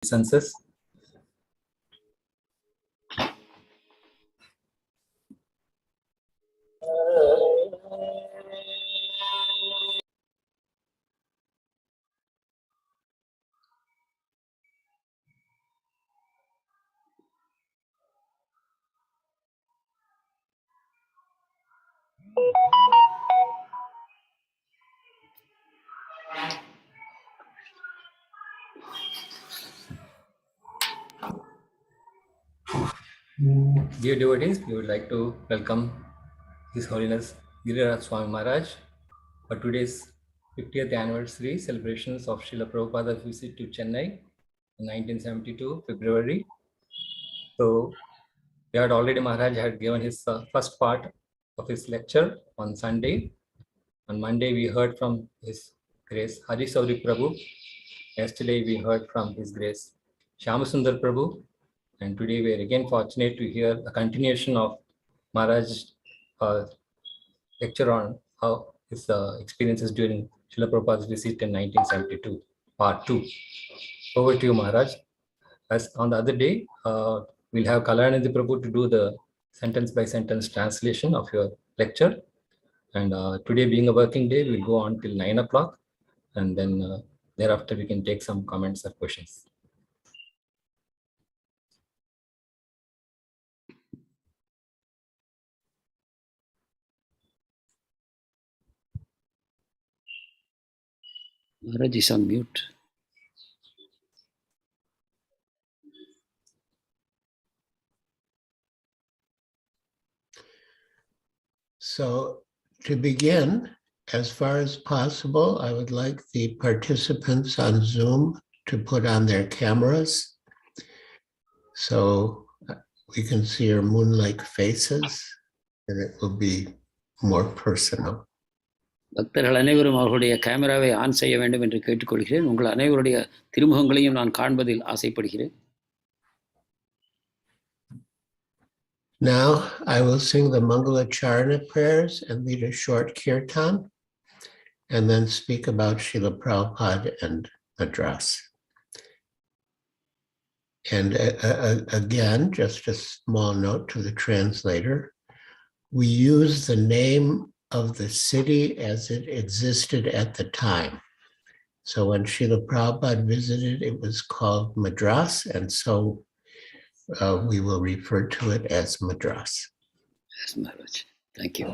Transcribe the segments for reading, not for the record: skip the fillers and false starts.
senses. Dear devotees, we would like to welcome His Holiness Giriraj Swami Maharaj for today's 50th anniversary celebrations of Srila Prabhupada's visit to Chennai in 1972, February. So, we had already, Maharaj had given his first part of his lecture on Sunday. On Monday, we heard from His Grace Hari Sauri Prabhu. Yesterday, we heard from His Grace Shyamasundar Prabhu. And today we are again fortunate to hear a continuation of Maharaj's lecture on how his experiences during Srila Prabhupada's visit in 1972, part 2. Over to you, Maharaj. As on the other day, we'll have Kalayanidhi Prabhu to do the sentence by sentence translation of your lecture. And today being a working day, we'll go on till 9 o'clock. And then thereafter we can take some comments or questions. Maharaj is on mute. So to begin, as far as possible, I would like the participants on Zoom to put on their cameras so we can see your moon-like faces and it will be more personal. பக்தர்கள் அனைவரும் அவர்களுடைய கேமராவை on செய்ய வேண்டும் என்று கேட்டுக்கொள்கிறேன். உங்கள் அனைவருடைய திருமுகங்களையும் நான் காண்பதில் ஆசைப்படுகிறேன். Now I will sing the Mangala Charana prayers and lead a short kirtan and then speak about Srila Prabhupada and Madras. And again, just a small note to the translator, we use the name of the city as it existed at the time. So when Srila Prabhupada visited, it was called Madras, and so we will refer to it as Madras. Yes, Maharaj. Thank you.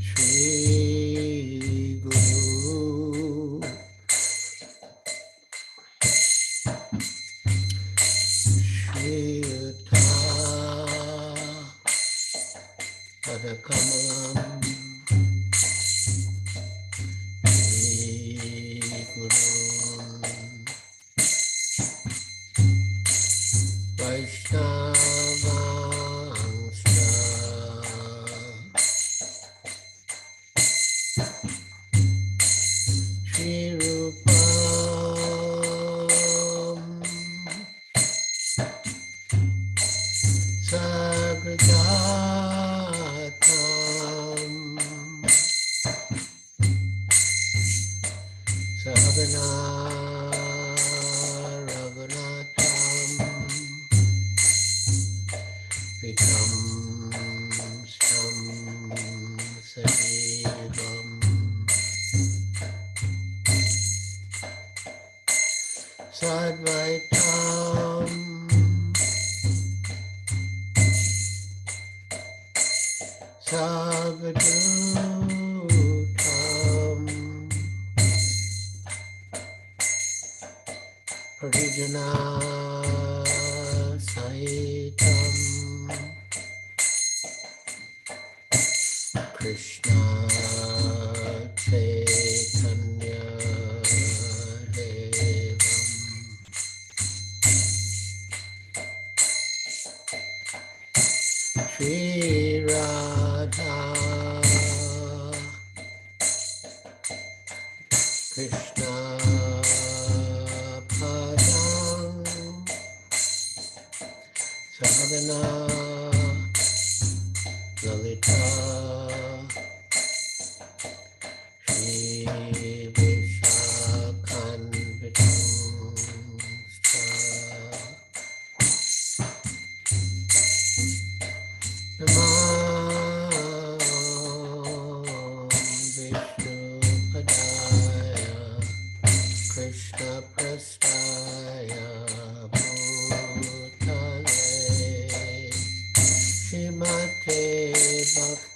Shri Guru Shri Yuta Padakamalam Shri Guru Vaishnavangsha Shri Rupam Sagradatam Shri Radha Krishna Padam Savana Lalita Shri Vishakhanvitam Namo Vishnupadaya Krishna Prastaya Bhutale Shrimate Bhakti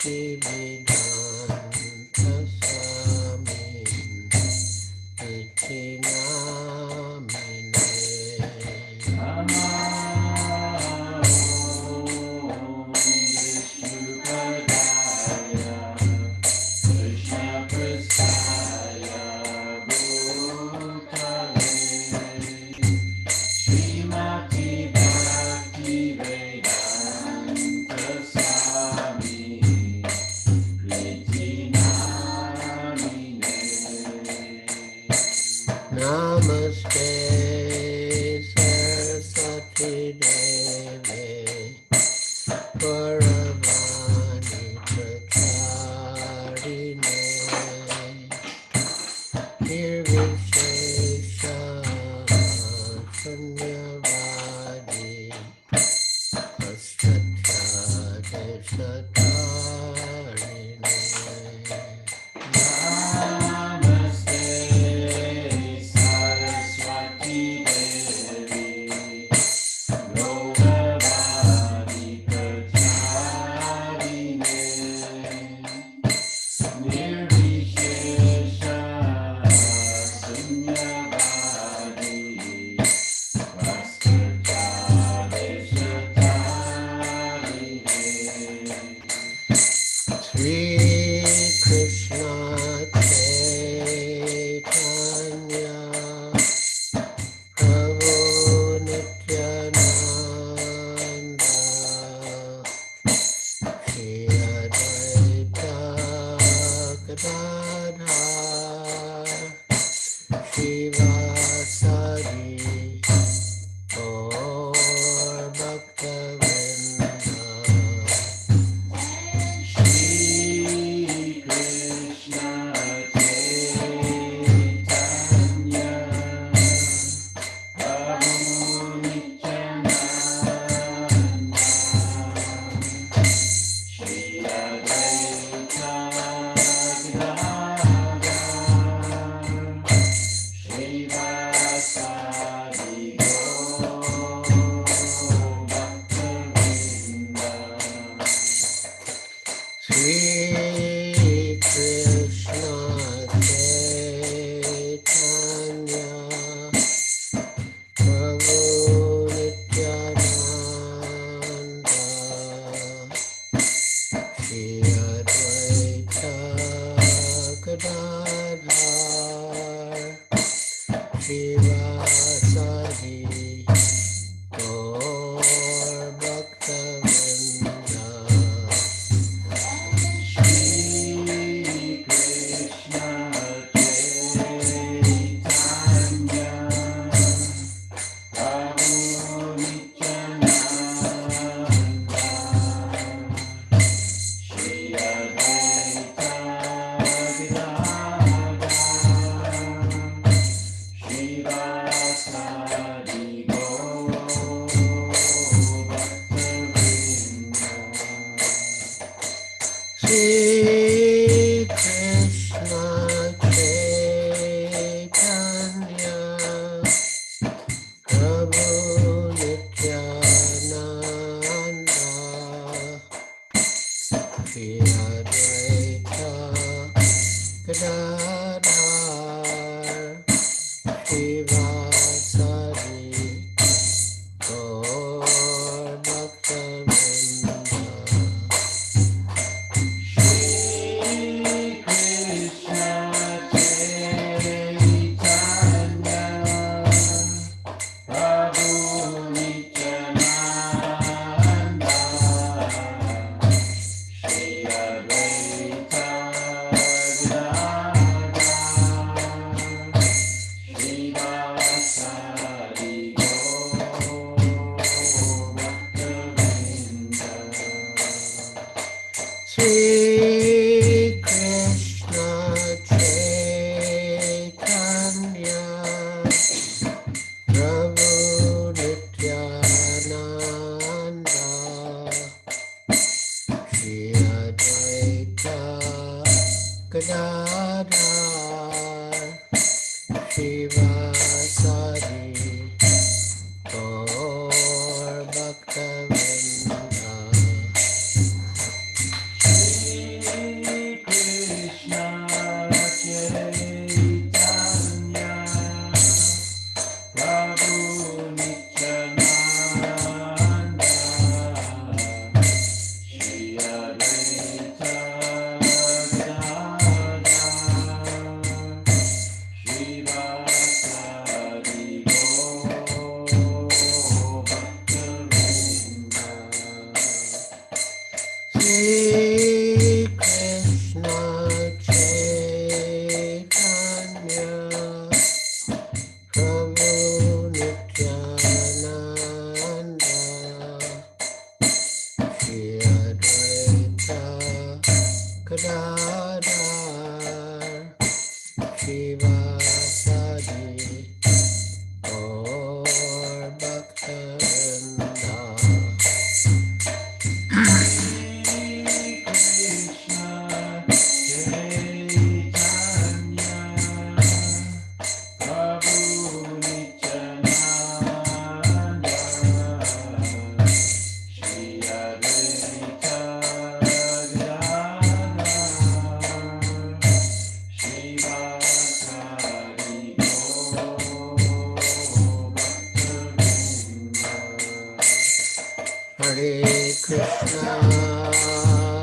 Krishna,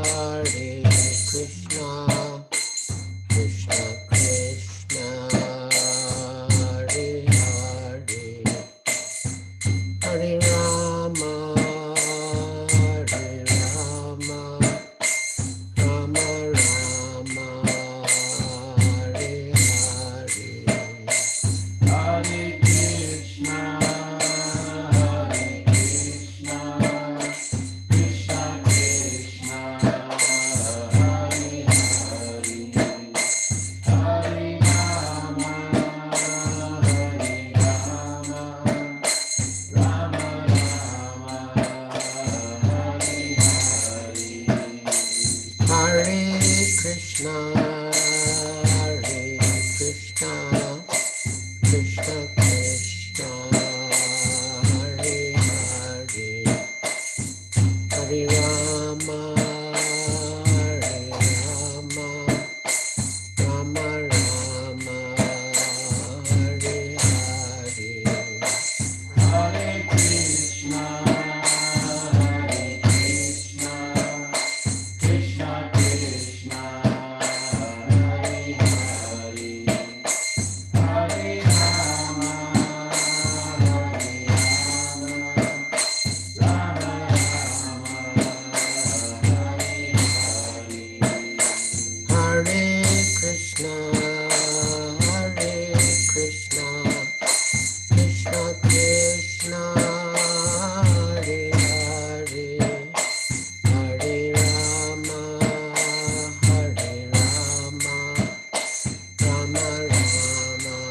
Hare Krishna, Krishna Krishna, Hare Hare, Hare Rama, Hare Rama, Rama Rama, Hare Hare, Hare Krishna, Hare Krishna, Krishna Krishna, Hare Hare, Hare Rama, Hare Rama, Rama Rama, Hare Hare, Hare Krishna, Hare Krishna, Krishna Krishna, Hare Hare, Hare Rama, Hare Rama, Rama Rama, Hare Hare, Hare Krishna, Hare Krishna, Krishna Krishna, Hare Hare, Hare Rama, Hare Rama, Hare Krishna, Hare Krishna, Krishna Krishna, Hare Hare, Hare Rama, Hare Rama, Rama Rama,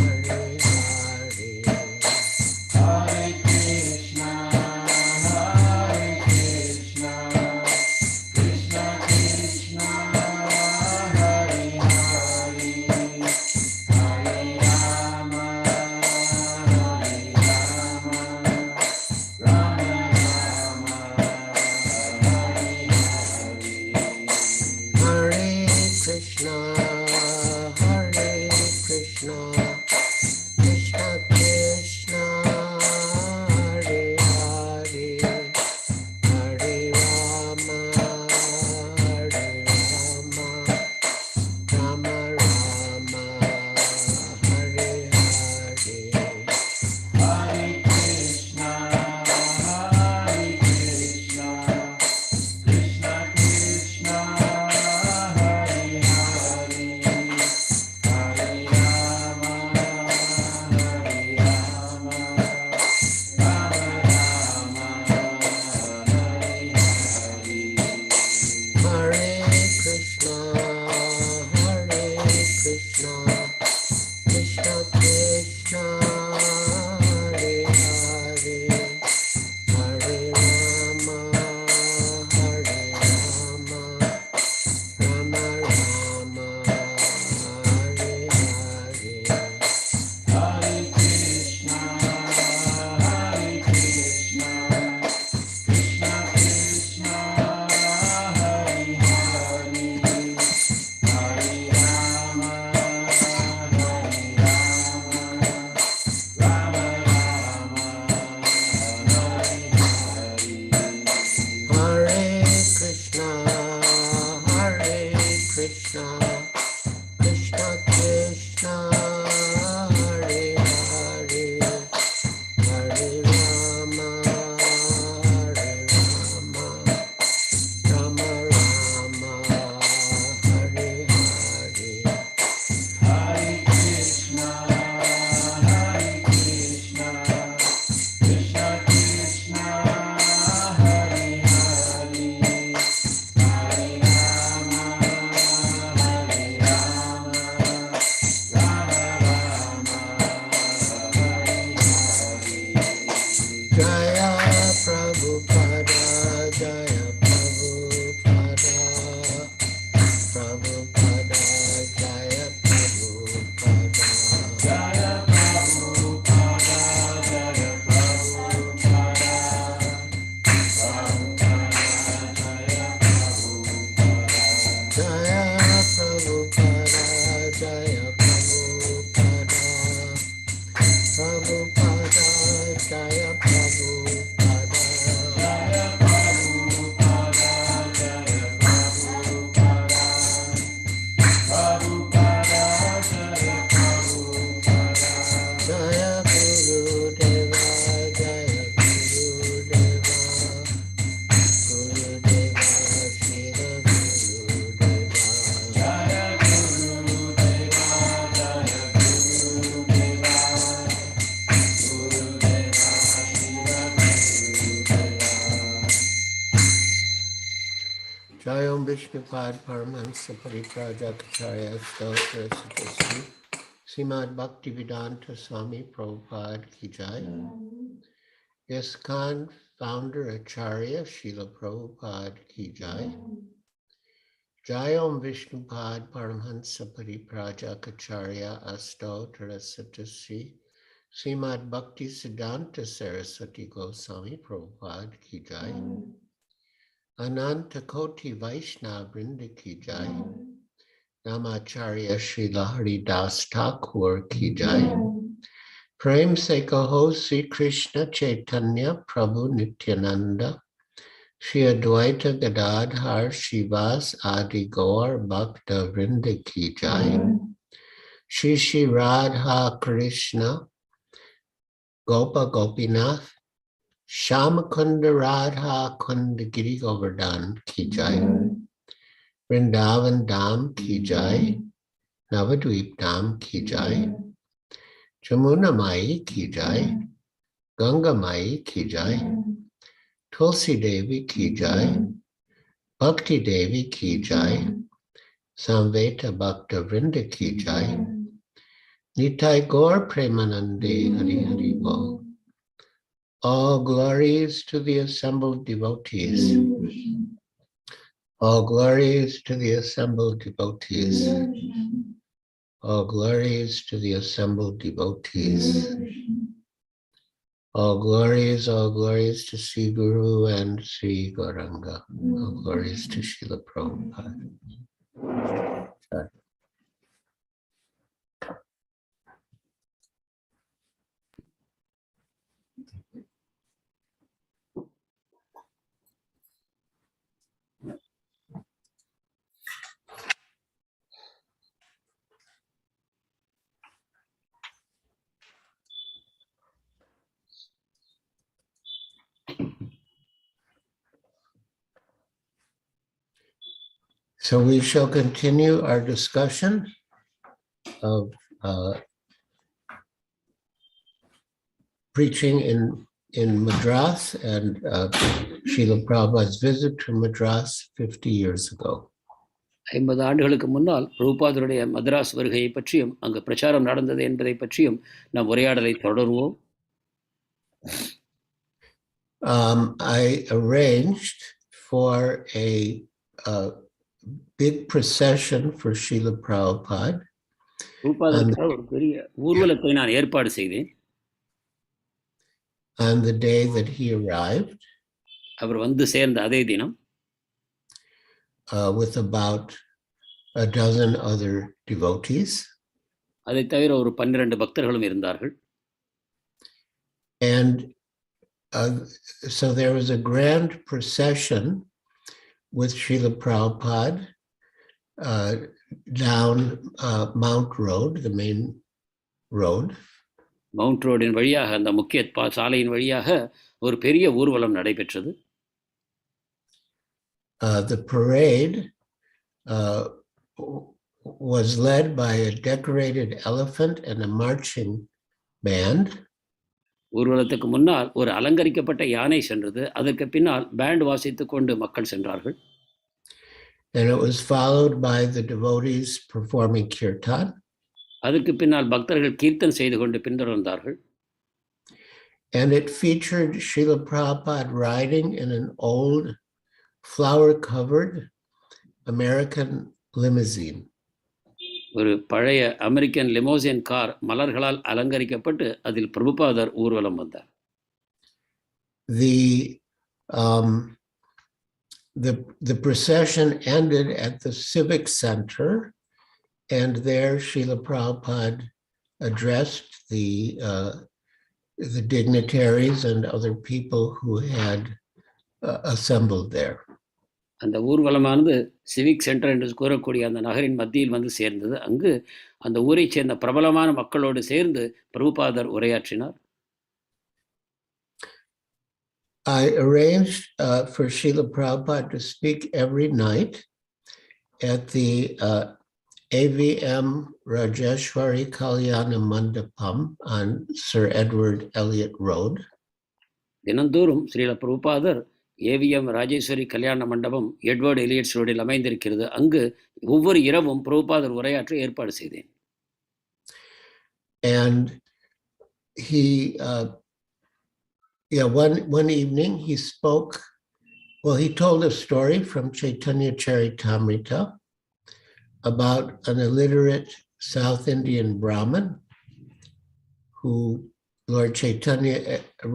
Hare Hare, Hare Krishna, Hare Krishna, Krishna Krishna, Hare Hare, Hare Rama, Hare Rama, Rama Rama, Hare Hare, Hare Krishna, Hare Krishna, Krishna Krishna, Hare Hare, Hare Rama, Hare Rama, Rama Rama, Hare Hare, Hare Krishna, Hare Krishna, Krishna Krishna, Hare Hare, Hare Rama, Hare Rama, Rama Rama, Hare Hare, Hare Krishna, Hare Krishna, Krishna Krishna, Hare Hare, Hare Rama, Hare Rama, Rama Rama, Hare Hare, Hare Krishna, Hare Krishna, Krishna Krishna, Hare Hare, Hare Rama, Hare Rama, Rama Rama, Hare Hare, Hare Krishna, Hare Krishna, Krishna Krishna, Hare Hare, Hare Rama, Hare Rama, Rama Rama, Hare Hare, Hare Krishna, Hare Krishna, Krishna Krishna, Hare Hare, Hare Rama, Hare Rama, Rama Rama, Hare Hare, Jaya Prabhupada, Jaya Prabhupada, Prabhupada, Jaya Prabhupada, Jaya Prabhupada, Jaya Prabhupada, Prabhupada, Jaya Prabhupada, Jaya Prabhupada, Jaya Prabhupada, Prabhupada, Jaya Prabhupada. Vishnupad Paramahansa Pariprajakacharya Stotra Siddhasri Srimad Bhaktivedanta Swami Prabhupada Ki Jai. ISKCON Founder Acharya Srila Prabhupada Ki Jai. Jai Om Vishnupad Paramahansa Pariprajakacharya Astotra Siddhasri Srimad Bhakti Siddhanta Saraswati Goswami Prabhupada Ki Jai. Ananta Koti Vaishnava Vrinda Ki Jai. Namacharya Srila Haridas Thakur Ki Jai. Prem Se Kaho Sri Krishna Chaitanya Prabhu Nityananda Shri Advaita Gadadhar Shivas Adi Gaur Bhakta Vrinda Ki Jai. Shri Shri Radha Krishna Gopa Gopinath Shamakunda Radha Kunda Giri Govardhan Ki Jai. Vrindavan Dham Ki Jai. Navadvip Dham Ki Jai. Jamuna Mai Ki Jai. Ganga Mai Ki Jai. Tulsi Devi Ki Jai. Bhakti Devi Ki Jai. Samveta Bhakta Vrinda Ki Jai. Nitai Gaur Premanande Hari Hari Bol. All glories to the assembled devotees. All glories to the assembled devotees. All glories to the assembled devotees. All glories to Sri Guru and Sri Gauranga. All glories to Srila Prabhupada. So we shall continue our discussion of preaching in Madras and Srila Prabhupada's visit to Madras 50 years ago. 50 ஆண்டுகளுக்கு முன்னால் பிரபுபாதருடைய மദ്രാஸ் வருகையை பற்றியும் அங்கு பிரச்சாரம் நடந்தது என்பதை பற்றியும் நாம் உரையாடலை தொடருவோம். I arranged for a big procession for Srila Prabhupada. பிரபுபாதருக்காக ஒரு பெரிய ஊர்வலத்தை நான் ஏற்பாடு செய்தேன். On the day that he arrived, அவர் வந்து சேர்ந்த அதே தினம் with about a dozen other devotees. அதை தவிர ஒரு 12 பக்தர்களும் இருந்தார்கள். And so there was a grand procession with Srila Prabhupada down Mount Road, the main road. Mount ரோடின் வழியாக அந்த முக்கிய சாலையின் வழியாக ஒரு பெரிய ஊர்வலம் நடைபெற்றது. The parade was led by a decorated elephant and a marching band. ஊர்வலத்துக்கு முன்னால் ஒரு அலங்கரிக்கப்பட்ட யானை சென்றது. அதற்கு பின்னால் பேண்ட் வாசித்துக் கொண்டு மக்கள் சென்றார்கள். And it was followed by the devotees performing kirtan. அதற்கு பின்னால் பக்தர்கள் கீர்த்தன் செய்து கொண்டு பின்தொடர்ந்தார்கள். And it featured Srila Prabhupada riding in an old flower-covered American limousine. ஒரு பழைய அமெரிக்கன் லிமோசின் கார் மலர்களால் அலங்கரிக்கப்பட்டு அதில் பிரபுபாதர் ஊர்வலம் வந்தார். The procession ended at the Civic Center, and there Srila Prabhupada addressed the dignitaries and other people who had assembled there. அந்த ஊர்வலமானது civic centre என்று கூறக்கூடிய அந்த நகரின் மத்தியில் வந்து சேர்ந்தது. அங்கு அந்த ஊரை சேர்ந்த பிரபலமான மக்களோடு சேர்ந்து பிரபுபாதர் உரையாற்றினார். I arranged for Srila Prabhupada to speak every night at the AVM Rajeshwari Kalyana Mandapam on Sir Edward Elliot Road. தினந்தோறும் ஸ்ரீல பிரபுபாதர் ஏவிஎம் ராஜேஸ்வரி கல்யாண மண்டபம் எட்வர்ட் எலியட்ஸ் ரோடில் அமைந்திருக்கிறது. அங்கு ஒவ்வொரு இரவும் பிரபுபாதர் உரையாற்ற ஏற்பாடு செய்தேன். And he, one evening he spoke. Well, he told a story from Chaitanya Charitamrita about an illiterate South Indian Brahmin who Lord Chaitanya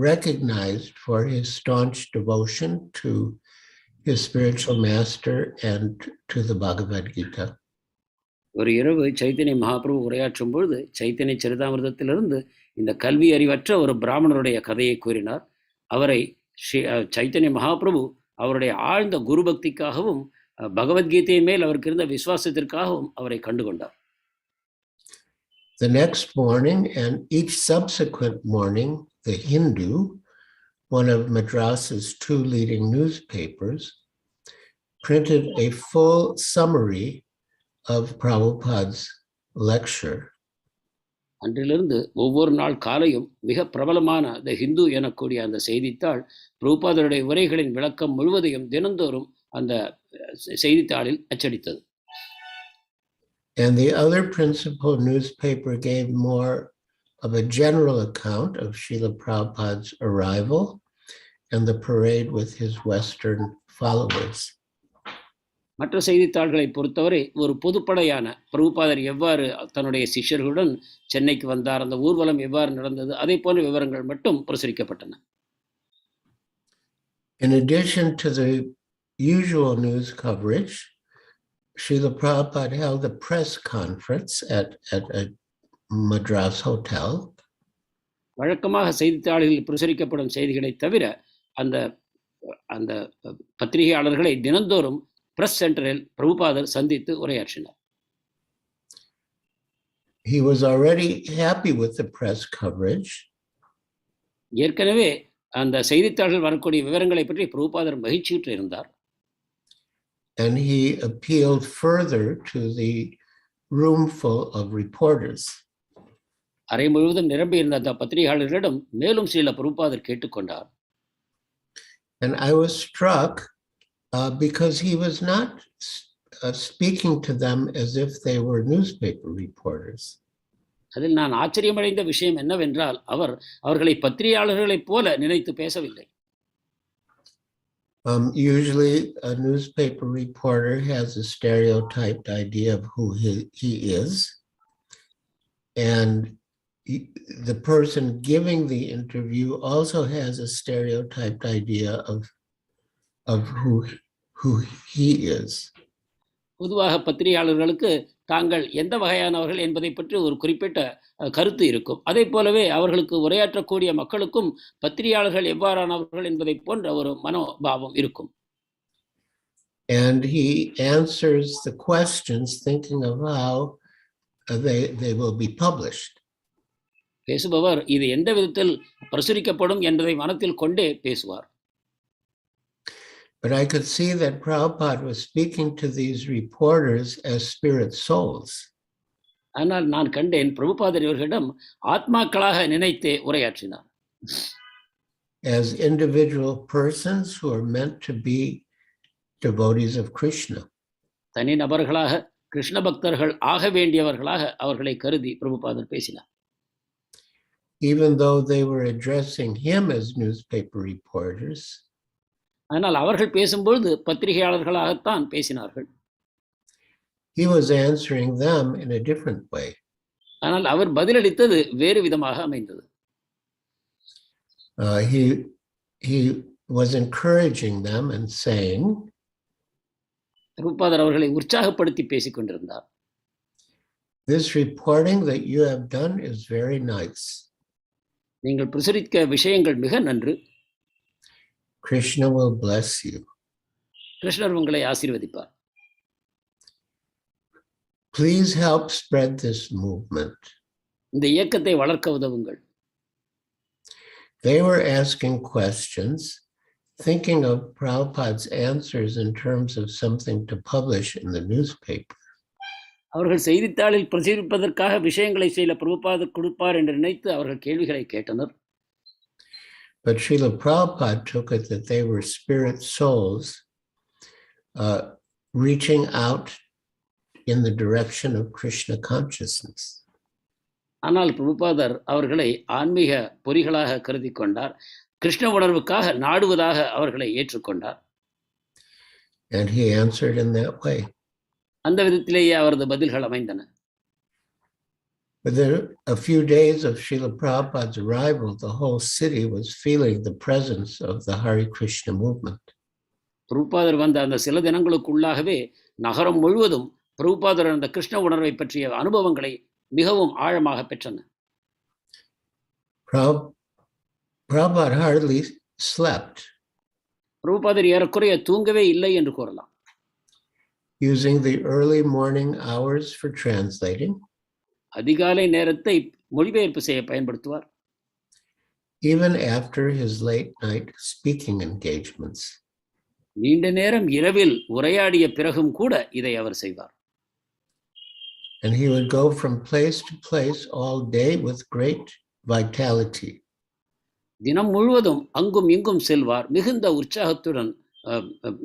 recognized for his staunch devotion to his spiritual master and to the Bhagavad Gita. ஒரு இரவு சைத்தன்ய மகாபிரபு உரையாற்றும் பொழுது சைத்தன்ய சரிதாமிர்தத்திலிருந்து இந்த கல்வி அறிவற்ற ஒரு பிராமணருடைய கதையை கூறினார். அவரை சைத்தன்ய மகாபிரபு அவருடைய ஆழ்ந்த குரு பக்திக்காகவும் பகவத்கீதையின் மேல் அவருக்கு இருந்த விசுவாசத்திற்காகவும் அவரை கண்டுகொண்டார். The next morning and each subsequent morning, the Hindu, one of Madras's two leading newspapers, printed a full summary of Prabhupada's lecture. அன்றிலிருந்து ஒவ்வொரு நாள் காலையும் மிக பிரபலமான த ஹிந்து எனக்கூடிய அந்த செய்தித்தாள் பிரபுபாதருடைய உரைகளின் விளக்கம் முழுவதையும் தினந்தோறும் அந்த செய்தித்தாளில் அச்சடித்தது. And the other principal newspaper gave more of a general account of Srila Prabhupada's arrival and the parade with his Western followers. மற்ற செய்தித்தாள்களை பொறுத்தவரை ஒரு பொதுப்படையான பிரபுபாதர் எவ்வாறு தன்னுடைய சிஷ்யர்களுடன் சென்னைக்கு வந்தார், அந்த ஊர்வலம் எவ்வாறு நடந்தது, அதை போன்ற விவரங்கள் மட்டும் பிரசுரிக்கப்பட்டன. In addition to the usual news coverage, Srila Prabhupada held a press conference at a Madras hotel. வழக்கமாக செய்தித்தாளில் பிரசுரிக்கப்படும் செய்திகளை தவிர அந்த அந்த பத்திரிகையாளர்களை தினந்தோறும் பிரஸ் சென்டரில் பிரபுபாதர் சந்தித்து உரையாற்றினார். He was already happy with the press coverage. ஏற்கனவே அந்த செய்தித்தாள்கள் வரக்கூடிய விவரங்களை பற்றி பிரபுபாதர் மகிழ்ச்சியுற்று இருந்தார். And he appealed further to the room full of reporters. அறை முழுவதும் நிரம்பி இருந்த அந்த பத்திரிகையாளர்களிடம் மேலும் சில பிரபுபாதர் கேட்டுக்கொண்டார். And I was struck because he was not speaking to them as if they were newspaper reporters. அதில் நான் ஆச்சரியமடைந்த விஷயம் என்னவென்றால் அவர்களை பத்திரிகையாளர்களைப் போல நினைத்து பேசவில்லை. Usually a newspaper reporter has a stereotyped idea of who he is, and the person giving the interview also has a stereotyped idea of who he is. பொதுவாக பத்திரிகையாளர்களுக்கு தாங்கள் எந்த வகையானவர்கள் என்பதை பற்றி ஒரு குறிப்பிட்ட கருத்து இருக்கும். அதே போலவே அவர்களுக்கு உரையாற்றக்கூடிய மக்களுக்கும் பத்திரிகையாளர்கள் எவ்வாறானவர்கள் என்பதை போன்ற ஒரு மனோபாவம் இருக்கும். And he answers the questions thinking of how they will be published. பேசுபவர் இது எந்த விதத்தில் பிரசுரிக்கப்படும் என்பதை மனத்தில் கொண்டே பேசுவார். But I could see that Prabhupada was speaking to these reporters as spirit souls. ஆனால் நான் கண்டேன் பிரபுபாதர் இவர்களிடம் ஆத்மாக்களாக நினைத்தே உரையாற்றினார். As individual persons who are meant to be devotees of Krishna. தனி நபர்களாக கிருஷ்ண பக்தர்கள் ஆக வேண்டியவர்களாக அவர்களை கருதி பிரபுபாதர் பேசினார். Even though they were addressing him as newspaper reporters. ஆனால் அவர்கள் பேசும்பொழுது பத்திரிகையாளர்களாகத்தான் பேசினார்கள். He was answering them in a different way. ஆனால் அவர் பதிலளித்தது வேறு விதமாக அமைந்தது. He was encouraging them and saying, பிரபுபாதர் அவர்களை உற்சாகப்படுத்தி பேசிக் கொண்டிருந்தார். This reporting that you have done is very nice. நீங்கள் பிரசுரிக்க விஷயங்கள் மிக நன்று. Krishna will bless you. கிருஷ்ணர் உங்களை ஆசீர்வதிப்பார். Please help spread this movement. இந்த இயக்கத்தை வளர்க்க உதவுங்கள். They were asking questions, thinking of Prabhupada's answers in terms of something to publish in the newspaper. அவர்கள் செய்தித்தாளில் பிரசுரிப்பதற்காக விஷயங்களை செய்ய பிரபுபாதர் கொடுப்பார் என்று நினைத்து அவர்கள் கேள்விகளை கேட்டனர். But Srila Prabhupada took it that they were spirit souls reaching out in the direction of Krishna consciousness. ஆனால் பிரபுபாதர் அவர்களை ஆன்மீக பொறிகளாக கருதி கொண்டார். கிருஷ்ண உணர்வுக்காக நாடுவதாக அவர்களை ஏற்றுக்கொண்டார். And he answered in that way. அந்த விதத்திலேயே அவரது பதில்கள் அமைந்தன. Within a few days of Srila Prabhupada's arrival, the whole city was feeling the presence of the Hare Krishna movement. பிரபுபாதர் வந்த அந்த சில தினங்களுக்குள்ளாகவே நகரம் முழுவதும் பிரபுபாதர் அந்த கிருஷ்ண உணர்வை பற்றிய அனுபவங்களை மிகவும் ஆழமாக பெற்றன. Prabhupada hardly slept. பிரபுபாதர் ஏறக்குறைய தூங்கவே இல்லை என்று கூறலாம். Using the early morning hours for translating. அதிகாலை நேரத்தை மொழிபெயர்ப்பு செய்ய பயன்படுத்துவார். Even after his late night speaking engagements. நீண்ட நேரம் இரவில் உரையாடிய பிறகும் கூட இதை அவர் செய்வார். And he would go from place to place all day with great vitality. தினம் முழுவதும் அங்கும் இங்கும் செல்வார், மிகுந்த உற்சாகத்துடன்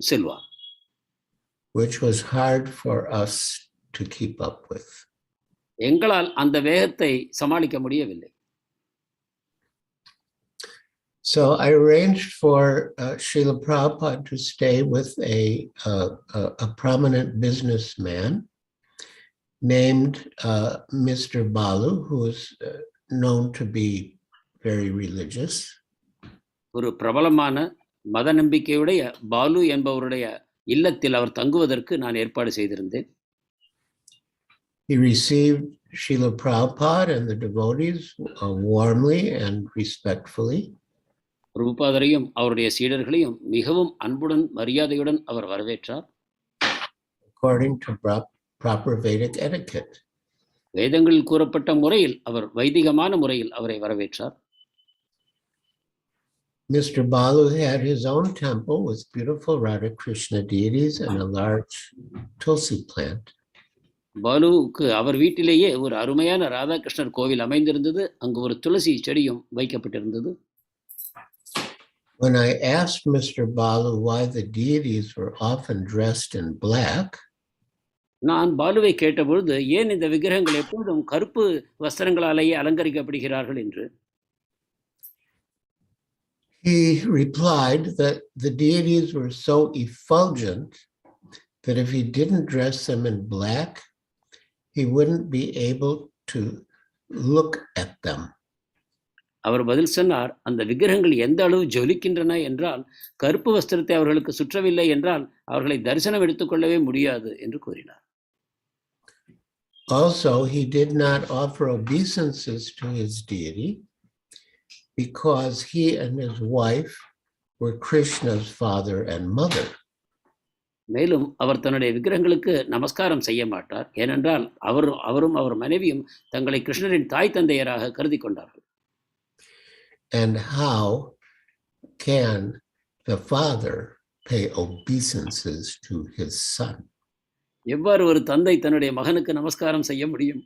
செல்வார். Which was hard for us to keep up with. எங்களால் அந்த வேகத்தை சமாளிக்க முடியவில்லை. So I arranged for Srila Prabhupada to stay with a prominent businessman named Mr. Balu, who is known to be very religious. ஒரு பிரபலமான மத நம்பிக்கையுடைய பாலு என்பவருடைய இல்லத்தில் அவர் தங்குவதற்கு நான் ஏற்பாடு செய்திருந்தேன். He received Srila Prabhupada and the devotees warmly and respectfully. பிரபுபாதரையும் அவருடைய சீடர்களையும் மிகவும் அன்புடன் மரியாதையுடன் அவர் வரவேற்றார். According to proper Vedic etiquette. வேதங்களில் கூறப்பட்ட முறையில் அவர் வைதிகமான முறையில் அவரை வரவேற்றார். Mr. Balu had his own temple with beautiful Radha Krishna deities and a large tulsi plant. பாலுவுக்கு அவர் வீட்டிலேயே ஒரு அருமையான ராதாகிருஷ்ணர் கோவில் அமைந்திருந்தது. அங்கு ஒரு துளசி செடியும் வைக்கப்பட்டிருந்தது. When I asked Mr. Balu why the deities were often dressed in black, நான் பாலுவை கேட்டபொழுது ஏன் இந்த விக்கிரகங்கள் எப்போதும் கருப்பு வஸ்திரங்களாலேயே அலங்கரிக்கப்படுகிறார்கள் என்று, he replied that the deities were so effulgent that if he didn't dress them in black, he wouldn't be able to look at them. அவர் பதில் சொன்னார், அந்த விக்கிரகங்கள் எந்த அளவு ஜொலிக்கின்றன என்றால் கருப்பு வஸ்திரத்தை அவர்களுக்கு சுற்றவில்லை என்றால் அவர்களை தரிசனம் எடுத்துக்கொள்ளவே முடியாது என்று கூறினார். Also, he did not offer obeisances to his deity because he and his wife were Krishna's father and mother. மேலும் அவர் தன்னுடைய விக்கிரகங்களுக்கு நமஸ்காரம் செய்ய மாட்டார். ஏனென்றால் அவரும் அவர் மனைவியும் தங்களை கிருஷ்ணரின் தாய் தந்தையராக கருதி கொண்டார்கள். And how can the father pay obeisances to his son? எவ்வாறு ஒரு தந்தை தன்னுடைய மகனுக்கு நமஸ்காரம் செய்ய முடியும்?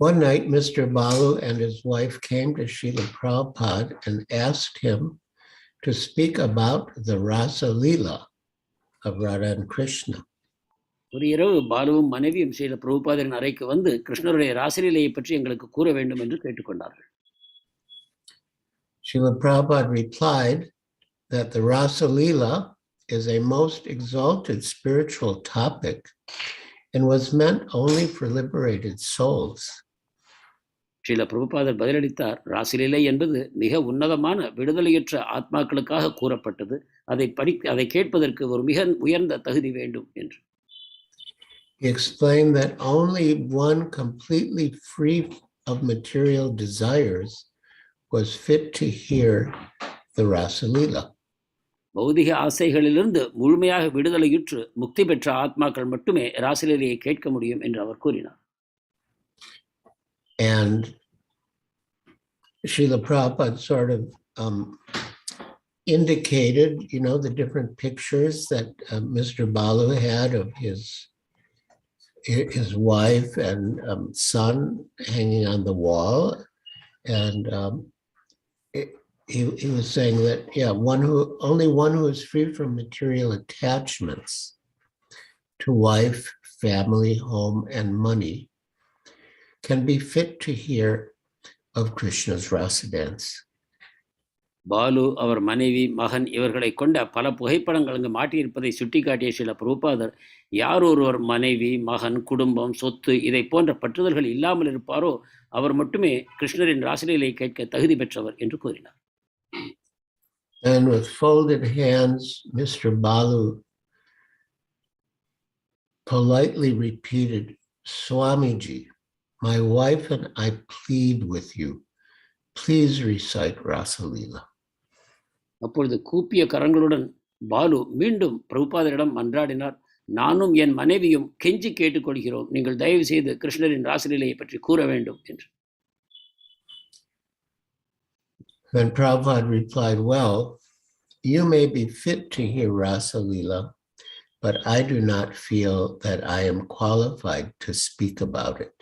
One night, Mr. Balu and his wife came to Srila Prabhupada and asked him to speak about the Rasa Leela of Radha and Krishna. ஒரு இரவு பாலுவும் மனைவியும் ஸ்ரீல பிரபுபாதரின் அறைக்கு வந்து கிருஷ்ணருடைய ராசலீலையை பற்றி எங்களுக்கு கூற வேண்டும் என்று கேட்டுக்கொண்டார்கள். Srila Prabhupada replied that the Rasa Leela is a most exalted spiritual topic and was meant only for liberated souls. Srila பிரபுபாதர் பதிலளித்தார், ராசலீலை என்பது மிக உன்னதமான விடுதலையற்ற ஆத்மாக்களுக்காக கூறப்பட்டது. அதை கேட்பதற்கு ஒரு மிக உயர்ந்த தகுதி வேண்டும் என்று. He explained that only one completely free of material desires was fit to hear the Rasa Leela. பௌதிக ஆசைகளிலிருந்து முழுமையாக விடுதலையுற்று முக்தி பெற்ற ஆத்மாக்கள் மட்டுமே ராசலீலையை கேட்க முடியும் என்று அவர் கூறினார். And Srila Prabhupada sort of indicated, the different pictures that Mr. Balu had of his wife and son hanging on the wall, And he was saying that, yeah, only one who is free from material attachments to wife, family, home, and money can be fit to hear of Krishna's rasa dance. Balu, அவர் மனைவி, மகன் இவர்களை கொண்ட பல புகைப்படங்கள் அங்கு மாட்டியிருப்பதை சுட்டிக்காட்டிய ஸ்ரீல பிரபுபாதர், யார் ஒருவர் மனைவி, மகன், குடும்பம், சொத்து இதை போன்ற பற்றுதல்கள் இல்லாமல் இருப்பாரோ அவர் மட்டுமே கிருஷ்ணரின் ராசலீலை கேட்க தகுதி பெற்றவர் என்று கூறினார். And with folded hands, Mr. Balu politely repeated, "Swamiji, my wife and I plead with you. Please recite Rasa Leela." அப்பொழுது கூப்பிய கரங்களுடன் பாலு மீண்டும் பிரபுபாதரிடம் மன்றாடினார், நானும் என் மனைவியும் கெஞ்சி கேட்டுக்கொள்கிறோம், நீங்கள் தயவு செய்து கிருஷ்ணரின் ராசலீலையை பற்றி கூற வேண்டும் என்று. When Prabhupada replied, "Well, you may be fit to hear Rasa Leela, but I do not feel that I am qualified to speak about it."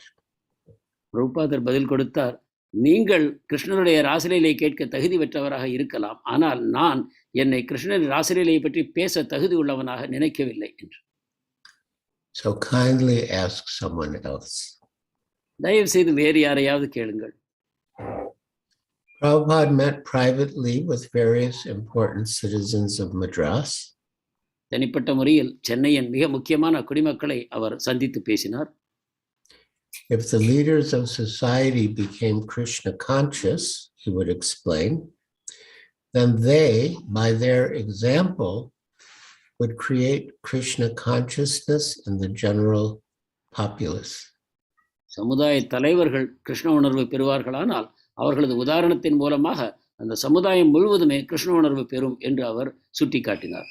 பிரபுபாதர் பதில் கொடுத்தார், நீங்கள் கிருஷ்ணனுடைய ராசலீலை கேட்க தகுதி பெற்றவராக இருக்கலாம், ஆனால் நான் என்னை கிருஷ்ணரின் ராசலீலையை பற்றி பேச தகுதி உள்ளவனாக நினைக்கவில்லை என்று. So kindly ask someone else. தயவு செய்து வேறு யாரையாவது கேளுங்கள். Prabhupada met privately with various important citizens of Madras. தனிப்பட்ட முறையில் சென்னையின் மிக முக்கியமான குடிமக்களை அவர் சந்தித்து பேசினார். If the leaders of society became Krishna conscious, he would explain, then they, by their example, would create Krishna consciousness in the general populace. சமுதாய தலைவர்கள் கிருஷ்ண உணர்வு பெறுவார்களானால் அவர்களது உதாரணத்தின் மூலமாக அந்த சமுதாயம் முழுவதுமே கிருஷ்ண உணர்வு பெறும் என்று அவர் சுட்டிக்காட்டினார்.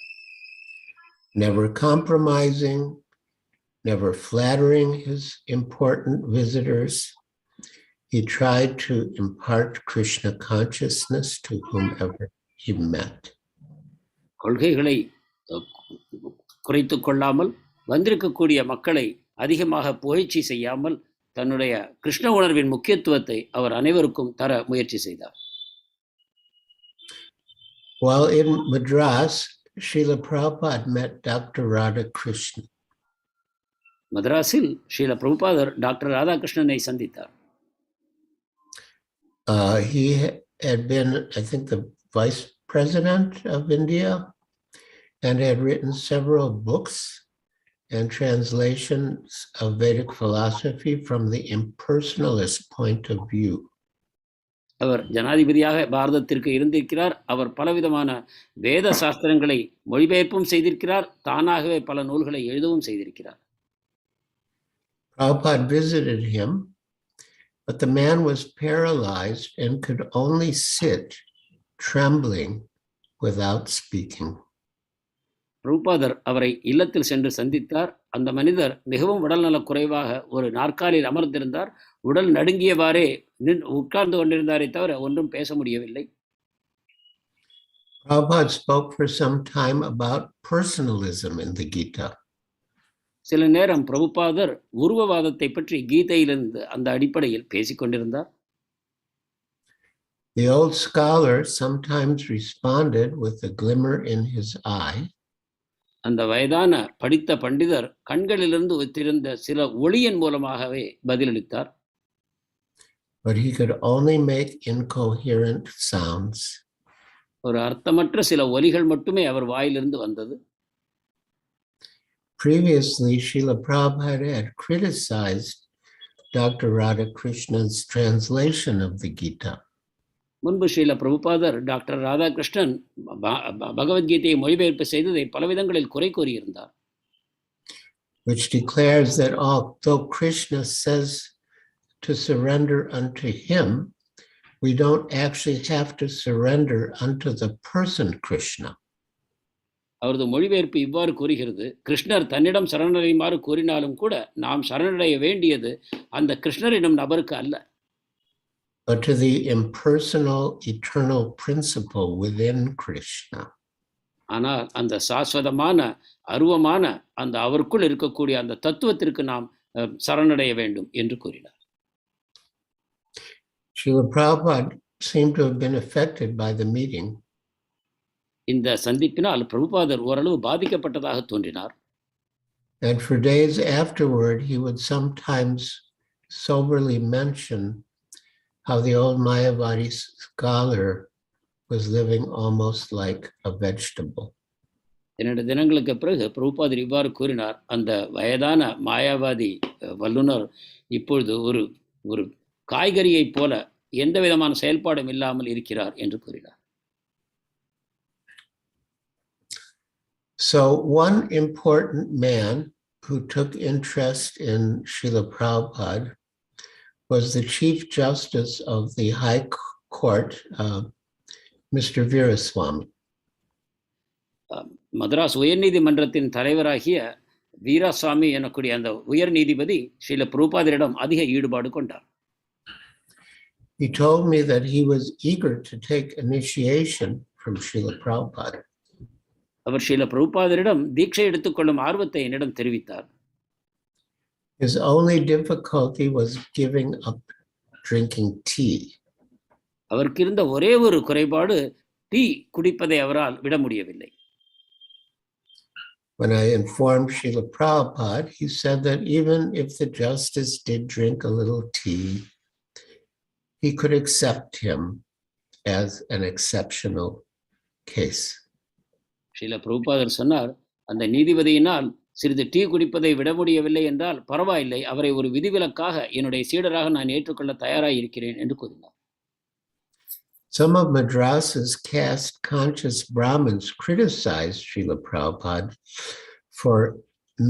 Never compromising, never flattering his important visitors, he tried to impart Krishna consciousness to whomever he met. கொள்கைகளை குறைத்துக் கொள்ளாமல், வந்திருக்கக்கூடிய மக்களை அதிகமாக புகழ்ச்சி செய்யாமல், தன்னுடைய கிருஷ்ண உணர்வின் முக்கியத்துவத்தை அவர் அனைவருக்கும் தர முயற்சி செய்தார். While in Madras, Srila Prabhupada met Dr. Radhakrishnan. மதராஸில் Srila பிரபுபாதர் டாக்டர் ராதாகிருஷ்ணனை சந்தித்தார். He had been, I think, the vice president of India and had written several books and translations of Vedic philosophy from the impersonalist point of view. அவர் ஜனாதிபதியாக பாரதத்திற்கு இருந்திருக்கிறார். அவர் பலவிதமான வேத சாஸ்திரங்களை மொழிபெயர்ப்பும் செய்திருக்கிறார். தானாகவே பல நூல்களை எழுதவும் செய்திருக்கிறார். Prabhupada visited him, but the man was paralyzed and could only sit trembling without speaking. பிரபுபாதர் அவரை இல்லத்தில் சென்று சந்தித்தார். அந்த மனிதர் மிகவும் உடல்நலக் குறைவாக ஒரு நாற்காலியில் அமர்ந்திருந்தார். உடல் நடுங்கியவாறே உட்கார்ந்து கொண்டிருந்தாரே தவிர ஒன்றும் பேச முடியவில்லை. Prabhupada spoke for some time about personalism in the Gita. சில நேரம் பிரபுபாதர் உருவவாதத்தை பற்றி கீதையிலிருந்து அந்த அடிப்படையில் பேசிக் கொண்டிருந்தார். The old scholar sometimes responded with a glimmer in his eye. அந்த வயதான படித்த பண்டிதர் கண்களிலிருந்து ஒத்திருந்த சில ஒளியின் மூலமாகவே பதிலளித்தார். But he could only make incoherent sounds. ஒரு அர்த்தமற்ற சில ஒலிகள் மட்டுமே அவர் வாயிலிருந்து வந்தது. Previously, Srila Prabhupada had criticized Dr. Radhakrishnan's translation of the Gita. முன்பு ஸ்ரீல பிரபுபாதர் டாக்டர் ராதாகிருஷ்ணன் பகவத்கீதையை மொழிபெயர்ப்பு செய்ததை பலவிதங்களில் குறை கூறியிருந்தார். Which declares that although Krishna says to surrender unto him, we don't actually have to surrender unto the person Krishna. அவரது மொழிபெயர்ப்பு இவ்வாறு கூறுகிறது, கிருஷ்ணர் தன்னிடம் சரணடையுமாறு கூறினாலும் கூட நாம் சரணடைய வேண்டியது அந்த கிருஷ்ணர் எனும் நபருக்கு அல்ல, but to the impersonal eternal principle within Krishna. ஆனால் அந்த சாஸ்வதமான அருவமான அந்த அவருக்குள் இருக்கக்கூடிய அந்த தத்துவத்திற்கு நாம் சரணடைய வேண்டும் என்று கூறினார். Srila Prabhupada seemed to have been affected by the meeting. இந்த சந்திப்பினால் பிரபுபாதர் ஓரளவு பாதிக்கப்பட்டதாக தோன்றினார். And for days afterward, he would sometimes soberly mention how the old Mayavadi scholar was living almost like a vegetable. 2 தினங்களுக்கு பிறகு பிரபுபாதர் இவ்வாறு கூறினார், அந்த வயதான மாயாவாதி வல்லுனர் இப்பொழுது ஒரு காய்கறியைப் போல எந்த விதமான செயல்பாடும் இல்லாமல் இருக்கிறார் என்று கூறினார். So one important man who took interest in Srila Prabhupada was the Chief Justice of the High Court, Mr. Veeraswamy. Madras உயர்நீதிமன்றத்தின் தலைவராகிய வீராசாமி எனக்கூடிய அந்த உயர் நீதிபதி ஸ்ரீல பிரபுபாதரிடம் அதிக ஈடுபாடு கொண்டார். He told me that he was eager to take initiation from Srila Prabhupada. அவர் ஸ்ரீல பிரபுபாதரிடம் தீட்சை எடுத்துக்கொள்ளும் ஆர்வத்தை என்னிடம் தெரிவித்தார். His only difficulty was giving up drinking tea. அவருக்கு இருந்த ஒரே ஒரு குறைபாடு டீ குடிப்பதை அவரால் விட முடியவில்லை. When I informed Srila Prabhupada, he said that even if the justice did drink a little tea, he could accept him as an exceptional case. Srila பிரபுபாதர் சொன்னார், அந்த நீதிபதியினால் சிறிது டீ குடிப்பதை விட முடியவில்லை என்றால் பரவாயில்லை, அவரை ஒரு விதிவிலக்காக என்னுடைய சீடராக நான் ஏற்றுக்கொள்ள தயாராக இருக்கிறேன் என்று கூறினார். Some of Madras's caste conscious Brahmins criticized Srila Prabhupada for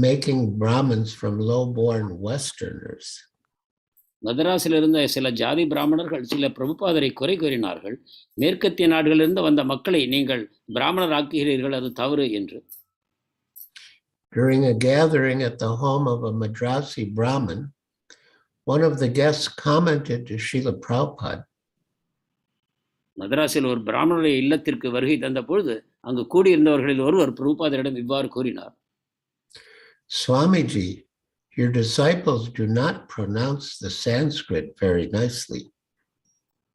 making Brahmins from low-born Westerners. மதராஸில் இருந்த சில ஜாதி பிராமணர்கள் சில பிரபுபாதரை குறை கூறினார்கள். மேற்கத்திய நாடுகளிலிருந்து வந்த மக்களை நீங்கள் பிராமணர் ஆக்குகிறீர்கள், அது தவறு என்று. During a gathering at the home of a Madrasi Brahmin, one of the guests commented to Srila Prabhupada. மதராஸில் ஒரு பிராமணருடைய இல்லத்திற்கு வருகை தந்த பொழுது அங்கு கூடியிருந்தவர்களில் ஒருவர் பிரபுபாதரிடம் இவ்வாறு கூறினார், Swamiji, your disciples do not pronounce the Sanskrit very nicely.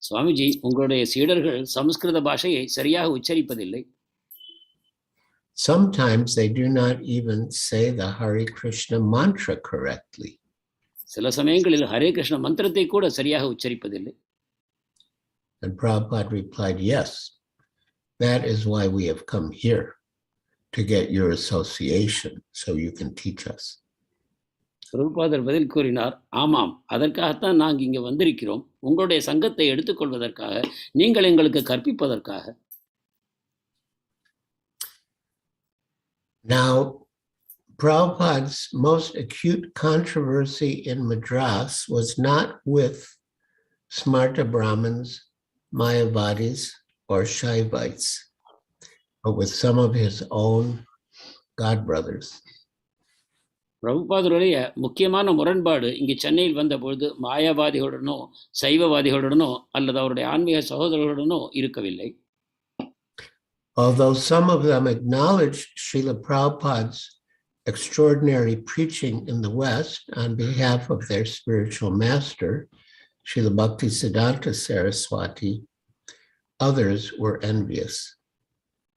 Swamiji, உங்களுடைய சீடர்கள் சமஸ்கிருத பாஷையை சரியாக உச்சரிப்பதில்லை. Sometimes they do not even say the Hare Krishna mantra correctly. சில சமயங்களில் ஹரே கிருஷ்ண மந்திரத்தை கூட சரியாக உச்சரிப்பதில்லை. And Prabhupada replied, yes, that is why we have come here, to get your association so you can teach us. பிரபுபாதர் பதில் கூறினார், ஆமாம், அதற்காகத்தான் நாங்கள் இங்கே வந்திருக்கிறோம், உங்களுடைய சங்கத்தை எடுத்துக்கொள்வதற்காக, நீங்கள் எங்களுக்கு கற்பிப்பதற்காக. Now, Prabhupada's most acute controversy in Madras was not with Smarta Brahmins, Mayavadis, or Shaivites, but with some of his own godbrothers. பிரபுபாதருடைய முக்கியமான முரண்பாடு இங்கு சென்னையில் வந்தபொழுது மாயாவாதிகளுடனோ சைவவாதிகளுடனோ அல்லது அவருடைய ஆன்மீக சகோதரர்களுடனோ இருக்கவில்லை. Although some of them acknowledged Srila Prabhupada's extraordinary preaching in the West on behalf of their spiritual master, Srila Bhaktisiddhanta Saraswati, others were envious.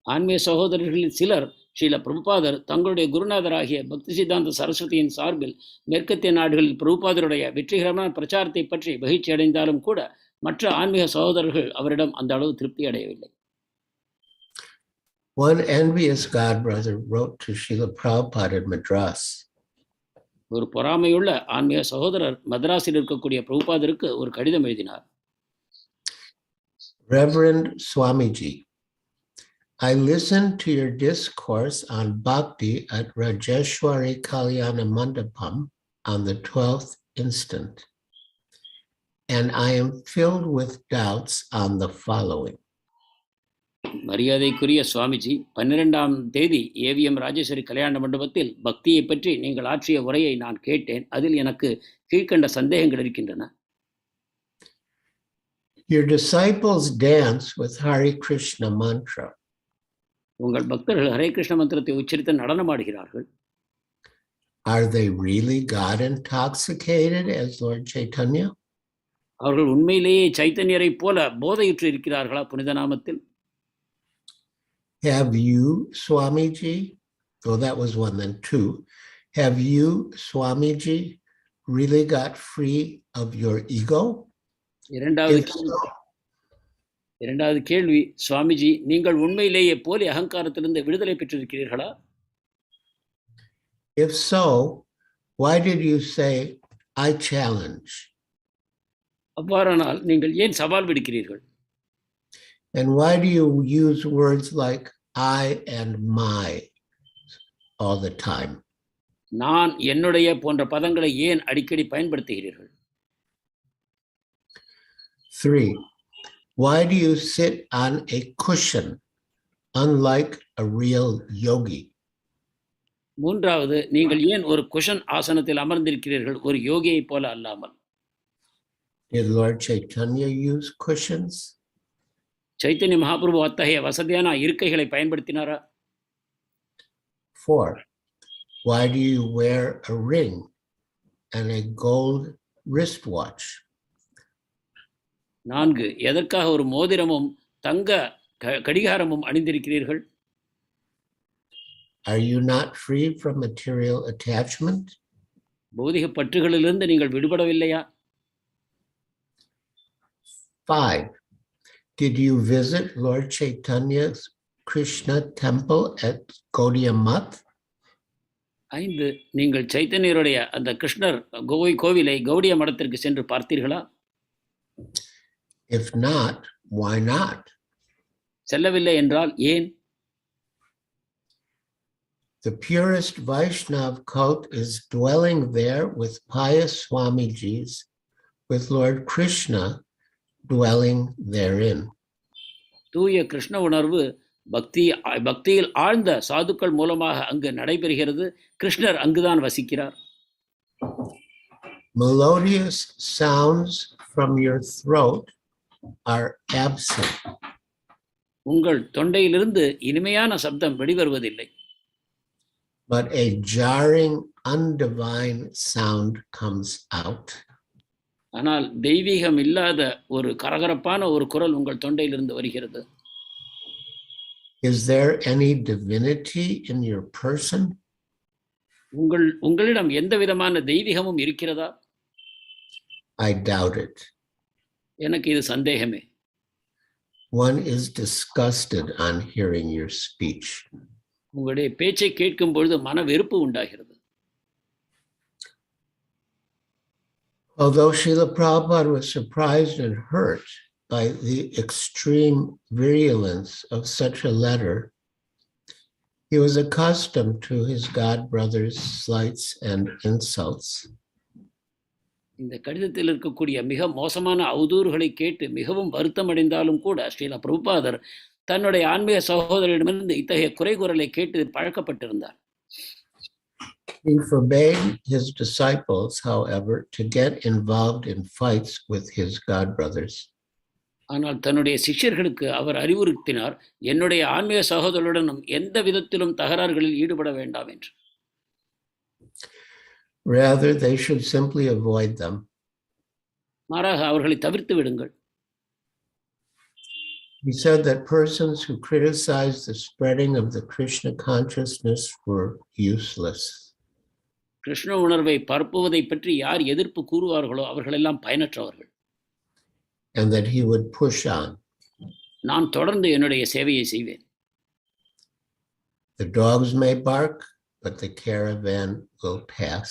ஆன்மீக சகோதரர்களில் சிலர் ஸ்ரீல பிரபுபாதர் தங்களுடைய குருநாதராகிய பக்தி சித்தாந்த சரஸ்வதியின் சார்பில் மேற்கத்திய நாடுகளில் பிரபுபாதருடைய வெற்றிகரமான பிரச்சாரத்தை பற்றி மகிழ்ச்சி அடைந்தாலும் கூட மற்ற ஆன்மீக சகோதரர்கள் அவரிடம் அந்த அளவு திருப்தி அடையவில்லை. One envious godbrother wrote to Srila Prabhupada in Madras. ஒரு பொறாமையுள்ள ஆன்மீக சகோதரர் மதராஸில் இருக்கக்கூடிய பிரபுபாதருக்கு ஒரு கடிதம் எழுதினார். Reverend Swamiji, I listened to your discourse on Bhakti at Rajeshwari Kalyana Mandapam on the 12th instant, and I am filled with doubts on the following. மரியாதைக்குரிய சுவாமிஜி, 12ஆம் தேதி ஏவிஎம் ராஜேஸ்வரி கல்யாண மண்டபத்தில் பக்தியை பற்றி நீங்கள் ஆற்றிய உரையை நான் கேட்டேன். அதில் எனக்கு கீழ்கண்ட சந்தேகங்கள் இருக்கின்றன. Your disciples dance with Hare Krishna mantra. உங்கள் பக்தர்கள் ஹரே கிருஷ்ண மந்திரத்தை உச்சரித்து நடனமாடுகிறார்கள். Are they really God intoxicated as Lord Chaitanya? அவர்கள் உண்மையிலேயே சைத்தன்யரை போல போதையுற்று இருக்கிறார்களா புனித நாமத்தில்? Have you, Swamiji? Oh, that was one, then two. Have you, Swamiji, really got free of your ego? இரண்டாவது கேள்வி, சுவாமிஜி, நீங்கள் உண்மையிலேயே போலி அகங்காரத்திலிருந்து விடுதலை பெற்றிருக்கிறீர்களா? If so, why did you say, I challenge? அவ்வாறானால் நீங்கள் ஏன் சவால் விடுக்கிறீர்கள்? And why do you use words like I and my all the time? நான், என்னுடைய போன்ற பதங்களை ஏன் அடிக்கடி பயன்படுத்துகிறீர்கள்? 3. Why do you sit on a cushion unlike a real yogi? மூன்றாவது, நீங்கள் ஏன் ஒரு குஷன் ஆசனத்தில் அமர்ந்திருக்கிறீர்கள், ஒரு யோகியை போல அல்லாமல்? Did Lord Chaitanya use cushions? Chaitanya Mahaprabhu அத்தகைய வசதியான இருக்கைகளை பயன்படுத்தினாரா? 4. Why do you wear a ring and a gold wristwatch? 4. எதற்காக ஒரு மோதிரமும் தங்க கடிகாரமும் அணிந்திருக்கிறீர்கள்? Are you not free from material attachment? பௌதிக பற்றுகளிலிருந்து நீங்கள் விடுபடவில்லையா? 5. Did you visit Lord Chaitanya's Krishna temple at Gaudiya Math? 5. நீங்கள் சைத்தன்யருடைய அந்த கிருஷ்ணர் கோவிலை கௌடிய மடத்திற்கு சென்று பார்த்தீர்களா? If not, why not? செல்லவில்லை என்றால் ஏன்? The purest Vaishnav cult is dwelling there with pious Swamijis, with Lord Krishna dwelling therein. தூய கிருஷ்ண உணர்வு பக்தியில் ஆழ்ந்த சாதுக்கள் மூலமாக அங்கு நடைபெறுகிறது. கிருஷ்ணர் அங்குதான் வசிக்கிறார். Melodious sounds from your throat are absent. உங்கள் தொண்டையிலிருந்து இனிமையான சப்தம் வெளிவருவதில்லை. But a jarring, undivine sound comes out. ஆனால் தெய்வீகம் இல்லாத ஒரு கரகரப்பான ஒரு குரல் உங்கள் தொண்டையிலிருந்து வருகிறது. Is there any divinity in your person? உங்களிடம் எந்த விதமான தெய்வீகமும் இருக்கிறதா? I doubt it. எனக்கு இது சந்தேகமே. One is disgusted on hearing your speech. உங்களுடைய பேச்சை கேட்கும் பொழுது மன வெறுப்பு உண்டாகிறது. Although Srila Prabhupada was surprised and hurt by the extreme virulence of such a letter, he was accustomed to his god brother's slights and insults. இந்த கடிதத்தில் இருக்கக்கூடிய மிக மோசமான அவதூறுகளை கேட்டு மிகவும் வருத்தம் அடைந்தாலும் கூட ஸ்ரீல பிரபுபாதர் தன்னுடைய ஆன்மீக சகோதரரிடமிருந்து இத்தகைய குறைகூறலை கேட்டு பழக்கப்பட்டிருந்தார். He forbade his disciples, however, to get involved in fights with his god brothers. ஆனால் தன்னுடைய சிஷ்யர்களுக்கு அவர் அறிவுறுத்தினார், என்னுடைய ஆன்மீக சகோதரருடனும் எந்த விதத்திலும் தகராறுகளில் ஈடுபட வேண்டாம் என்று. Rather, they should simply avoid them. மாறாக அவர்களை தவிர்த்து விடுங்கள். He said that persons who criticized the spreading of the Krishna consciousness were useless. Krishna உணர்வை பரப்புவதை பற்றி யார் எதிர்ப்பு கூறுவார்களோ அவர்களெல்லாம் பயனற்றவர்கள். And that he would push on. நான் தொடர்ந்து என்னுடைய சேவையை செய்வேன். The dogs may bark, but the caravan will pass.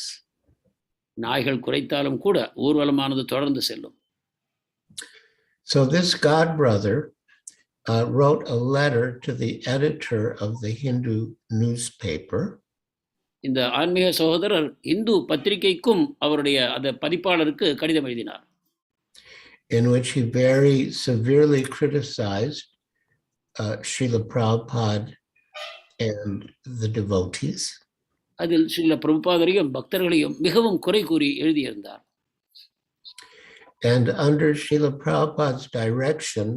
நாய்கள் குரைத்தாலும் கூட ஊர்வலமானது தொடர்ந்து செல்லும். So this god brother wrote a letter to the editor of the Hindu newspaper. இந்த ஆன்மீக சகோதரர் இந்து பத்திரிகைக்கும் அவருடைய அந்த பதிப்பாளருக்கு கடிதம் எழுதினார். In which he very severely criticized Srila Prabhupada and the devotees. அதில் ஸ்ரீல பிரபுபாதரையும் பக்தர்களையும் மிகவும் குறை கூறி எழுதியிருந்தார். And under Srila Prabhupada's direction,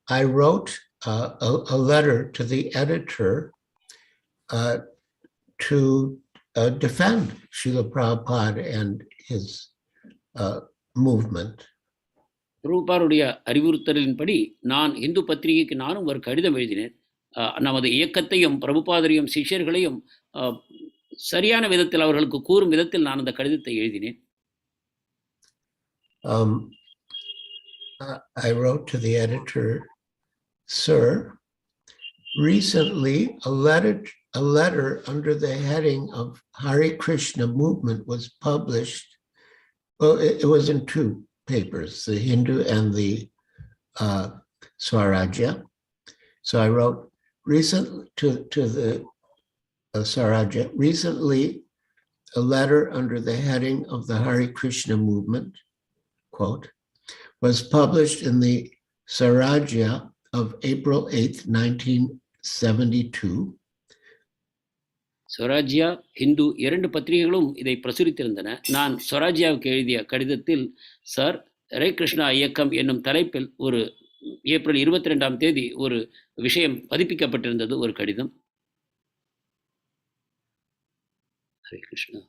I wrote a letter to the editor to defend Srila Prabhupada and his movement. பிரபுபாருடைய அறிவுறுத்தலின்படி நான் இந்து பத்திரிகைக்கு நானும் ஒரு கடிதம் எழுதினேன். நமது இயக்கத்தையும் பிரபுபாதரையும் சிஷ்யர்களையும் சரியான விதத்தில் அவர்களுக்கு கூறும் விதத்தில் நான் அந்த கடிதத்தை எழுதினேன். I wrote to the editor, Sir, recently a letter under the heading of Hare Krishna movement was published. Well, it was in two papers, the Hindu and the Swarajya. So I wrote recently to the Swarajya, recently a letter under the heading of the Hare Krishna movement, quote, was published in the Swarajya of April 8th, 1972. ஸ்வராஜ்யா, Hindu இரண்டு பத்திரிகைகளும் இதை பிரசுரித்திருந்தன. நான் ஸ்வராஜ்யாவுக்கு எழுதிய கடிதத்தில், sir, Hare Krishna இயக்கம் என்னும் தலைப்பில் ஒரு April 22ஆம் தேதி ஒரு விஷயம் பதிப்பிக்கப்பட்டிருந்தது, ஒரு கடிதம். Hare Krishna.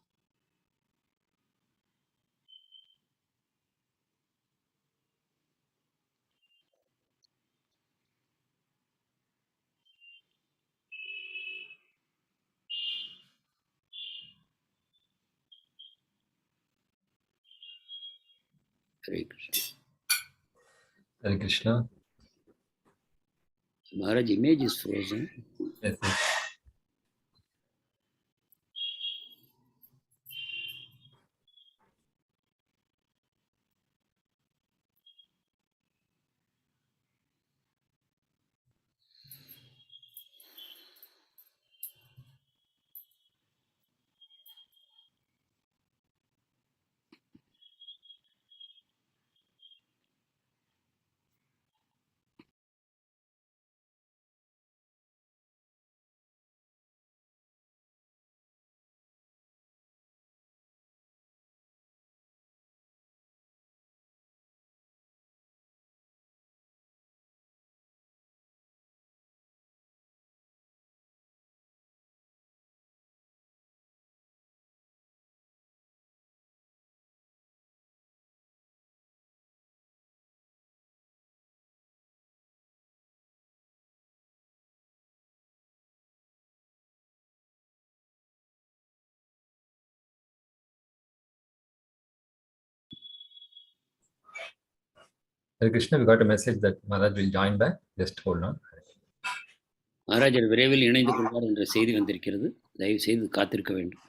Hare Krishna. Hare Krishna. Maharaj, image is frozen. Yes, yes. Hare Krishna, we got a message that Maharaj will join back. Just hold on. மகாராஜர் விரைவில் இணைந்து கொள்வார் என்ற செய்தி வந்திருக்கிறது. தயவு செய்து காத்திருக்க வேண்டும்.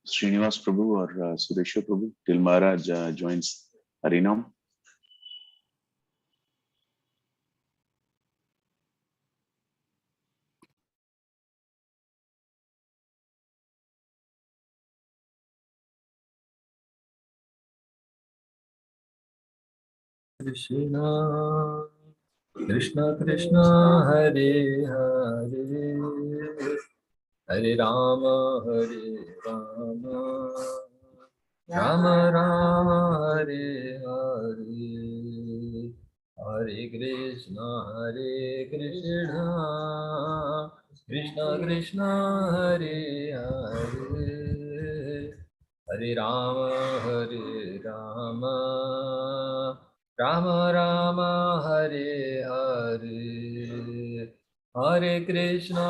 Srinivas Prabhu or Suresha Prabhu till Maharaj joins Harinam. Krishna, Krishna Krishna, Hare Hare, Hare Rama, Hare Rama, Rama Rama, Hare Hare, Hare Krishna, Krishna Krishna, Hare Hare, Hare Rama, Rama Rama, Hare Hare, Hare Krishna,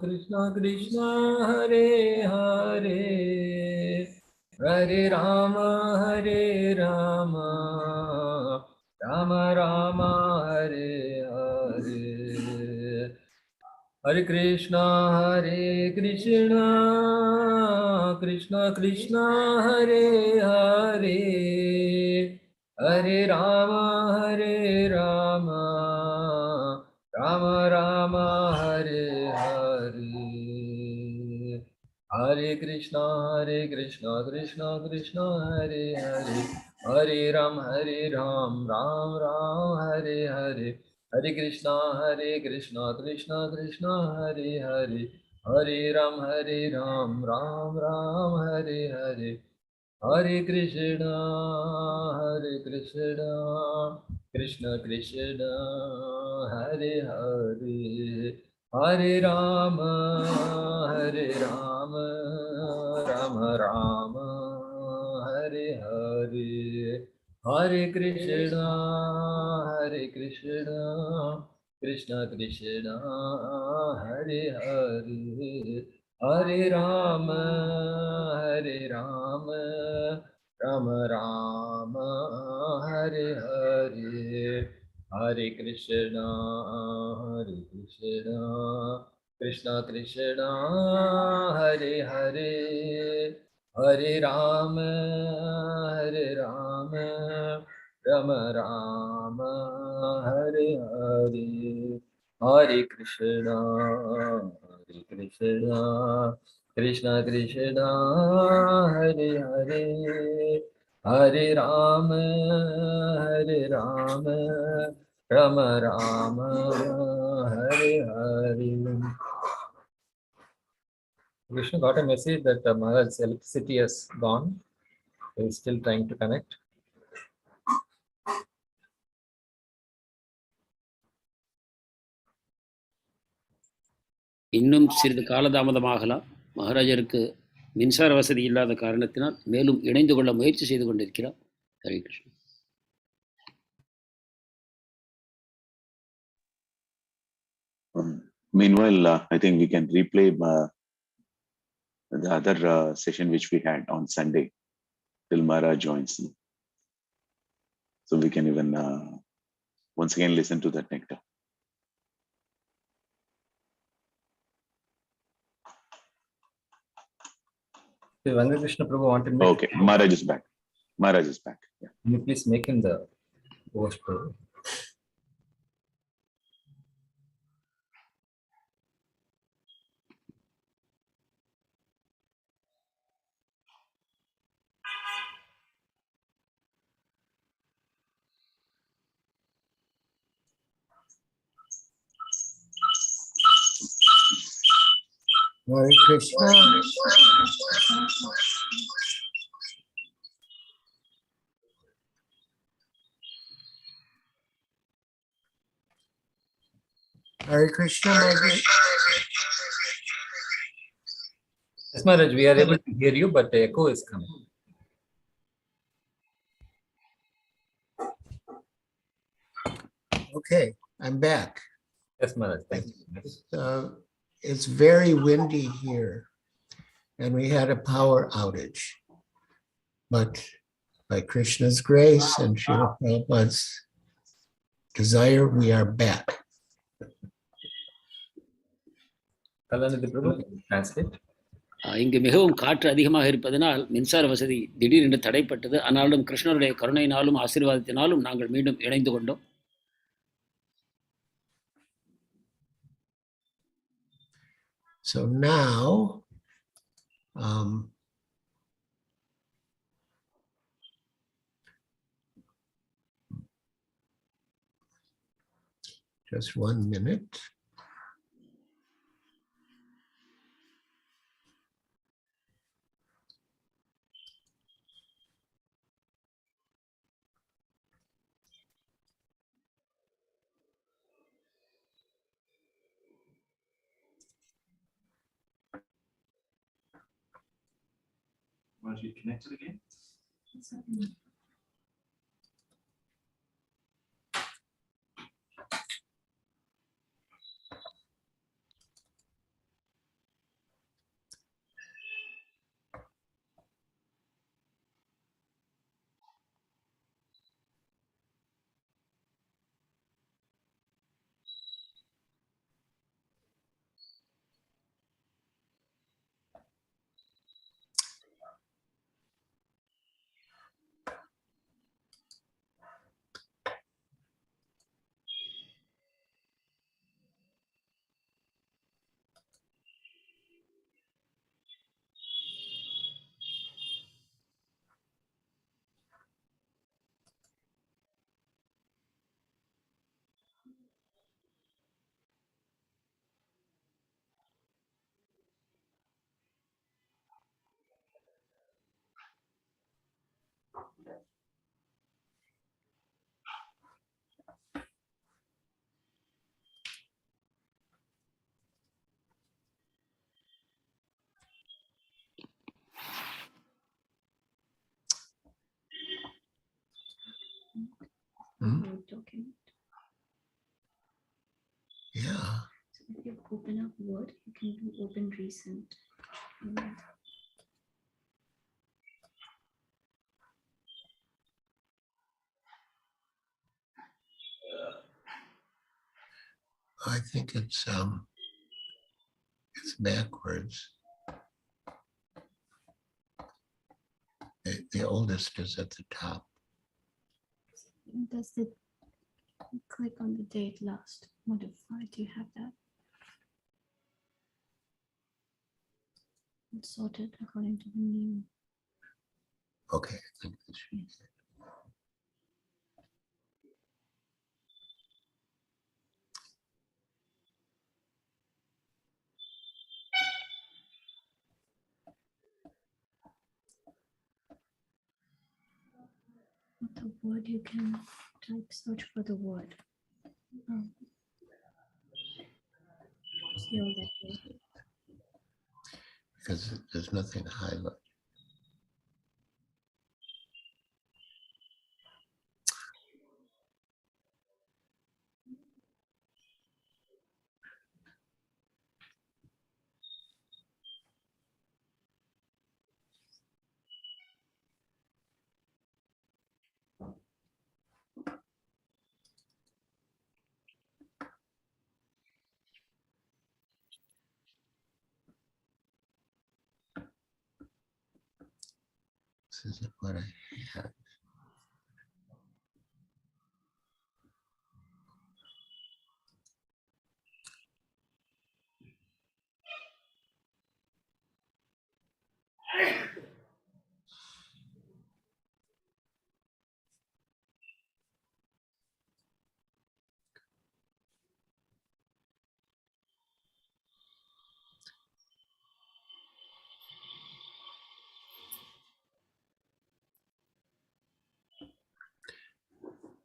Krishna Krishna, Hare Hare, Hare Rama, Rama Rama, Hare Hare. Hare Krishna, Krishna Krishna, Hare Hare, Hare Rama, Rama Rama, Hare Hare. Hare Krishna, Krishna Krishna, Hare Hare, Hare Ram, Ram Ram, Hare Hare. Hare Krishna, Krishna Krishna, Hare Hare, Hare Ram, Ram Ram, Hare Hare. Hare Krishna, Krishna Krishna, Hare Hare, Hare Rama, Rama Rama, Hare Hare. Hare Krishna, Krishna Krishna, Hare Hare, Hare Rama, Rama Rama, Hare Hare, Hare Krishna, Krishna Krishna, Hare Hare, Hare Rama, Rama Rama, Hare Hare, Hare Krishna, Krishna Krishna, Hare Hare, Hare Rama, Rama Rama, Hare Hare. Krishna got a message that Maharaj's electricity has gone. He is still trying to connect. இன்னும் சிறிது காலதாமதமாகலாம். மகாராஜருக்கு மின்சார வசதி இல்லாத காரணத்தினால் மேலும் இணைந்து கொள்ள முயற்சி செய்து கொண்டிருக்கிறார். Hare Krishna. Meanwhile, I think we can replay the other session which we had on Sunday till Maharaj joins. So we can even once again listen to that nectar. Krishna Prabhu wanted me. Okay, Maharaj is back. Maharaj is back. Yeah. Can you please make him the host, Prabhu? Hare Krishna. Hare Krishna, Maharaj. Yes, Maharaj, we are able to hear you, but the echo is coming. Okay, I'm back. Yes, Maharaj, thank you. It's very windy here, and we had a power outage. But by Krishna's grace and Srila Prabhupada's desire, we are back. Kalanidhi Prabhu, translate. இங்கு மிகவும் காற்று அதிகமாக இருப்பதனால் மின்சார வசதி திடீரென்று தடைப்பட்டது. ஆனாலும் கிருஷ்ணருடைய கருணையினாலும் ஆசீர்வாதத்தினாலும் நாங்கள் மீண்டும் இணைந்து கொண்டோம். So now, just 1 minute. Once you connect it again. Document. Yeah. So if you open up Word, you can do open recent. I think it's backwards. The oldest is at the top. Does it click on the date last modified? Do you have that? It's sorted according to the new. Okay, I think this should be it. With the word, you can type search for the word. See all that way. Because there's nothing highlighted. This isn't what I had.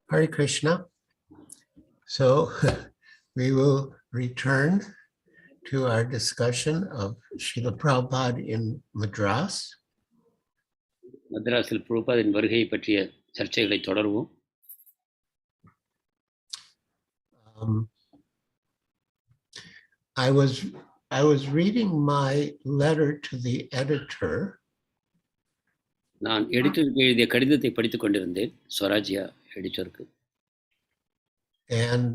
Hare Krishna. So we will return to our discussion of Srila Prabhupada in Madras. மദ്ராஸில் பிரபுபாதின் வருகையை பற்றிய சர்ச்சைகளை தொடர்வோம். I was reading my letter to the editor. நான் எடிட்டருக்கு எழுதிய கடிதத்தை படித்துக் கொண்டிருந்தேன், ஸ்வராஜ்யா எடிட்டருக்கு. And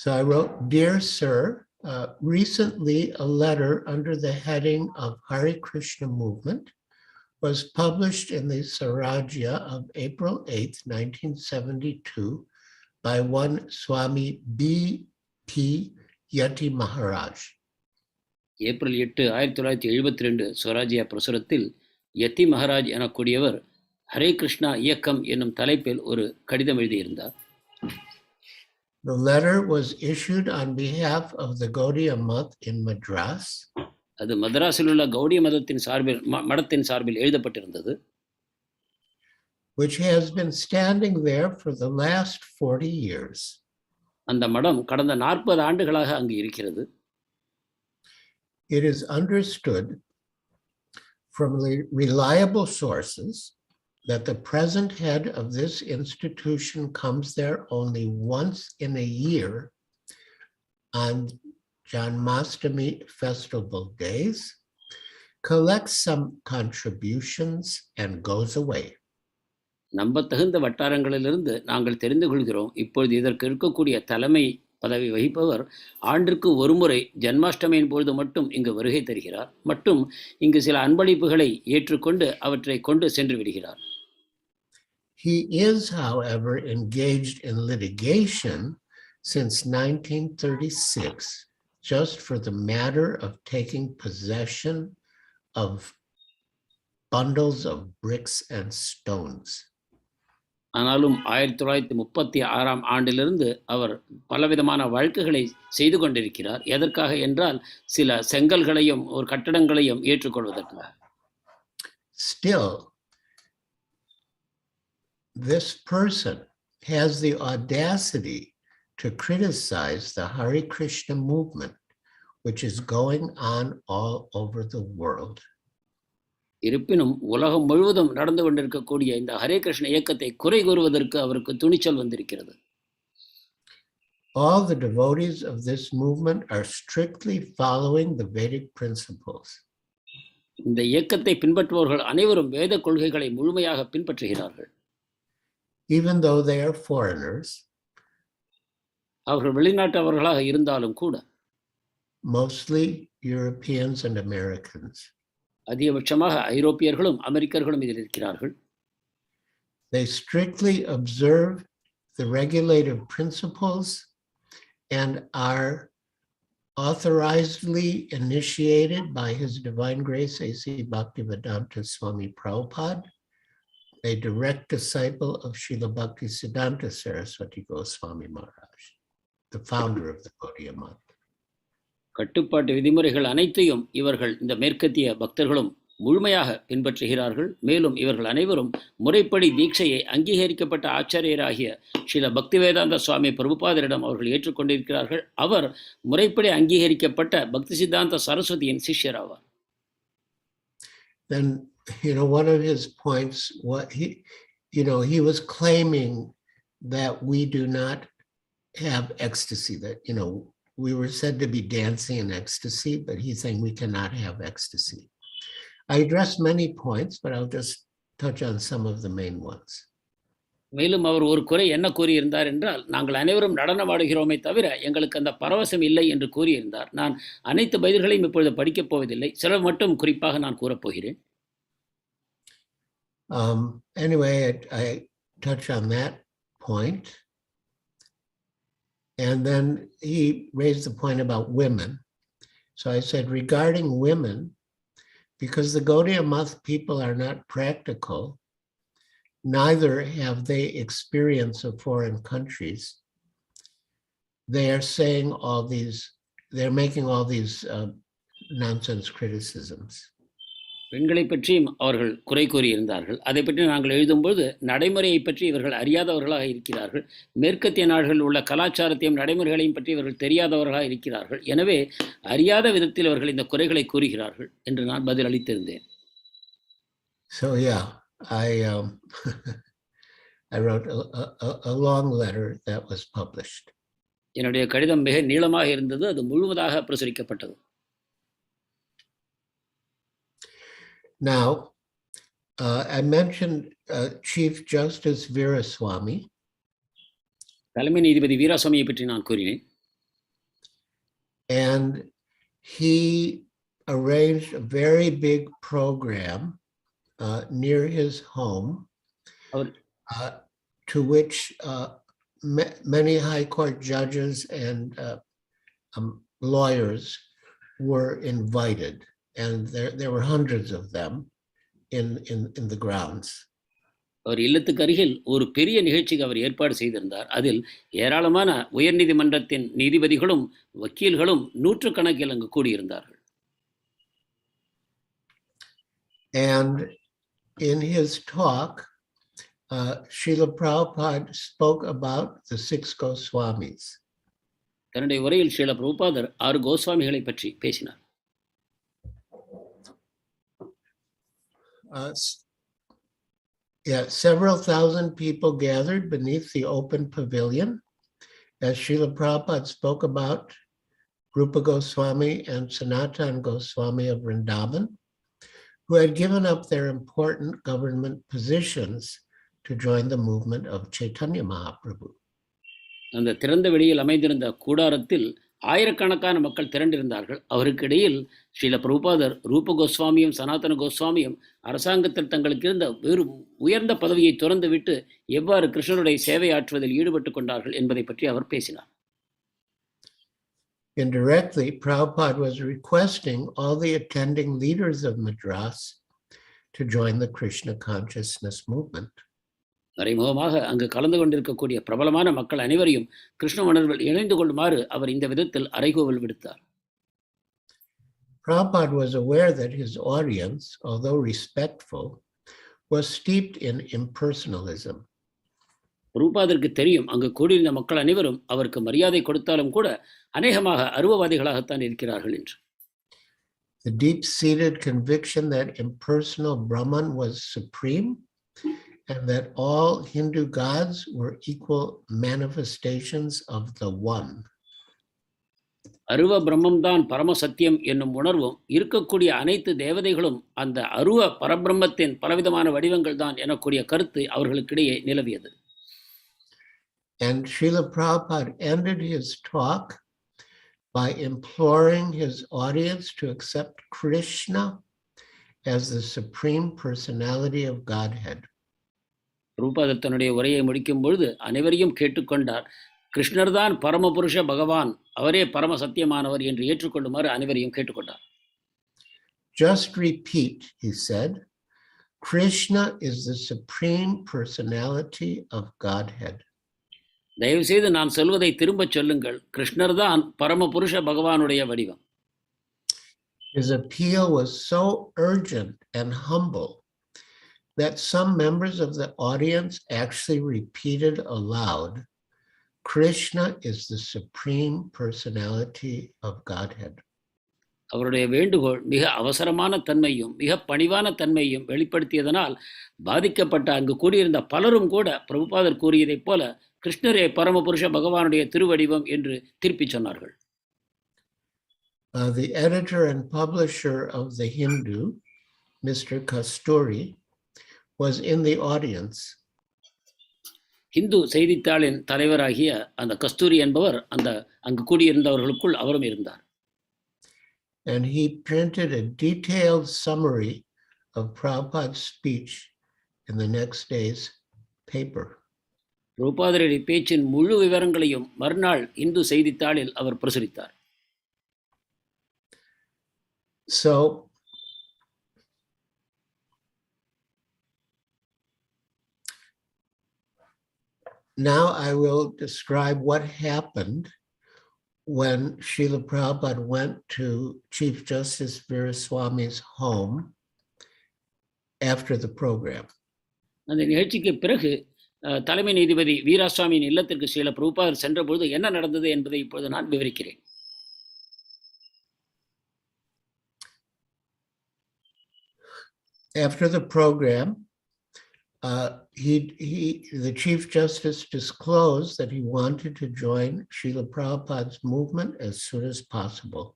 So I wrote, Dear Sir, recently a letter under the heading of Hare Krishna movement was published in the Swarajya of April 8th, 1972 by one Swami B.T. Yati Maharaj. April 8 1972 Swarajya பிரசுரத்தில் யதி மகாராஜ் எனக்கூடியவர் ஹரே கிருஷ்ணா இயக்கம் என்னும் தலைப்பில் ஒரு கடிதம் எழுதியிருந்தார். The letter was issued on behalf of the Gaudiya Math in Madras. அது மദ്രാസിல் உள்ள கௌடிய மடத்தின் சார்பில் எழுதப்பட்டிருந்தது. Which has been standing there for the last 40 years. அந்த மடம் கடந்த 40 ஆண்டுகளாக அங்கு இருக்கிறது. It is understood from reliable sources that the present head of this institution comes there only once in a year on Janmashtami festival days, collects some contributions and goes away. நம்பத்தகுந்த வட்டாரங்களிலிருந்து நாங்கள் தெரிந்து கொள்கிறோம், இப்பொழுது இதற்கு இருக்கக்கூடிய தலைமை பதவி வகிப்பவர் ஆண்டிற்கு ஒருமுறை ஜன்மாஷ்டமியின் பொழுது மட்டும் இங்கு வருகை தருகிறார் மற்றும் இங்கு சில அன்பளிப்புகளை ஏற்றுக்கொண்டு அவற்றை கொண்டு சென்று விடுகிறார். He is, however, engaged in litigation since 1936 just for the matter of taking possession of bundles of bricks and stones. ஆனாலும் 1936 ஆண்டிலிருந்து அவர் பலவிதமான வழக்குகளை செய்து கொண்டிருக்கிறார். எதற்காக என்றால் சில செங்கல்களையும் ஒரு கட்டடங்களையும் ஏற்றுக்கொள்வதற்காக. Still, this person has the audacity to criticize the Hare Krishna movement, which is going on all over the world. இருப்பினும் உலகம் முழுவதும் நடந்து கொண்டிருக்கக்கூடிய இந்த ஹரே கிருஷ்ண இயக்கத்தை குறை கூறுவதற்கு அவருக்கு துணிச்சல் வந்திருக்கிறது. All the devotees of this movement are strictly following the Vedic principles. இந்த இயக்கத்தை பின்பற்றுபவர்கள் அனைவரும் வேத கொள்கைகளை முழுமையாக பின்பற்றுகிறார்கள். Even though they are foreigners, அவர்கள் வெளிநாட்டவர்களாக இருந்தாலும் கூட, mostly Europeans and Americans. அதிகபட்சமாக ஐரோப்பியர்களும் அமெரிக்கர்களும் இதில் இருக்கிறார்கள். They strictly observe the regulative principles and are authorizedly initiated by His Divine Grace A.C. Bhaktivedanta Swami Prabhupada, a direct disciple of Srila Bhaktisiddhanta Saraswati Goswami Maharaj, the founder of the Gaudiya Math. கட்டுப்பாட்டு விதிமுறைகள் அனைத்தையும் இவர்கள் இந்த மேற்கத்திய பக்தர்களும் முழுமையாக பின்பற்றுகிறார்கள். மேலும் இவர்கள் அனைவரும் முறைப்படி தீட்சையை அங்கீகரிக்கப்பட்ட ஆச்சாரியராகிய ஸ்ரீல பக்திவேதாந்த சுவாமி பிரபுபாதரிடம் அவர்கள் ஏற்றுக்கொண்டிருக்கிறார்கள். அவர் முறைப்படி அங்கீகரிக்கப்பட்ட பக்தி சித்தாந்த சரஸ்வதியின் சிஷ்யர் ஆவார். Then, one of his points, he was claiming that we do not have ecstasy, that, we were said to be dancing in ecstasy, but he's saying we cannot have ecstasy. I addressed many points, but I'll just touch on some of the main ones. மேலும் அவர் ஒரு குறை என்ன கூறியிருந்தார் என்றால், நாங்கள் அனைவரும் நடனமாடுகிறோமே தவிர எங்களுக்கு அந்த பரவசம் இல்லை என்று கூறியிருந்தார். நான் அனைத்து பதில்களையும் இப்பொழுது படிக்கப் போவதில்லை, சில மட்டும் குறிப்பாக நான் கூறப்போகிறேன். Anyway, I touch on that point. And then he raised the point about women. So I said, regarding women, because the Gaudiya Math people are not practical, neither have they experience of foreign countries. They are saying they're making all these nonsense criticisms. பெண்களை பற்றியும் அவர்கள் குறை கூறியிருந்தார்கள். அதை பற்றி நாங்கள் எழுதும்போது நடைமுறையை பற்றி இவர்கள் அறியாதவர்களாக இருக்கிறார்கள். மேற்கத்திய நாடுகளில் உள்ள கலாச்சாரத்தையும் நடைமுறைகளையும் பற்றி இவர்கள் தெரியாதவர்களாக இருக்கிறார்கள். எனவே அறியாத விதத்தில் அவர்கள் இந்த குறைகளை கூறுகிறார்கள் என்று நான் பதில் அளித்திருந்தேன். So yeah, I wrote a long letter that was published. என்னுடைய கடிதம் மிக நீளமாக இருந்தது, அது முழுவதாக பிரசுரிக்கப்பட்டது. Now, I mentioned Chief Justice Veeraswamy. தலைமை நீதிபதி வீராசுவாமியை பற்றி நான் கூறினேன். And he arranged a very big program near his home, our to which many high court judges and lawyers were invited, and there were hundreds of them in the grounds. அவர் இல்லத்துக்கு அருகில் ஒரு பெரிய நிகழ்ச்சிக்கு அவர் ஏற்பாடு செய்திருந்தார். அதில் ஏராளமான உயர்நீதிமன்றத்தின் நீதிபதிகளும் வக்கீல்களும் நூற்றுக்கணக்கில் அங்கு கூடியிருந்தார்கள். And in his talk, Srila Prabhupada spoke about the 6 Goswamis. தன்னுடைய உரையில் ஸ்ரீல பிரபுபாதர் 6 கோஸ்வாமிகளை பற்றி பேசினார். Several thousand people gathered beneath the open pavilion as Srila Prabhupada spoke about Rupa Goswami and Sanatan Goswami of Vrindavan, who had given up their important government positions to join the movement of Chaitanya Mahaprabhu. அந்த திறந்த வெளியில் அமைந்திருந்த கூடாரத்தில் ஆயிரக்கணக்கான மக்கள் திரண்டிருந்தார்கள். அவருக்கு இடையில் ஸ்ரீல பிரபுபாதர் ரூப கோஸ்வாமியும் சனாதன கோஸ்வாமியும் அரசாங்கத்தில் தங்களுக்கு இருந்த வேறு உயர்ந்த பதவியை துறந்துவிட்டு எவ்வாறு கிருஷ்ணருடைய சேவை ஆற்றுவதில் ஈடுபட்டு கொண்டார்கள் என்பதை பற்றி அவர் பேசினார். Indirectly, Prabhupada was requesting all the attending leaders of Madras to join the Krishna consciousness movement. மறைமுகமாக அங்கு கலந்து கொண்டிருக்கக்கூடிய பிரபலமான மக்கள் அனைவரையும் கிருஷ்ண உணர்வில் இணைந்து கொள்ளுமாறு அவர் இந்த விதத்தில் அறைகூவல் விடுத்தார். Prabhupada was aware that his audience, although respectful, was steeped in impersonalism. பிரபுபாதருக்கு தெரியும் அங்கு கூடியிருந்த மக்கள் அனைவரும் அவருக்கு மரியாதை கொடுத்தாலும் கூட அநேகமாக அருவவாதிகளாகத்தான் இருக்கிறார்கள் என்று. The deep-seated conviction that impersonal Brahman was supreme and that all Hindu gods were equal manifestations of the One. அருவ பிரம்மம்தான் பரம சத்தியம் என்னும் உணர்வும் இருக்கக்கூடிய அனைத்து தேவதைகளும் அந்த அருவ பரபிரம்மத்தின் பலவிதமான வடிவங்கள் தான் எனக்கூடிய கருத்து அவர்களுக்கிடையே நிலவியது. And Srila Prabhupada ended his talk by imploring his audience to accept Krishna as the supreme personality of Godhead. பிரபுபாதர் தன்னுடைய உரையை முடிக்கும் பொழுது அனைவரையும் கேட்டுக்கொண்டார். கிருஷ்ணர் தான் பரமபுருஷ பகவான், அவரே பரம சத்தியமானவர் என்று ஏற்றுக்கொள்ளுமாறு அனைவரையும் கேட்டுக்கொண்டார். Just repeat, he said, Krishna is the supreme personality of Godhead. தயவு செய்து நான் சொல்வதை திரும்பச் சொல்லுங்கள். கிருஷ்ணர் தான் பரமபுருஷ பகவானுடைய வடிவம். His appeal was so urgent and humble that some members of the audience actually repeated aloud, Krishna is the supreme personality of Godhead. அவருடைய வேண்டுகோள் மிக அவசரமான தன்மையும் மிக பணிவான தன்மையும் வெளிப்படுத்தியதனால் பாதிக்கப்பட்ட அங்கு கூடியிருந்த பலரும் கூட பிரபுபாதர் கூறியதைப் போல கிருஷ்ணரே பரமபுருஷ பகவானுடைய திருவடிவம் என்று திருப்பி சொன்னார்கள். The editor and publisher of the Hindu, Mr. Kasturi, was in the audience. Hindu செய்தித்தாளின் தலைவராகிய அந்த கஸ்தூரி என்பவர் அந்த அங்கு கூடியிருந்தவர்களுக்குள் அவரும் இருந்தார். And he printed a detailed summary of Prabhupada's speech in the next day's paper. பிரபுபாதருடைய பேச்சின் முழு விவரங்களையும் மறுநாள் இந்து செய்தித்தாளில் அவர் பிரசுரித்தார். So now I will describe what happened when Srila Prabhupada went to Chief Justice Viraswamy's home after the program. அந்த நிகழ்ச்சிக்கு பிறகு தலைமை நீதிபதி வீராசுவாமியின் இல்லத்திற்கு ஸ்ரீல பிரபுபாதர் சென்றபொழுது என்ன நடந்தது என்பதை இப்பொழுது நான் விவரிக்கிறேன். After the program, the Chief Justice disclosed that he wanted to join Srila Prabhupada's movement as soon as possible.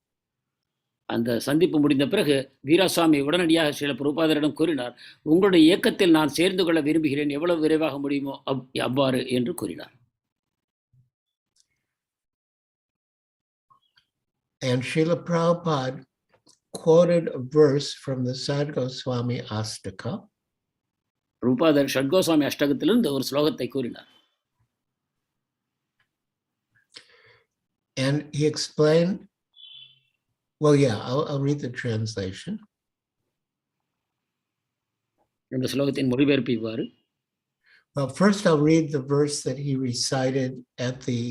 அந்த சந்திப்பு முடிந்த பிறகு வீராசுவாமி உடனடியாக ஸ்ரீல பிரபுபாதரிடம் கூறினார், உங்களுடைய இயக்கத்தில் நான் சேர்ந்து கொள்ள விரும்புகிறேன், எவ்வளவு விரைவாக முடியுமோ அவ்வாறு என்று கூறினார். And Srila Prabhupada quoted a verse from the Sadgoswami Astaka. பிரபுபாதர் ஷட்கோஸ்வாமி அஷ்டகத்திலிருந்து ஒரு ஸ்லோகத்தை கூறினார். And he explained, well, yeah, I'll read the translation. இந்த ஸ்லோகத்தின் மொழிபெயர்ப்பு இவ்வாறு. Well, first I'll read the verse that he recited at the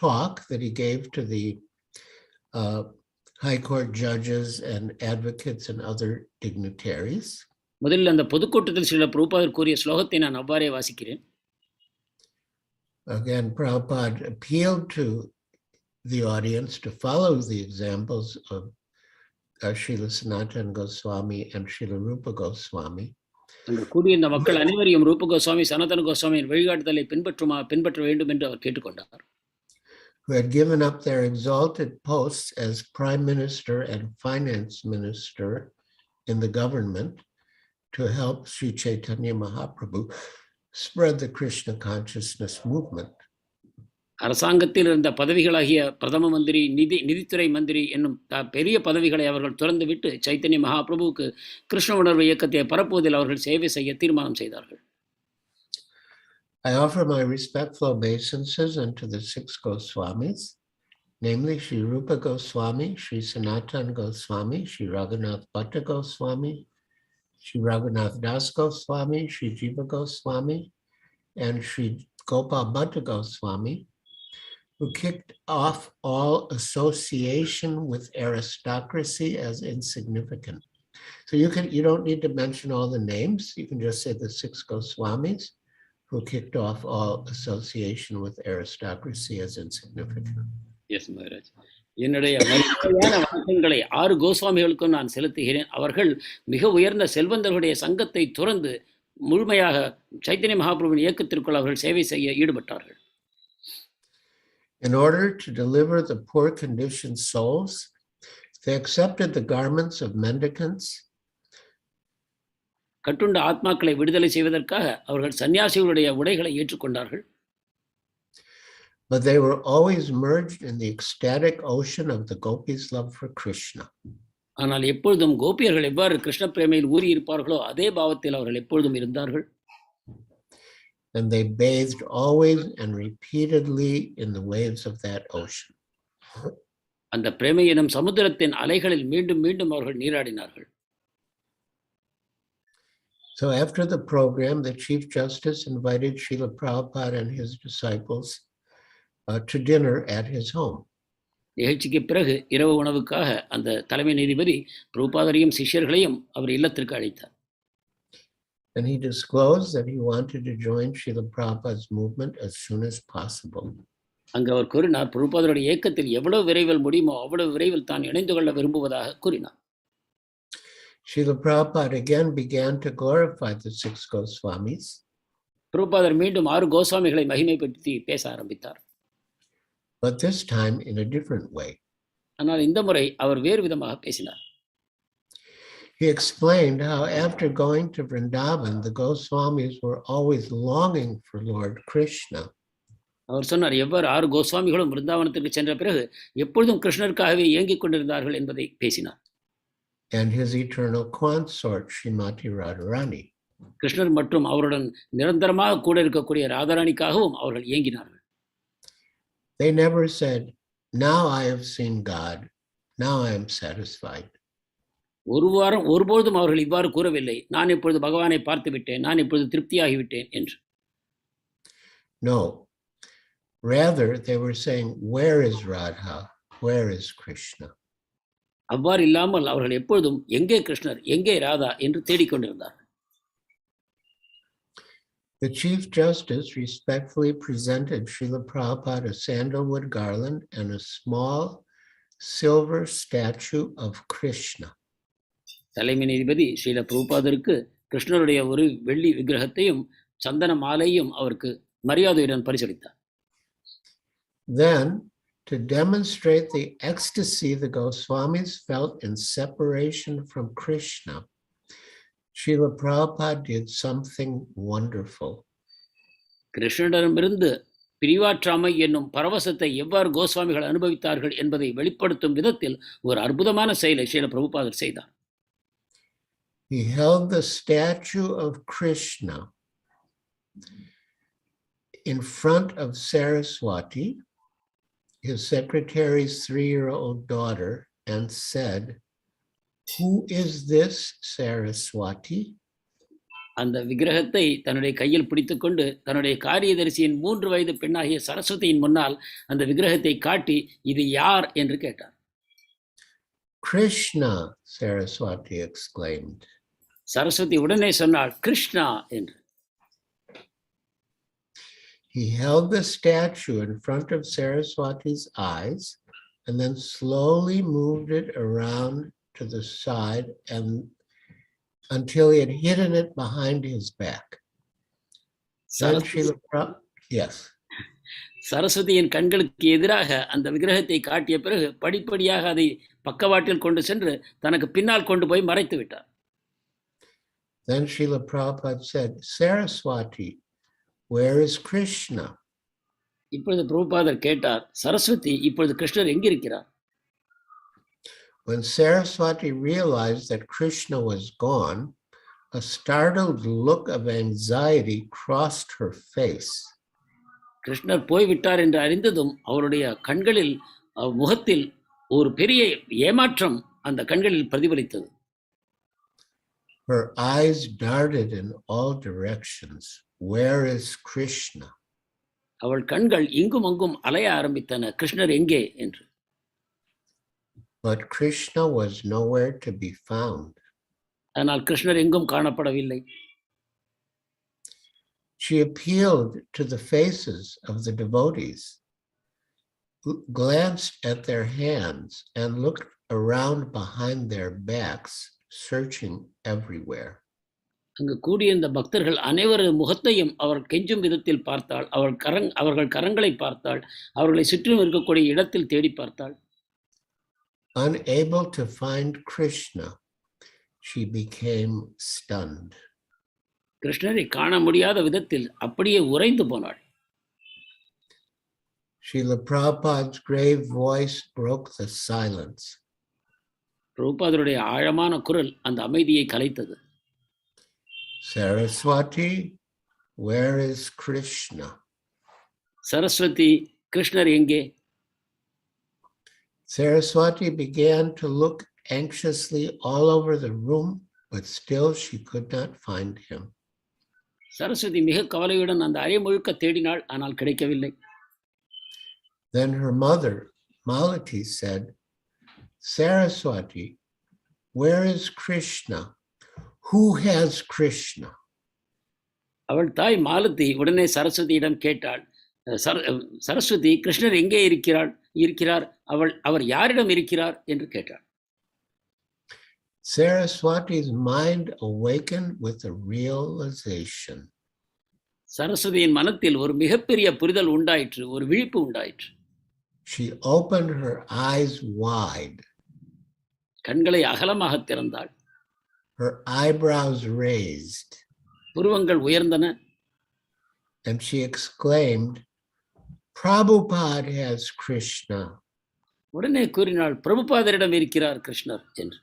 talk that he gave to the High Court judges and advocates and other dignitaries. முதலில் அந்த பொதுக்கூட்டத்தில் ஸ்ரீல பிரபுபாதர் கூறிய ஸ்லோகத்தை நான் அவ்வாறே வாசிக்கிறேன். Again, Prabhupada appealed to the audience to follow the examples of Srila Sanatana Goswami and Srila Rupa Goswami. அங்கு கூடிய இந்த மக்கள் அனைவரையும் ரூப கோஸ்வாமி சனாதன கோஸ்வாமியின் வழிகாட்டுதலை பின்பற்ற வேண்டும் என்று அவர் கேட்டுக்கொண்டார். Who had given up their exalted posts as Prime Minister and Finance Minister in the government to help Sri Chaitanya Mahaprabhu spread the Krishna consciousness movement. அரசாங்கத்தில் இருந்த பதவிகளாகிய பிரதம மந்திரி, நிதித்துறை மந்திரி என்னும் பெரிய பதவிகளை அவர்கள் துறந்துவிட்டு சைத்தன்ய மகாபிரபுவுக்கு கிருஷ்ண உணர்வு இயக்கத்தை பரப்புவதில் அவர்கள் சேவை செய்ய தீர்மானம் செய்தார்கள். I offer my respectful obeisances unto the 6 Goswamis, namely Sri Rupa Goswami, Sri Sanatana Goswami, Sri Raghunath Bhatta Goswami, Sri Raghunath Das Goswami, Sri Jiva Goswami, and Sri Gopal Bhatta Goswami, who kicked off all association with aristocracy as insignificant. So you don't need to mention all the names. You can just say the 6 Goswamis who kicked off all association with aristocracy as insignificant. Yes, Maharaj. என்னுடைய மரியாதையான வணக்கங்களை 6 கோஸ்வாமிகளுக்கும் நான் செலுத்துகிறேன். அவர்கள் மிக உயர்ந்த செல்வந்தர்களுடைய சங்கத்தை துறந்து முழுமையாக சைத்தன்ய மகாபிரபுவின் இயக்கத்திற்குள் அவர்கள் சேவை செய்ய ஈடுபட்டார்கள். In order to deliver the poor conditioned souls, they accepted the garments of mendicants. கட்டுண்ட ஆத்மாக்களை விடுதலை செய்வதற்காக அவர்கள் சன்னியாசிகளுடைய உடைகளை ஏற்றுக்கொண்டார்கள். But they were always merged in the ecstatic ocean of the gopis' love for Krishna. ஆனால் எப்பொழுதும் கோபியர்கள் எவ்வாறு கிருஷ்ண பிரேமையில் ஊறி இருப்பார்களோ அதே பாவத்தில் அவர்கள் எப்பொழுதும் இருந்தார்கள். And they bathed always and repeatedly in the waves of that ocean. அந்த பிரேமை எனும் சமுத்திரத்தின் அலைகளில் மீண்டும் மீண்டும் அவர்கள் நீராடினார்கள். So after the program, the Chief Justice invited Srila Prabhupada and his disciples to dinner at his home. நிகழ்ச்சிக்கு பிறகு இரவு உணவுக்காக அந்த தலைமை நீதிபதி பிரபுபாதரையும் சிஷ்யர்களையும் அவர் இல்லத்திற்கு அழைத்தார். And he disclosed that he wanted to join Srila Prabhupada's movement as soon as possible. அங்கு அவர் கூறினார், பிரபுபாதருடைய இயக்கத்தில் எவ்வளவு விரைவில் முடியுமோ அவ்வளவு விரைவில் தான் இணைந்து கொள்ள விரும்புவதாக கூறினார். Srila Prabhupada again began to glorify the 6 Goswamis. பிரபுபாதர் மீண்டும் 6 கோஸ்வாமிகளை மகிமைப்படுத்தி பேச ஆரம்பித்தார். But this time in a different way. ஆனால் இந்த முறை அவர் வேறு விதமாக பேசினார். He explained how after going to Vrindavan, the Goswamis were always longing for Lord Krishna. அவர் சொன்னார், எவ்வாறு 6 கோஸ்வாமிகளும் விருந்தாவனத்திற்கு சென்ற பிறகு எப்பொழுதும் கிருஷ்ணருக்காகவே இயங்கிக் கொண்டிருந்தார்கள் என்பதை பேசினார். And his eternal consort, Srimati Radharani. கிருஷ்ணர் மற்றும் அவருடன் நிரந்தரமாக கூட இருக்கக்கூடிய ராதாராணிக்காகவும் அவர்கள் இயங்கினார்கள். They never said, now I have seen God, now I am satisfied. ஒருபோதும் அவர்கள் இவ்வாறு கூறவில்லை, நான் இப்பொழுது பகவானை பார்த்து விட்டேன், நான் இப்பொழுது திருப்தியாகிவிட்டேன் என்று. No, rather they were saying, where is Radha, where is Krishna? அவ்வாறு இல்லாமல் அவர்கள் எப்பொழுதும் எங்கே கிருஷ்ணர், எங்கே ராதா என்று தேடிக்கொண்டிருந்தார்கள். The Chief Justice respectfully presented Srila Prabhupada a sandalwood garland and a small silver statue of Krishna. தலைமை நீதிபதி ஸ்ரீல பிரபுபாதருக்கு கிருஷ்ணருடைய ஒரு வெள்ளி விக்கிரகத்தையும் சந்தன மாலையும் அவருக்கு மரியாதையுடன் பரிசளித்தார். Then, to demonstrate the ecstasy the Goswamis felt in separation from Krishna, Srila Prabhupada did something wonderful. கிருஷ்ணரிடமிருந்து பிரிவாற்றாமை என்னும் பரவசத்தை எவ்வாறு கோஸ்வாமிகள் அனுபவித்தார்கள் என்பதை வெளிப்படுத்தும் விதத்தில் ஒரு அற்புதமான செயலை ஸ்ரீல பிரபுபாதர் செய்தார். He held the statue of Krishna in front of Saraswati, his secretary's 3-year-old daughter, and said, "Who is this Saraswati?" அந்த விக்கிரகத்தை தன்னுடைய கையில் பிடித்துக்கொண்டு தன்னுடைய காரியதரிசியின் 3 வயது பெண்ணாகிய சரஸ்வதியின் முன்னால் அந்த விக்கிரகத்தை காட்டி இது யார் என்று கேட்டார். "Krishna," Saraswati exclaimed. சரஸ்வதி உடனே சொன்னாள், கிருஷ்ணா என்று. He held the statue in front of Saraswati's eyes and then slowly moved it around to the side and until he had hidden it behind his back. Then yes. சரஸ்வதியின் கண்களுக்கு எதிராக அந்த விக்கிரகத்தை காட்டிய பிறகு படிப்படியாக அதை பக்கவாட்டில் கொண்டு சென்று தனக்கு பின்னால் கொண்டு போய் மறைத்து விட்டார். Then Srila Prabhupada said, "Saraswati, where is Krishna?" இப்பொழுது பிரபுபாதர் கேட்டார், சரஸ்வதி, இப்பொழுது கிருஷ்ணர் எங்கிருக்கிறார்? When Saraswati realized that Krishna was gone, a startled look of anxiety crossed her face. கிருஷ்ணர் போய்விட்டார் என்று அறிந்ததும் அவருடைய கண்களில் முகத்தில் ஒரு பெரிய ஏமாற்றம் அந்த கண்களில் பிரதிபலித்தது. Her eyes darted in all directions. Where is Krishna? அவள் கண்கள் இங்கும் அங்கும் அலைய ஆரம்பித்தன, கிருஷ்ணர் எங்கே என்று. But Krishna was nowhere to be found. ஆனால் கிருஷ்ணர் எங்கும் காணப்படவில்லை. She appealed to the faces of the devotees, glanced at their hands, and looked around behind their backs, searching everywhere. அங்கு கூடியிருந்த பக்தர்கள் அனைவரது முகத்தையும் அவர் கெஞ்சும் விதத்தில் பார்த்தாள். அவர்கள் கரங்களை பார்த்தாள். அவர்களை சுற்றிலும் இருக்கக்கூடிய இடத்தில் தேடி பார்த்தாள். Unable to find Krishna, she became stunned. கிருஷ்ணரை காண முடியாத விதத்தில் அப்படியே உறைந்து போனாள். Srila Prabhupada's grave voice broke the silence. பிரபுபாதருடைய ஆழமான குரல் அந்த அமைதியை கலைத்தது. Saraswati, where is Krishna? Saraswati, கிருஷ்ணர் எங்கே? Saraswati began to look anxiously all over the room, but still she could not find him. Saraswati மிக கவலையுடன் அந்த அறை முழுக்க தேடினாள், ஆனால் கிடைக்கவில்லை. Then her mother, Malati, said, "Saraswati, where is Krishna? Who has Krishna?" அவள் தாய் மாலதி உடனே சரஸ்வதியிடம் கேட்டாள், சரஸ்வதி, கிருஷ்ணர் எங்கே இருக்கிறார்? அவர் யாரிடம் இருக்கிறார் என்று கேட்டாள். Saraswati's mind awakened with a realization. சரஸ்வதியின் மனத்தில் ஒரு மிகப்பெரிய புரிதல் உண்டாயிற்று, ஒரு விழிப்பு உண்டாயிற்று. She opened her eyes wide. கண்களை அகலமாக திறந்தாள். Her eyebrows raised. புருவங்கள் உயர்ந்தன. And she exclaimed, "Prabhupada has Krishna." உடனே கூறினாள், பிரபுபாதரிடம் இருக்கிறார் கிருஷ்ணர் என்று.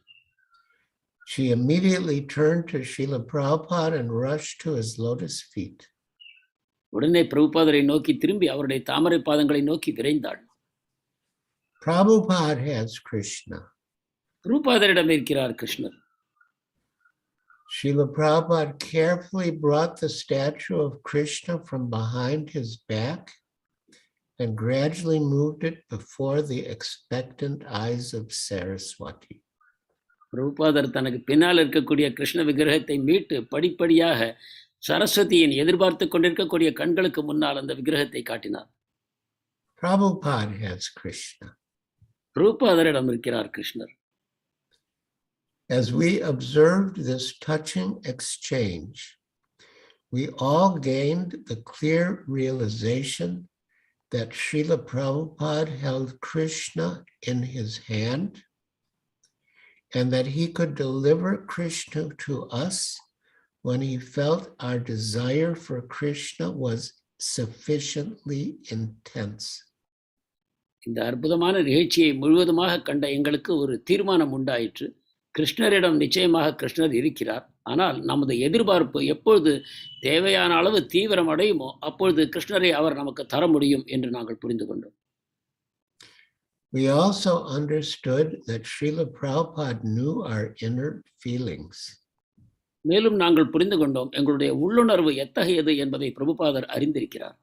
She immediately turned to Srila Prabhupada and rushed to his lotus feet. உடனே பிரபுபாதரை நோக்கி திரும்பி அவருடைய தாமரை பாதங்களை நோக்கி விரைந்தாள். Prabhupada has Krishna. பிரபுபாதரிடம் இருக்கிறார் கிருஷ்ணர். Srila Prabhupada carefully brought the statue of Krishna from behind his back and gradually moved it before the expectant eyes of Saraswati. பிரபுபாதர் தனக்கு பின்னால் இருக்கக்கூடிய கிருஷ்ண விக்கிரகத்தை மீட்டு படிப்படியாக சரஸ்வதியின் எதிர்பார்த்து கொண்டிருக்கக்கூடிய கண்களுக்கு முன்னால் அந்த விக்கிரகத்தை காட்டினார். Prabhupada has Krishna. பிரபுபாதரிடம் இருக்கிறார் கிருஷ்ணர். As we observed this touching exchange, we all gained the clear realization that Srila Prabhupada held Krishna in his hand and that he could deliver Krishna to us when he felt our desire for Krishna was sufficiently intense. இந்த அற்புதமான நிகழ்ச்சியை முழுவதுமாக கண்ட எங்களுக்கு ஒரு தீர்மானம் உண்டாயிற்று. கிருஷ்ணரிடம் நிச்சயமாக கிருஷ்ணர் இருக்கிறார். ஆனால் நமது எதிர்பார்ப்பு எப்பொழுது தேவையான அளவு தீவிரம் அடையுமோ அப்பொழுது கிருஷ்ணரை அவர் நமக்கு தர முடியும் என்று நாங்கள் புரிந்து கொண்டோம். We also understood that Srila Prabhupada knew our inner feelings. மேலும் நாங்கள் புரிந்து கொண்டோம் எங்களுடைய உள்ளுணர்வு எத்தகையது என்பதை பிரபுபாதர் அறிந்திருக்கிறார்.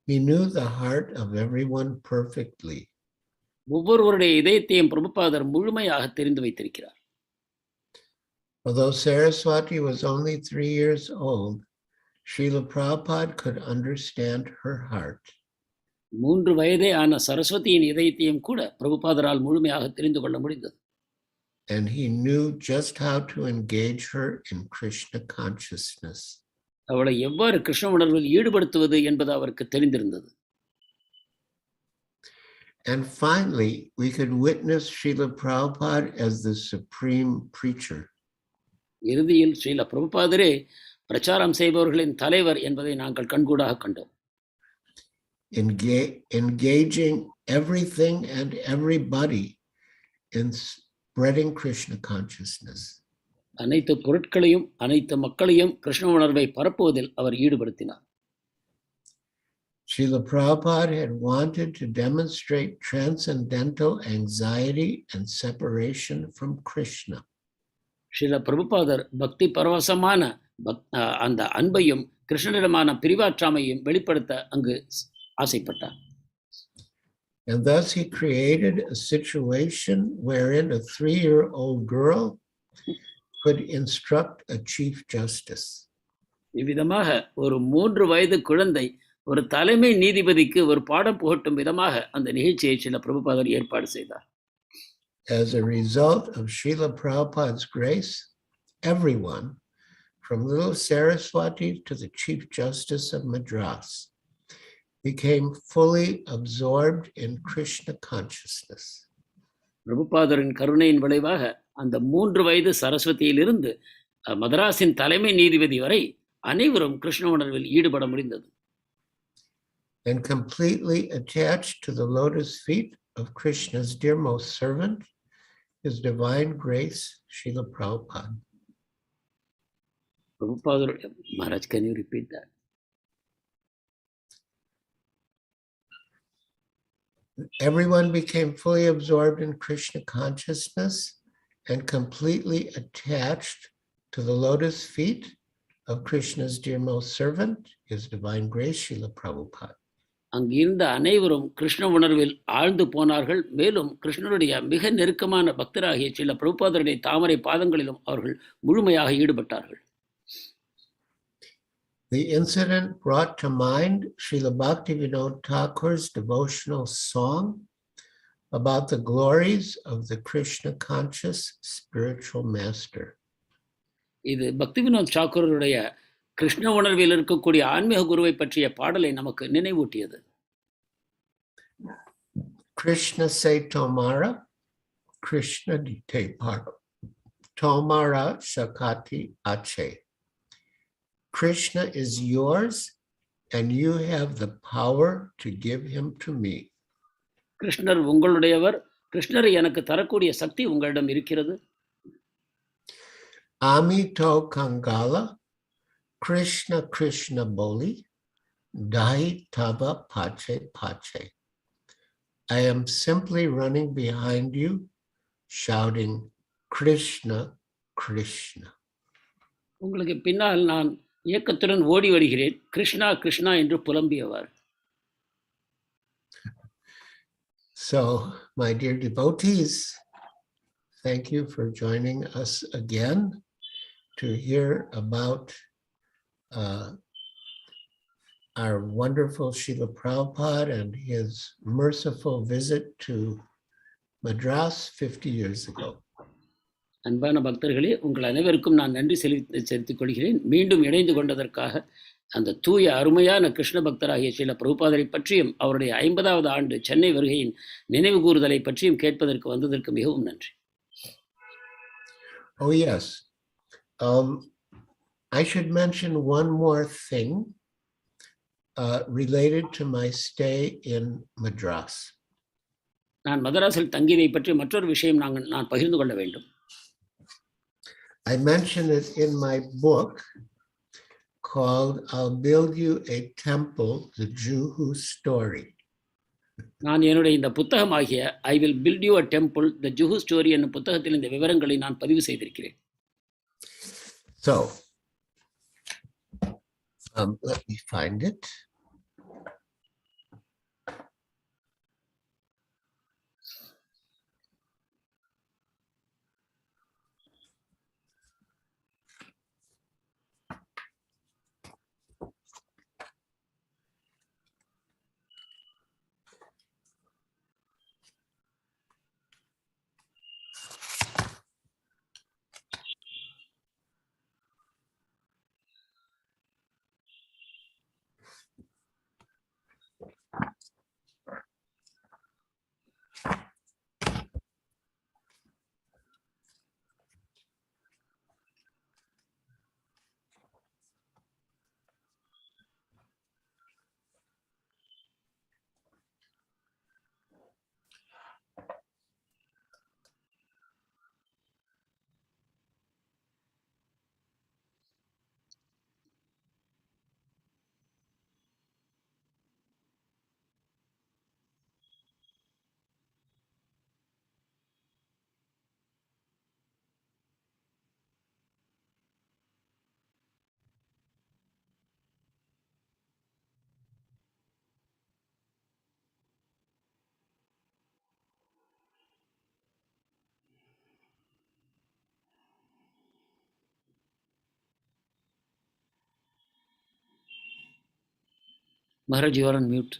He knew the heart of everyone perfectly. ஒவ்வொருவருடைய இதயத்தையும் பிரபுபாதர் முழுமையாக தெரிந்து வைத்திருக்கிறார். Although Saraswati was only 3 years old, Srila Prabhupada could understand her heart. 3 வயதே ஆன சரஸ்வதியின் இதயத்தையும் கூட பிரபுபாதரால் முழுமையாக தெரிந்து கொள்ள முடிந்தது. And he knew just how to engage her in Krishna consciousness. அவளை எவ்வாறு கிருஷ்ண உணர்வில் ஈடுபடுத்துவது என்பது அவருக்கு தெரிந்திருந்தது. And finally, we could witness Srila Prabhupada as the supreme preacher. இறுதியில் ஸ்ரீல பிரபுபாதரே பிரச்சாரம் செய்பவர்களின் தலைவர் என்பதை நாங்கள் கண்கூடாக கண்டோம். Engaging everything and everybody in spreading Krishna consciousness. அனைத்து பொருட்களையும் அனைத்து மக்களையும் கிருஷ்ண உணர்வை பரப்புவதில் அவர் ஈடுபடுத்தினார். Srila Prabhupada had wanted to demonstrate transcendental anxiety and separation from Krishna. Srila பிரபுபாதர் பக்தி பரவசமான அந்த அன்பையும் கிருஷ்ணனிடமான பிரிவாற்றாமையும் வெளிப்படுத்த அங்கு ஆசைப்பட்டார். And thus he created a situation wherein a 3-year-old girl could instruct a chief justice. இவ்விதமாக ஒரு 3 வயது குழந்தை ஒரு தலைமை நீதிபதிக்கு ஒரு பாடம் புகட்டும் விதமாக அந்த நிகழ்ச்சியை ஸ்ரீல பிரபுபாதர் ஏற்பாடு செய்தார். As a result of Srila Prabhupada's grace, everyone, from little Saraswati to the Chief Justice of Madras, became fully absorbed in Krishna consciousness. பிரபுபாதரின் கருணையின் விளைவாக அந்த 3 வயது சரஸ்வதியிலிருந்து மதராஸின் தலைமை நீதிபதி வரை அனைவரும் கிருஷ்ண உணர்வில் ஈடுபட முடிந்தது. And completely attached to the lotus feet of Krishna's dearmost servant, His Divine Grace, Srila Prabhupada. Prabhupada, Maharaj, can you repeat that? Everyone became fully absorbed in Krishna consciousness and completely attached to the lotus feet of Krishna's dearmost servant, His Divine Grace, Srila Prabhupada. அங்கிருந்த அனைவரும் கிருஷ்ண உணர்வில் ஆழ்ந்து போனார்கள். மேலும் கிருஷ்ணனுடைய மிக நெருக்கமான பக்தராகிய ஸ்ரீல பிரபுபாதருடைய தாமரை பாதங்களிலும் அவர்கள் முழுமையாக ஈடுபட்டார்கள். The incident brought to mind Srila Bhaktivinoda Thakur's devotional song about the glories of the Krishna conscious spiritual master. இது பக்திவினோத் தாக்கூருடைய கிருஷ்ண உணர்வில் இருக்கக்கூடிய ஆன்மீக குருவை பற்றிய பாடலை நமக்கு நினைவூட்டியது. Krishna say Tomara, Krishna dite paro, Tomara Shakati Ache. Krishna is yours and you have the power to give him to me. கிருஷ்ணர் உங்களுடையவர், கிருஷ்ணரை எனக்கு தரக்கூடிய சக்தி உங்களிடம் இருக்கிறது. Ami to Kangala, Krishna Krishna Boli, Dai Tava Pache Pache. I am simply running behind you, shouting Krishna Krishna. உங்களுக்கு பின்னால் நான் இயக்கத்துடன் ஓடி வருகிறேன், கிருஷ்ணா கிருஷ்ணா என்று புலம்பியவர். So, my dear devotees, thank you for joining us again to hear about our wonderful Srila Prabhupada and his merciful visit to Madras 50 years ago. அன்பான பக்தர்களே, உங்கள் அனைவருக்கும் நான் நன்றி செலுத்திக் கொள்கிறேன். மீண்டும் இணைந்து கொண்டதற்காக அந்த தூய அருமையான கிருஷ்ண பக்தராகிய ஸ்ரீல பிரபுபாதரை பற்றியும் அவருடைய 50வது ஆண்டு சென்னை வருகையின் நினைவு கூறுதலை பற்றியும் கேட்பதற்கு வந்ததற்கு மிகவும் நன்றி. Oh yes. I should mention one more thing. related to my stay in Madras. நான் மதராஸில் தங்கியதை பற்றி மற்றொரு விஷயம் நான் பகிர்ந்து கொள்ள வேண்டும். I mentioned it in my book called I'll Build You a Temple, The Juhu Story. நான் என்னுடைய இந்த புத்தகமாகிய I will build you a temple the Juhu story என்னும் புத்தகத்தில் இந்த விவரங்களை நான் பதிவு செய்திருக்கிறேன். So, let me find it. Maharaj, you are on mute.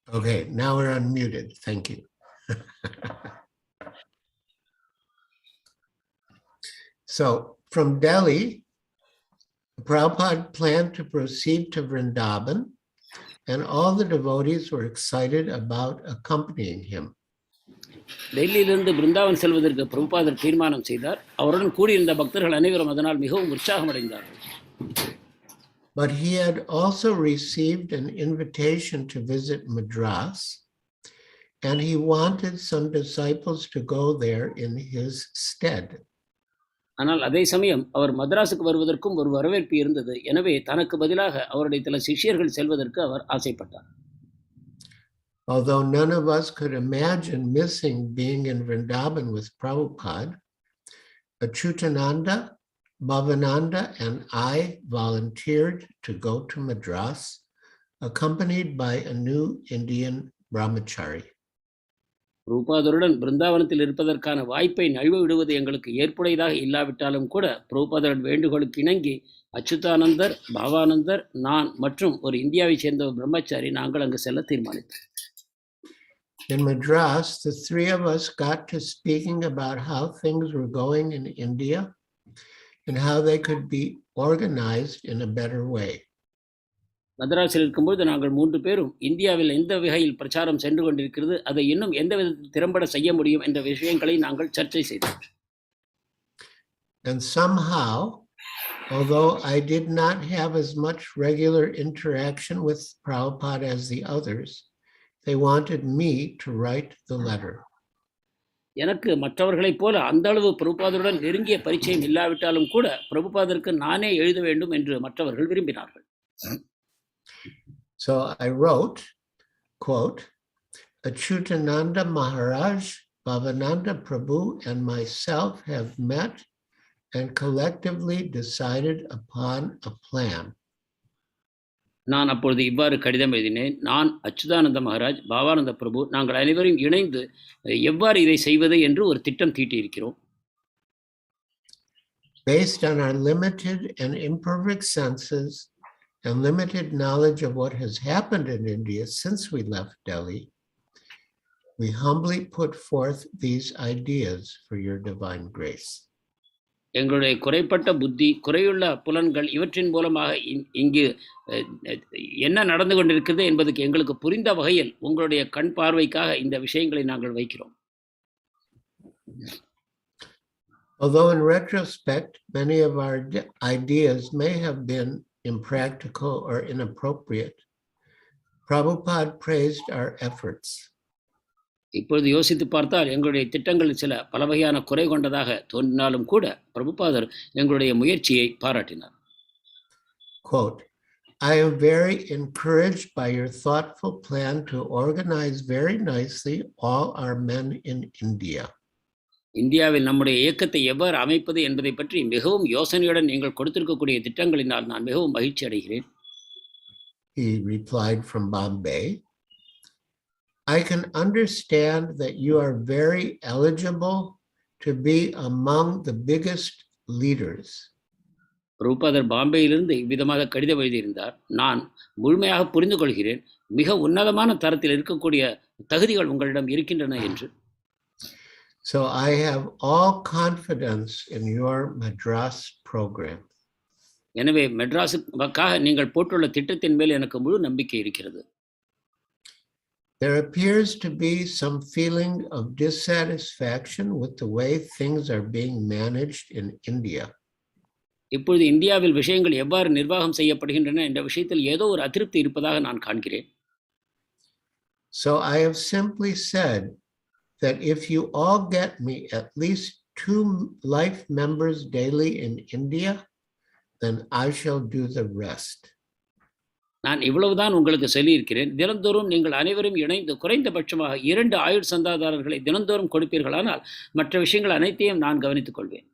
Okay, now we're unmuted. Thank you. So, from Delhi, Prabhupada planned to proceed to Vrindavan, and all the devotees were excited about accompanying him. டெல்லியிலிருந்து பிருந்தாவன் செல்வதற்கு பிரபுபாதர் தீர்மானம் செய்தார். அவருடன் கூடியிருந்த பக்தர்கள் அனைவரும் அதனால் மிகவும் உற்சாகமடைந்தார்கள். But he had also received an invitation to visit Madras, and he wanted some disciples to go there in his stead. ஆனால் அதே சமயம் அவர் மദ്രാസുக்கு வருவதற்கும் ஒரு வரவேற்பு இருந்தது. எனவே தனக்கு பதிலாக அவருடைய சில சிஷ்யர்கள் செல்வதற்கு அவர் ஆசைப்பட்டார். Although none of us could imagine missing being in Vrindavan with Prabhupada, Achyutananda, Bhavananda, and I volunteered to go to Madras, accompanied by a new Indian brahmachari. பிரபுபாதருடன் பிருந்தாவனத்தில் இருப்பதற்கான வாய்ப்பை நழுவ விடுவது எங்களுக்கு ஏற்புடையதாக இல்லாவிட்டாலும் கூட பிரபுபாதரின் வேண்டுகோளுக்கு இணங்கி அச்சுதானந்தர், பாவானந்தர், நான் மற்றும் ஒரு இந்தியாவை சேர்ந்த ஒரு பிரம்மச்சாரி நாங்கள் அங்கு செல்ல தீர்மானித்தோம். In Madras, the three of us got to speaking about how things were going in India and how they could be organized in a better way. மദ്രാസിல் இருக்கும்போது நாங்கள் 3 பேரும் இந்தியாவில் எந்த வகையில் பிரச்சாரம் சென்று கொண்டிருக்கிறது, அதை இன்னும் எந்த விதத்தில் திறம்பட செய்ய முடியும் என்ற விஷயங்களை நாங்கள் சர்ச்சை செய்தோம். And somehow, although I did not have as much regular interaction with Prabhupada as the others, they wanted me to write the letter. எனக்கு மற்றவர்களைப் போல அந்த அளவு பிரபுபாதருடன் நெருங்கிய பரிச்சயம் இல்லாவிட்டாலும் கூட பிரபுபாதருக்கு நானே எழுத வேண்டும் என்று மற்றவர்கள் விரும்பினார்கள். So I wrote, quote, Achyutananda Maharaj, Bhavananda Prabhu, and myself have met and collectively decided upon a plan. நான் அப்பொழுது இவ்வாறு கடிதம் எழுதினேன். நான் அச்சுதானந்த மகாராஜ், பாவானந்த பிரபு, நாங்கள் அனைவரும் இணைந்து எவ்வாறு இதை செய்வது என்று ஒரு திட்டம் தீட்டியிருக்கிறோம். Based on our limited and imperfect senses and limited knowledge of what has happened in India since we left Delhi, we humbly put forth these ideas for your divine grace. எங்களுடைய குறைப்பட்ட புத்தி, குறையுள்ள புலன்கள் இவற்றின் மூலமாக இங்கு என்ன நடந்து கொண்டிருக்கிறது என்பதற்கு எங்களுக்கு புரிந்த வகையில் உங்களுடைய கண் பார்வைக்காக இந்த விஷயங்களை நாங்கள் வைக்கிறோம். Although in retrospect, many of our ideas may have been impractical or inappropriate, Prabhupada praised our efforts. இப்பொழுது யோசித்து பார்த்தால் எங்களுடைய திட்டங்கள் சில பல வகையான குறை கொண்டதாக தோன்றினாலும் கூட பிரபுபாதர் எங்களுடைய முயற்சியை பாராட்டினார். Quote, I am very encouraged by your thoughtful plan to organize very nicely all our men in India. இந்தியாவில் நம்முடைய இயக்கத்தை எவ்வாறு அமைப்பது என்பதை பற்றி மிகவும் யோசனையுடன் நீங்கள் கொடுத்திருக்கக்கூடிய திட்டங்களினால் நான் மிகவும் மகிழ்ச்சி அடைகிறேன். He replied from Bombay, I can understand that you are very eligible to be among the biggest leaders. பிரபுபாதர் பாம்பேயிலிருந்து இவ்விதமாக கடிதம் எழுதியிருந்தார். நான் முழுமையாக புரிந்து கொள்கிறேன், மிக உன்னதமான தரத்தில் இருக்கக்கூடிய தகுதிகள் உங்களிடம் இருக்கின்றன என்று. So I have all confidence in your Madras program. எனவே மெட்ராஸுக்காக நீங்கள் போட்டுள்ள திட்டத்தின் மேல் எனக்கு முழு நம்பிக்கை இருக்கிறது. There appears to be some feeling of dissatisfaction with the way things are being managed in India. இப்பொழுது இந்தியாவில் விஷயங்கள் எவ்வாறு நிர்வாகம் செய்யப்படுகின்றன என்ற விஷயத்தில் ஏதோ ஒரு அதிருப்தி இருப்பதாக நான் காண்கிறேன். So I have simply said that if you all get me at least 2 life members daily in India, then I shall do the rest. நான் இவ்வளவுதான் உங்களுக்கு சொல்லியிருக்கிறேன். தினந்தோறும் நீங்கள் அனைவரும் இணைந்து குறைந்தபட்சமாக 2 ஆயுள் சந்தாதாரர்களை தினந்தோறும் கொடுப்பீர்களானால் மற்ற விஷயங்கள் அனைத்தையும் நான் கவனித்துக் கொள்வேன்.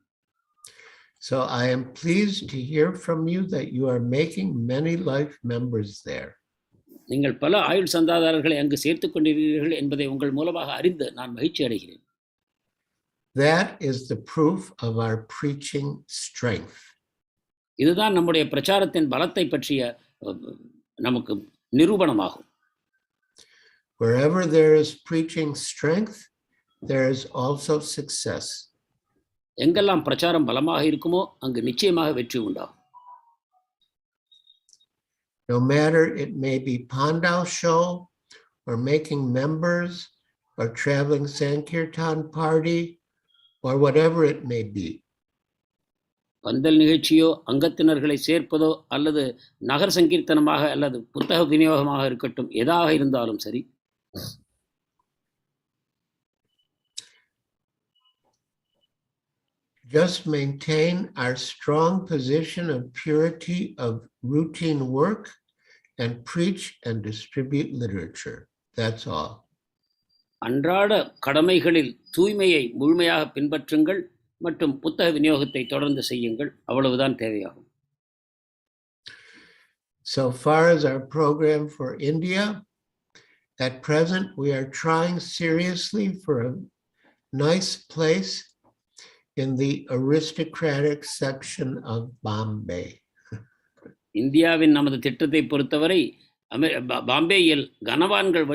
So I am pleased to hear from you that you are making many life members there. நீங்கள் பல ஆயுள் சந்தாதாரர்களை அங்கு சேர்த்துக் கொண்டிருக்கிறீர்கள் என்பதை உங்கள் மூலமாக அறிந்து நான் மகிழ்ச்சி அடைகிறேன். That is the proof of our preaching strength. இதுதான் நம்முடைய பிரச்சாரத்தின் பலத்தை பற்றிய நமக்கு நிரூபணமாகும். Wherever there is preaching strength, there is also success. எங்கெல்லாம் பிரச்சாரம் பலமாக இருக்குமோ அங்கு நிச்சயமாக வெற்றி உண்டாகும். No matter it may be Pandal show or making members or traveling Sankirtan party or whatever it may be. பந்தல் நிகழ்ச்சியோ அங்கத்தினர்களை சேர்ப்பதோ அல்லது நகர் சங்கீர்த்தனமாக அல்லது புத்தக விநியோகமாக இருக்கட்டும், எதாக இருந்தாலும் சரி. Just maintain our strong position of purity of routine work and preach and distribute literature. That's all. அன்றாட கடமைகளில் தூய்மையை முழுமையாக பின்பற்றுங்கள் மற்றும் புத்தக விநியோகத்தை தொடர்ந்து செய்யுங்கள். அவ்வளவுதான் தேவையாகும். So far as our program for India, at present we are trying seriously for a nice place in the aristocratic section of Bombay. இந்தியாவின் நமது திட்டத்தை பொறுத்தவரை பாம்பேயில் கனவான்கள்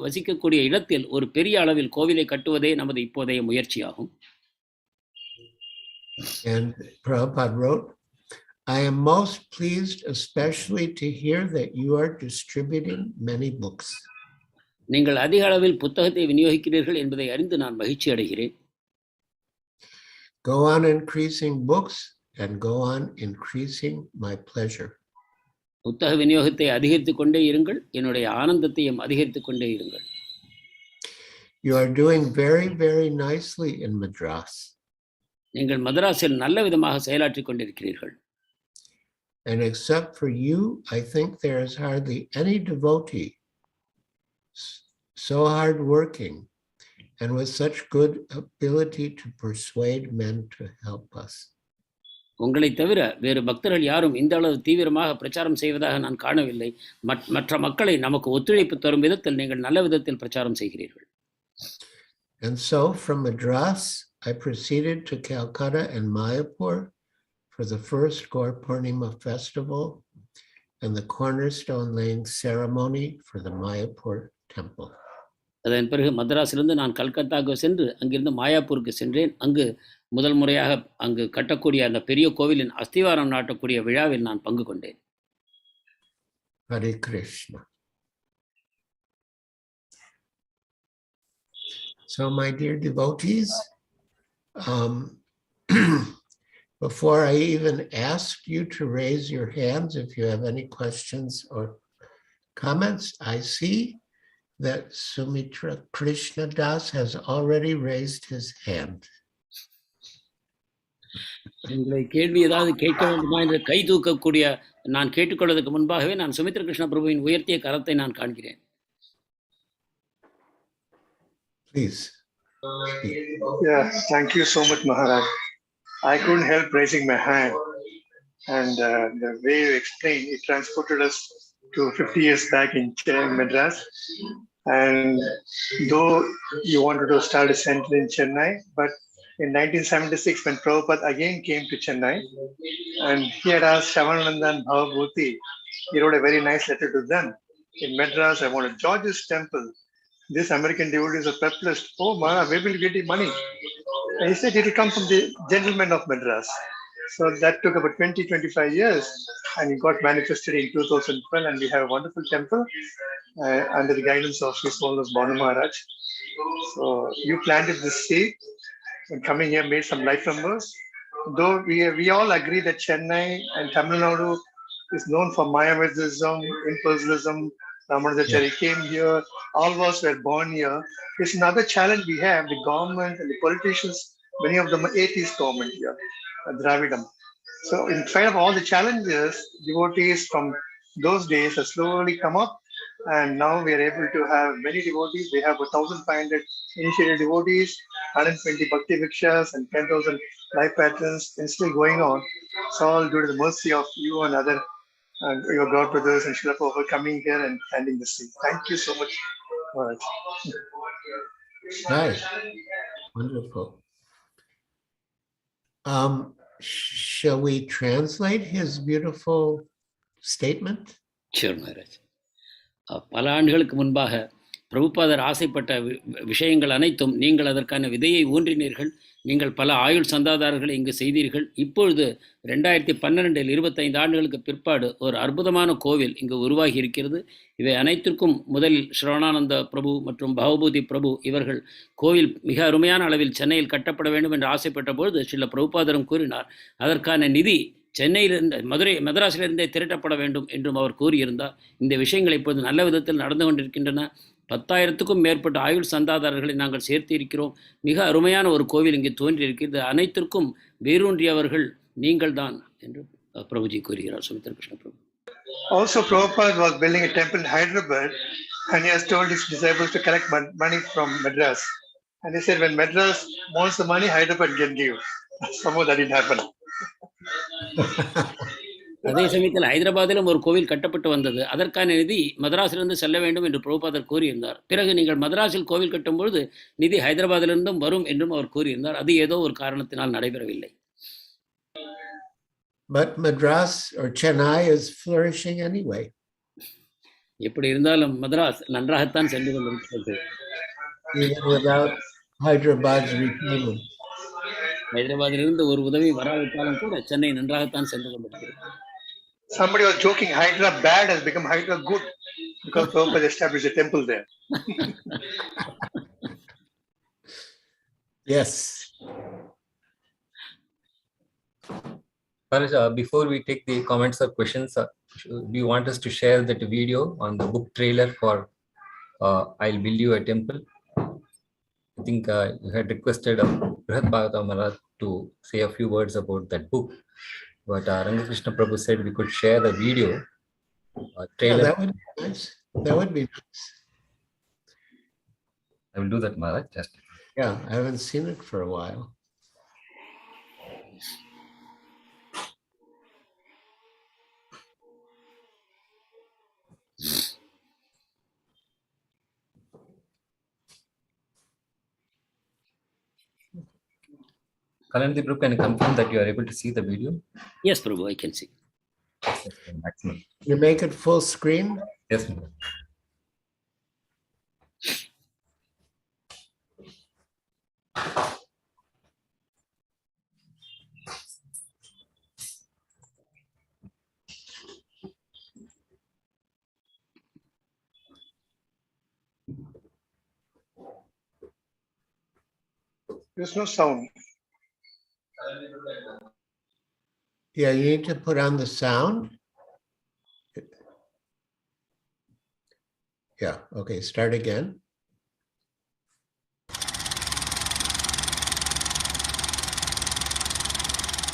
வசிக்கக்கூடிய இடத்தில் ஒரு பெரிய அளவில் கோவிலை கட்டுவதே நமது இப்போதைய முயற்சியாகும். And Prabhupada wrote, I am most pleased especially to hear that you are distributing many books. நீங்கள் அதிக அளவில் புத்தகத்தை விநியோகிக்கிறீர்கள் என்பதை அறிந்து நான் மகிழ்ச்சி அடைகிறேன். Go on increasing books and go on increasing my pleasure. புத்தக விநியோகத்தை அதிகரித்துக் கொண்டே இருங்கள், என்னுடைய ஆனந்தத்தையும் அதிகரித்துக் கொண்டே இருங்கள். You are doing very, very nicely in Madras. நீங்கள் மதராஸில் நல்ல விதமாக செயலாற்றிக் கொண்டிருக்கிறீர்கள். And except for you, I think there is hardly any devotee so hardworking and with such good ability to persuade men to help us. உங்களை தவிர வேறு பக்தர்கள் யாரும் இந்த அளவு தீவிரமாக பிரச்சாரம் செய்வதாக நான் காணவில்லை. மற்ற மக்களை நமக்கு ஒத்துழைப்பு தரும் விதத்தில் நீங்கள் நல்ல விதத்தில் பிரச்சாரம் செய்கிறீர்கள். And so from Madras, I proceeded to Calcutta and Mayapur for the first Gaur Purnima festival and the cornerstone laying ceremony for the Mayapur temple. அதன் பிறகு மദ്ராஸிலிருந்து நான் கல்கத்தாவுக்கு சென்று அங்கிருந்து மாயாப்பூருக்கு சென்றேன். அங்கு முதல் முறையாக அங்கு கட்டக்கூடிய அந்த பெரிய கோவிலின் அஸ்திவாரம் நாட்டக்கூடிய விழாவில் நான் பங்கு கொண்டேன். Hare Krishna. So, my dear devotees, before I even ask you to raise your hands, if you have any questions or comments, I see that Sumitra Krishna Das has already raised his hand. உங்களை கேள்வி ஏதாவது கேட்க வேண்டுமா என்று கை தூக்கக்கூடிய நான் கேட்டுக்கொள்வதற்கு முன்பாகவே நான் சுமித்ர கிருஷ்ண பிரபுவின் உயர்த்திய கரத்தை நான் காண்கிறேன். Please. Yeah, thank you so much, Maharaj. I couldn't help raising my hand. And the way you explained, it transported us to 50 years back in Madras. And though you wanted to start a center in Chennai, but in 1976, when Prabhupada again came to Chennai, and he had asked Shavananda and Bhavabhuti, he wrote a very nice letter to them. In Madras, I want a George's temple. These American devotees are perplexed. Oh, Maharaj, where will you get the money? And he said it will come from the gentlemen of Madras. So that took about 20-25 years, and it got manifested in 2012, and we have a wonderful temple under the guidance of His Holiness Banu Maharaj. So you planted this seed, and coming here made some life members. Though we all agree that Chennai and Tamil Nadu is known for Mayavadism, impersonalism, Ramanujacharya came here, all of us were born here. It's another challenge we have, the government and the politicians, many of them are atheist government here, Dravidam. So in spite of all the challenges, devotees from those days have slowly come up, and now we are able to have many devotees. We have 1,500 initiated devotees, 120 Bhakti Vikshas, and 10,000 life patrons, and still going on. It's all due to the mercy of you and other your God brothers and Srila Prabhupada coming here and planting the seed. Thank you so much, Maharaj. Right. Wonderful. Shall we translate his beautiful statement? Sure, Maharaj. பல ஆண்டுகளுக்கு முன்பாக பிரபுபாதர் ஆசைப்பட்ட விஷயங்கள் அனைத்தும் நீங்கள் அதற்கான விதையை ஊன்றினீர்கள். நீங்கள் பல ஆயுள் சந்தாதாரர்களை இங்கு செய்தீர்கள். இப்பொழுது 2012 25 ஆண்டுகளுக்கு பிற்பாடு ஒரு அற்புதமான கோவில் இங்கு உருவாகி இருக்கிறது. இவை அனைத்திற்கும் முதலில் ஸ்ரவணானந்த பிரபு மற்றும் பவபூதி பிரபு இவர்கள் கோவில் மிக அருமையான அளவில் சென்னையில் கட்டப்பட வேண்டும் என்று ஆசைப்பட்ட பொழுது ஸ்ரீல பிரபுபாதரும் கூறினார், அதற்கான நிதி சென்னையிலிருந்து மதராஸிலிருந்தே திரட்டப்பட வேண்டும் என்றும் அவர் கூறியிருந்தார். இந்த விஷயங்கள் இப்போது நல்ல விதத்தில் நடந்து கொண்டிருக்கின்றன. 10,000க்கும் மேற்பட்ட ஆயுள் சந்தாதாரர்களை நாங்கள் சேர்த்து இருக்கிறோம். மிக அருமையான ஒரு கோவில் இங்கே தோன்றியிருக்கிறது. அனைத்திற்கும் வேரூன்றியவர்கள் நீங்கள் தான் என்று பிரபுஜி கூறுகிறார், சுமித்ர கிருஷ்ண பிரபு. Also, Prabhupada was building a temple in Hyderabad, and he has told his disciples to collect money from Madras. And he said, when Madras wants the money, Hyderabad can give. Somehow that didn't happen. அதே சமயத்தில் ஹைதராபாத்திலும் ஒரு கோவில் கட்டப்பட்டு வந்தது. அதற்கான நிதி மதராஸிலிருந்து செல்ல வேண்டும் என்று பிரபுபாதர் கூறியிருந்தார். பிறகு நீங்கள் மதராஸில் கோவில் கட்டும் பொழுது நிதி ஹைதராபாத்திலிருந்தும் வரும் என்றும் அவர் கூறியிருந்தார். அது ஏதோ ஒரு காரணத்தினால் நடைபெறவில்லை. But Madras or Chennai is flourishing anyway. எப்படி இருந்தாலும் மதராஸ் நன்றாகத்தான் சென்று கொண்டிருக்கிறது. Even without Hyderabad's repayment. ஹைதராபாத்திலிருந்து ஒரு உதவி வராவிட்டாலும் கூட சென்னை நன்றாகத்தான் சென்று கொண்டிருக்கிறது. Somebody was joking, Hyderabad bad has become Hyderabad good because Prabhupada established a temple there. Yes. Maharaj, before we take the comments or questions, do you want us to share that video on the book trailer for I'll Build You a Temple? I think you had requested Brihat Bhagavatam Maharaj to say a few words about that book. But Rangakrishna Prabhu said we could share the video trailer. Yeah, that would be nice. That would be nice. I will do that, Maharaj. Just Yeah, I haven't seen it for a while. Kalanandi Prabhu, can you confirm that you are able to see the video? Yes, Prabhu, I can see. Maximum. You make it full screen? Yes, Maharaj. There's no sound. Yeah, you need to put on the sound. Yeah, okay, start again.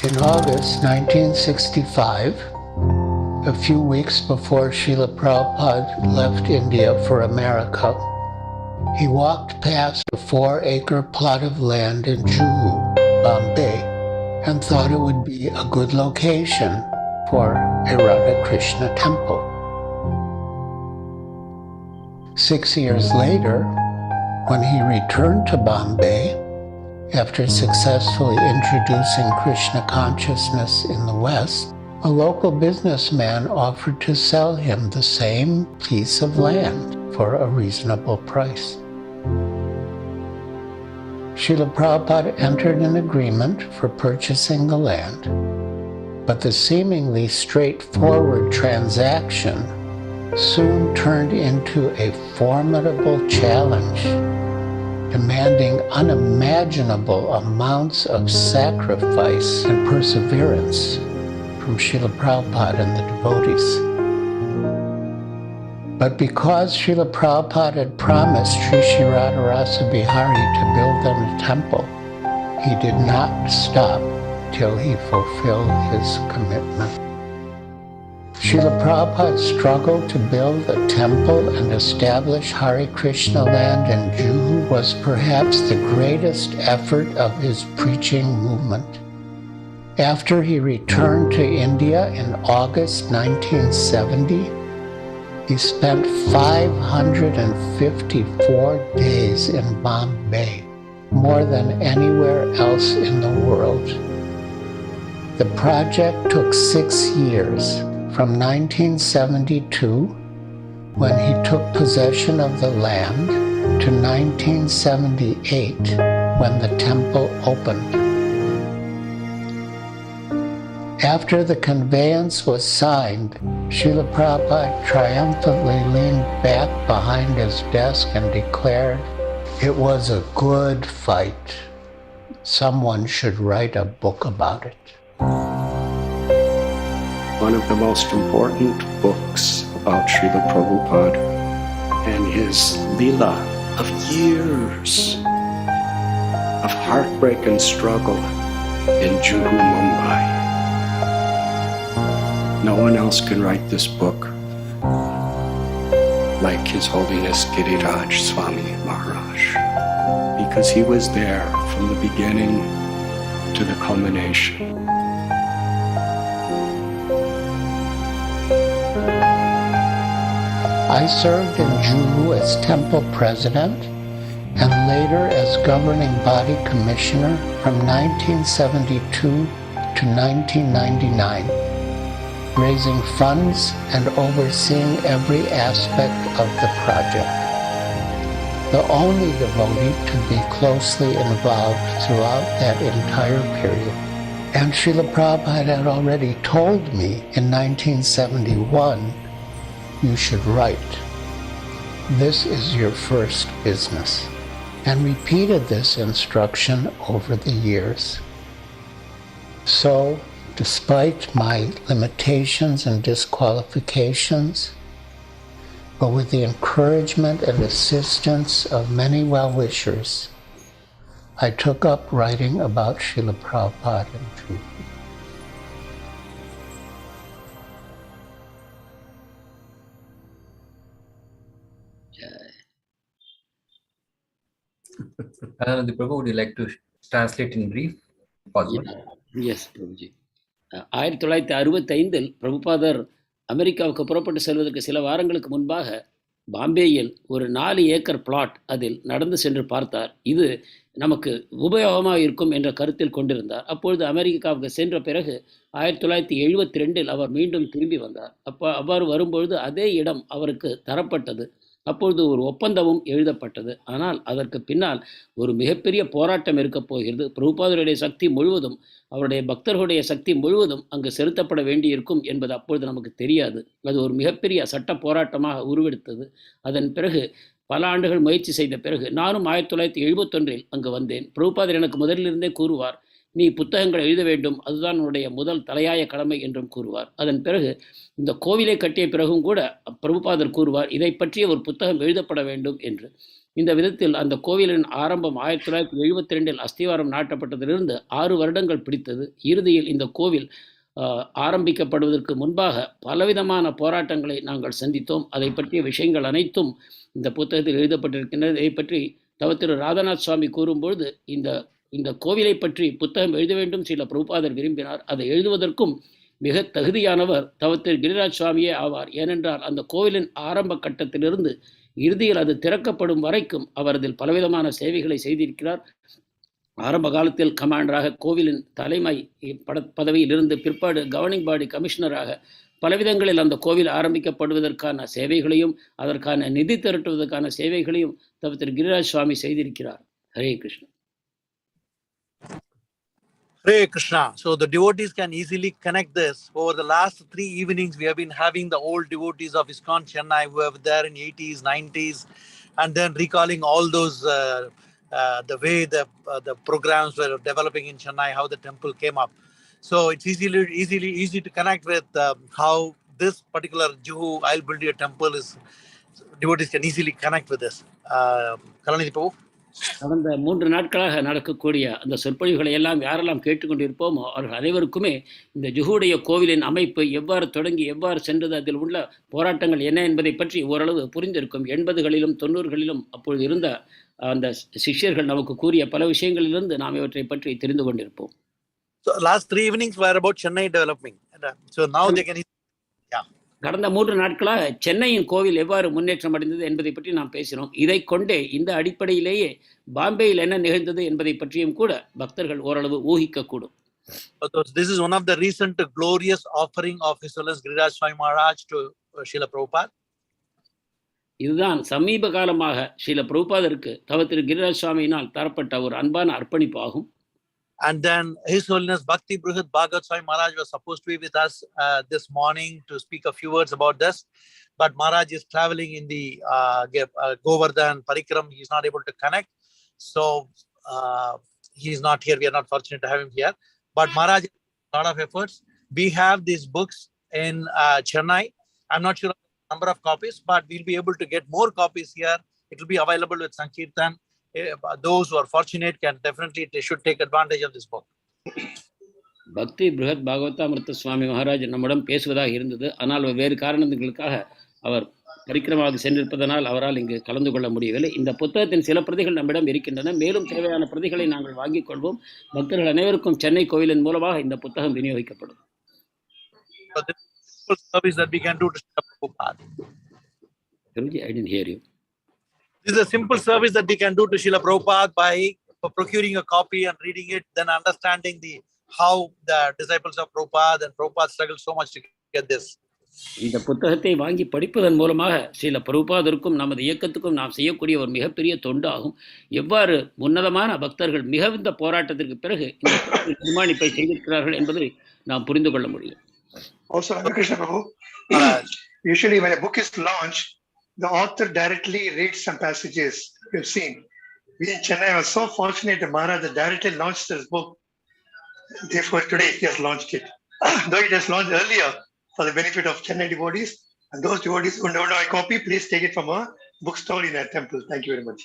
In August 1965, a few weeks before Srila Prabhupada left India for America, he walked past a 4-acre plot of land in Juhu, Bombay, and thought it would be a good location for a Radha Krishna temple. 6 years later, when he returned to Bombay, after successfully introducing Krishna consciousness in the West, a local businessman offered to sell him the same piece of land for a reasonable price. Srila Prabhupada entered an agreement for purchasing the land, but the seemingly straightforward transaction soon turned into a formidable challenge, demanding unimaginable amounts of sacrifice and perseverance from Srila Prabhupada and the devotees. But because Srila Prabhupada had promised Sri Sri Radharasa Bihari to build them a temple, he did not stop till he fulfilled his commitment. Srila Prabhupada struggled to build a temple and establish Hare Krishna land in Juhu was perhaps the greatest effort of his preaching movement. After he returned to India in August 1970, he spent 554 days in Bombay, more than anywhere else in the world. The project took 6 years, from 1972, when he took possession of the land, to 1978, when the temple opened. After the conveyance was signed, Srila Prabhupada triumphantly leaned back behind his desk and declared, "It was a good fight. Someone should write a book about it." One of the most important books about Srila Prabhupada and his Leela of years of heartbreak and struggle in Juhu, Mumbai. No one else can write this book like His Holiness Giriraj Swami Maharaj, because he was there from the beginning to the culmination. I served in Juhu as temple president and later as governing body commissioner from 1972 to 1999. Raising funds and overseeing every aspect of the project. The only devotee to be closely involved throughout that entire period. And Srila Prabhupada had already told me in 1971, "You should write. This is your first business," and repeated this instruction over the years. So, despite my limitations and disqualifications, but with the encouragement and assistance of many well-wishers, I took up writing about Srila Prabhupada in Juhu. The Prabhu, would you like to translate in brief? Possible? Yes Prabhuji. 1965 பிரபுபாதர் அமெரிக்காவுக்கு புறப்பட்டு செல்வதற்கு சில வாரங்களுக்கு முன்பாக பாம்பேயில் ஒரு 4 acre plot அதில் நடந்து சென்று பார்த்தார். இது நமக்கு உபயோகமாக இருக்கும் என்ற கருத்தில் கொண்டிருந்தார். அப்பொழுது அமெரிக்காவுக்கு சென்ற பிறகு 1972 அவர் மீண்டும் திரும்பி வந்தார். அவ்வாறு வரும்பொழுது அதே இடம் அவருக்கு தரப்பட்டது. அப்பொழுது ஒரு ஒப்பந்தமும் எழுதப்பட்டது. ஆனால் அதற்கு பின்னால் ஒரு மிகப்பெரிய போராட்டம் இருக்கப் போகிறது. பிரபுபாதருடைய சக்தி முழுவதும், அவருடைய பக்தர்களுடைய சக்தி முழுவதும் அங்கு செலுத்தப்பட வேண்டியிருக்கும் என்பது அப்பொழுது நமக்கு தெரியாது. அது ஒரு மிகப்பெரிய சட்ட போராட்டமாக உருவெடுத்தது. அதன் பிறகு பல ஆண்டுகள் முயற்சி செய்த பிறகு நானும் 1971 அங்கு வந்தேன். பிரபுபாதர் எனக்கு முதலிலிருந்தே கூறுவார், நீ புத்தகங்கள் எழுத வேண்டும், அதுதான் உன்னுடைய முதல் தலையாய கடமை என்றும் கூறுவார். அதன் பிறகு இந்த கோவிலை கட்டிய பிறகும் கூட பிரபுபாதர் கூறுவார், இதை பற்றிய ஒரு புத்தகம் எழுதப்பட வேண்டும் என்று. இந்த விதத்தில் அந்த கோவிலின் ஆரம்பம் 1972 அஸ்திவாரம் நாட்டப்பட்டதிலிருந்து 6 வருடங்கள் பிடித்தது. இறுதியில் இந்த கோவில் ஆரம்பிக்கப்படுவதற்கு முன்பாக பலவிதமான போராட்டங்களை நாங்கள் சந்தித்தோம். அதை பற்றிய விஷயங்கள் அனைத்தும் இந்த புத்தகத்தில் எழுதப்பட்டிருக்கின்றது. இதை பற்றி திரு ராதாநாத் சுவாமி கூறும்பொழுது, இந்த கோவிலை பற்றி புத்தகம் எழுத வேண்டும் ஸ்ரீல பிரபுபாதர் விரும்பினார். அதை எழுதுவதற்கும் மிக தகுதியானவர் திரு கிரிராஜ் சுவாமியே ஆவார். ஏனென்றால் அந்த கோவிலின் ஆரம்ப கட்டத்திலிருந்து இறுதியில் அது திறக்கப்படும் வரைக்கும் அவர் அதில் பலவிதமான சேவைகளை செய்திருக்கிறார். ஆரம்ப காலத்தில் கமாண்டராக, கோவிலின் தலைமை பதவியில் இருந்து பிற்பாடு கவர்னிங் பாடி கமிஷனராக பலவிதங்களில் அந்த கோவில் ஆரம்பிக்கப்படுவதற்கான சேவைகளையும் அதற்கான நிதி திரட்டுவதற்கான சேவைகளையும் திரு கிரிராஜ் சுவாமி செய்திருக்கிறார். Hare Krishna. Hare Krishna. So the devotees can easily connect this. Over the last 3 evenings, we have been having the old devotees of ISKCON Chennai who were there in 80s, 90s, and then recalling all those, the way the programs were developing in Chennai, how the temple came up. So it's easy to connect with how this particular Juhu Ayurvedic temple is. Devotees can easily connect with this. Kalanidhi Prabhu. கடந்த 3 நாட்களாக நடக்கக்கூடிய அந்த சொற்பொழிவுகளை எல்லாம் யாரெல்லாம் கேட்டுக்கொண்டிருப்போமோ அவர்கள் அனைவருக்குமே இந்த ஜுஹுடைய கோவிலின் அமைப்பு எவ்வாறு தொடங்கி எவ்வாறு சென்றது, அதில் உள்ள போராட்டங்கள் என்ன என்பதை பற்றி ஓரளவு புரிந்திருக்கும். 80களிலும் 90களிலும் அப்பொழுது இருந்த அந்த சிஷ்யர்கள் நமக்கு கூறிய பல விஷயங்களிலிருந்து நாம் இவற்றை பற்றி தெரிந்து கொண்டிருப்போம். So last 3 evenings were about Chennai developing. So now they can. கடந்த 3 நாட்களாக சென்னையின் கோவில் எவ்வாறு முன்னேற்றம் அடைந்தது என்பதை பற்றி நாம் பேசினோம். இதை கொண்டே இந்த அடிப்படையிலேயே பாம்பேயில் என்ன நிகழ்ந்தது என்பதை பற்றியும் கூட பக்தர்கள் ஓரளவு ஊகிக்கக்கூடும். This is one of the recent glorious offering of His Holiness Giriraj Swami Maharaj to Srila Prabhupada. இதுதான் சமீப காலமாக ஸ்ரீல பிரபுபாதருக்கு திரு கிரிராஜ் சுவாமியினால் தரப்பட்ட ஒரு அன்பான அர்ப்பணிப்பு ஆகும். And then His Holiness Bhakti Bruhat Bhagavat Swami Maharaj was supposed to be with us this morning to speak a few words about this. But Maharaj is traveling in the Govardhan Parikram. He is not able to connect. So he is not here. We are not fortunate to have him here. But Maharaj has a lot of efforts. We have these books in Chennai. I'm not sure of the number of copies, but we'll be able to get more copies here. It will be available with Sankirtan. Those who are fortunate can definitely, they should take advantage of this book. பக்தி பிருகத் பாகவதாமிருத்த சுவாமி மகாராஜ் நம்மிடம் பேசுவதாக இருந்தது. ஆனால் வேறு காரணங்களுக்காக அவர் பரிக்கிரமாக சென்றிருப்பதனால் அவரால் இங்கு கலந்து கொள்ள முடியவில்லை. இந்த புத்தகத்தின் சில பிரதிகள் நம்மிடம் இருக்கின்றன. மேலும் தேவையான பிரதிகளை நாங்கள் வாங்கிக் கொள்வோம். பக்தர்கள் அனைவருக்கும் சென்னை கோவிலின் மூலமாக இந்த புத்தகம் விநியோகிக்கப்படும். Service that we can do to Prabhupada. I didn't hear you. This is a simple service that we can do to Srila Prabhupada by procuring a copy and reading it, then understanding how the disciples of Prabhupada and Prabhupada struggled so much to get this. இந்த புத்தகத்தை வாங்கி படிப்பதன் மூலமாக ஸ்ரீல பிரபுபாதருக்கும் நமது இயக்கத்துக்கும் நாம் செய்யக்கூடிய ஒரு மிகப்பெரிய தொண்டாகும். எவ்வாறு உன்னதமான பக்தர்கள் மிகுந்த போராட்டத்திற்கு பிறகு இந்த நிர்மாணிப்பை செய்திருக்கிறார்கள் என்பதை நாம் புரிந்து கொள்ள முடியும். Also, Krishna Prabhu, usually when a book is launched, the author directly reads some passages. You've seen. We in Chennai were so fortunate that Maharaj directly launched this book. Therefore, today he has launched it. Though it has launched earlier for the benefit of Chennai devotees, and those devotees who don't know a copy, please take it from a bookstore in our temple. Thank you very much.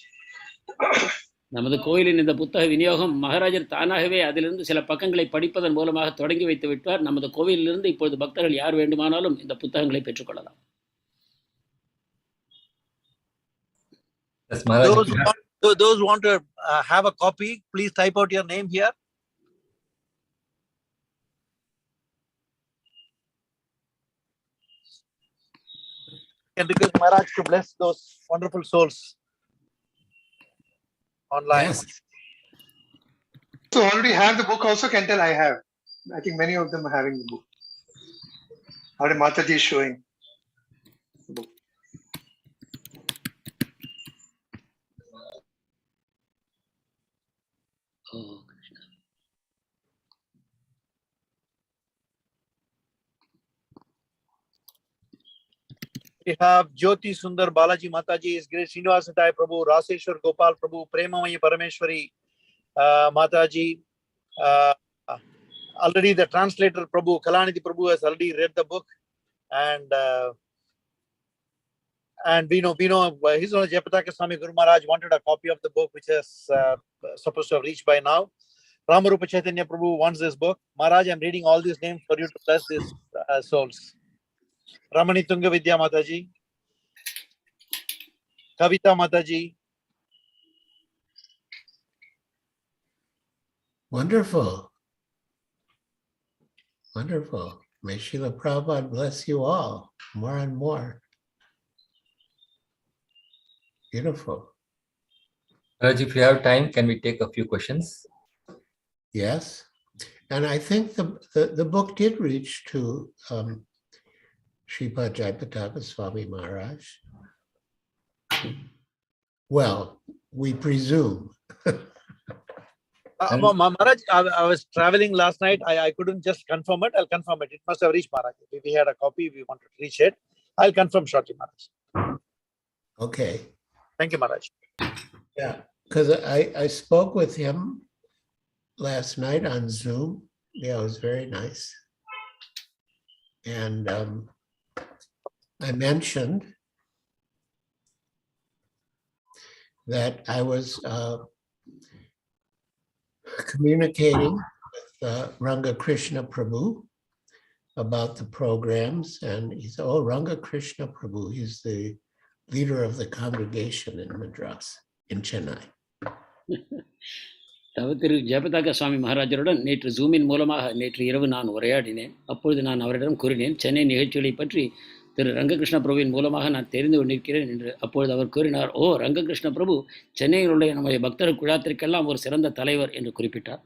நமது கோயிலின் இந்த புத்தக விநியோகம் மகாராஜர் தானாகவே அதிலிருந்து சில பக்கங்களை படிப்பதன் மூலமாக தொடங்கி வைத்து விட்டார். நமது கோவிலிலிருந்து இப்பொழுது பக்தர்கள் யார் வேண்டுமானாலும் இந்த புத்தகங்களை பெற்றுக்கொள்ளலாம். Those who want to have a copy, please type out your name here. Can request Maharaj to bless those wonderful souls online. Yes. So already have the book also, can tell I have. I think many of them are having the book. How Mataji is showing the book. Oh, Krishna. We have Jyoti Sundar Balaji Mataji, is Great Srinivasatai Prabhu, Raseshwar Gopal Prabhu, Premamaya Parameshwari Mataji. Already the translator Prabhu, Kalanidhi Prabhu has already read the book, and we know His Honor Jayapataka Swami Guru Maharaj wanted a copy of the book, which is supposed to have reached by now. Ramarupa Chaitanya Prabhu wants this book. Maharaj, I'm reading all these names for you to bless these souls. Ramani Tunga Vidya Mataji, Kavita Mataji. Wonderful. Wonderful. May Srila Prabhupada bless you all more and more. Beautiful. Maharaj, if you have time, can we take a few questions? Yes. And I think the book did reach to Sripad Jayapataka Swami Maharaj. Well, we presume. Maharaj, I was traveling last night. I couldn't just confirm it. I'll confirm it. It must have reached Maharaj. If we had a copy, we wanted to reach it. I'll confirm shortly, Maharaj. Okay. Thank you, Maharaj. Yeah, because I spoke with him last night on Zoom. Yeah, it was very nice. And I mentioned that I was communicating with Ranga Krishna Prabhu about the programs, and he said, "Oh, Ranga Krishna Prabhu, he's the leader of the congregation in Madras, in Chennai." திரு ஜெயபதாக சுவாமி மகாராஜருடன் நேற்று ஜூமின் மூலமாக நேற்று இரவு நான் உரையாடினேன். அப்பொழுது நான் அவரிடம் கூறினேன், சென்னை நிகழ்ச்சிகளை பற்றி திரு ரங்ககிருஷ்ண பிரபுவின் மூலமாக நான் தெரிந்து கொண்டிருக்கிறேன் என்று. அப்பொழுது அவர் கூறினார், ஓ, ரங்ககிருஷ்ண பிரபு சென்னையில் உள்ள நம்முடைய பக்தர் குழாத்திற்கெல்லாம் ஒரு சிறந்த தலைவர் என்று குறிப்பிட்டார்.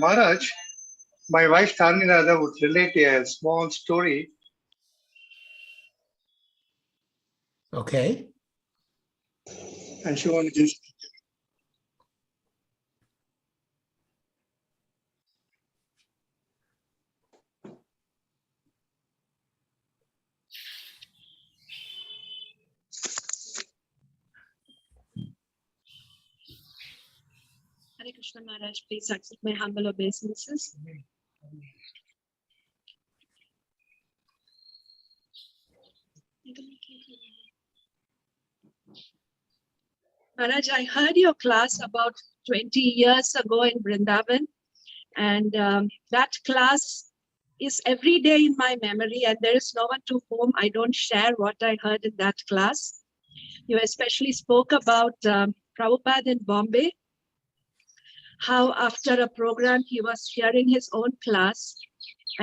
Maharaj, my wife Tarnirada would relate a small story. Okay. And she wanted to just. Hare Krishna Maharaj, please accept my humble obeisances. Maharaj, I heard your class about 20 years ago in Vrindavan, and that class is every day in my memory, and there is no one to whom I don't share what I heard in that class. You especially spoke about Prabhupada in Bombay, how after a program he was sharing his own class,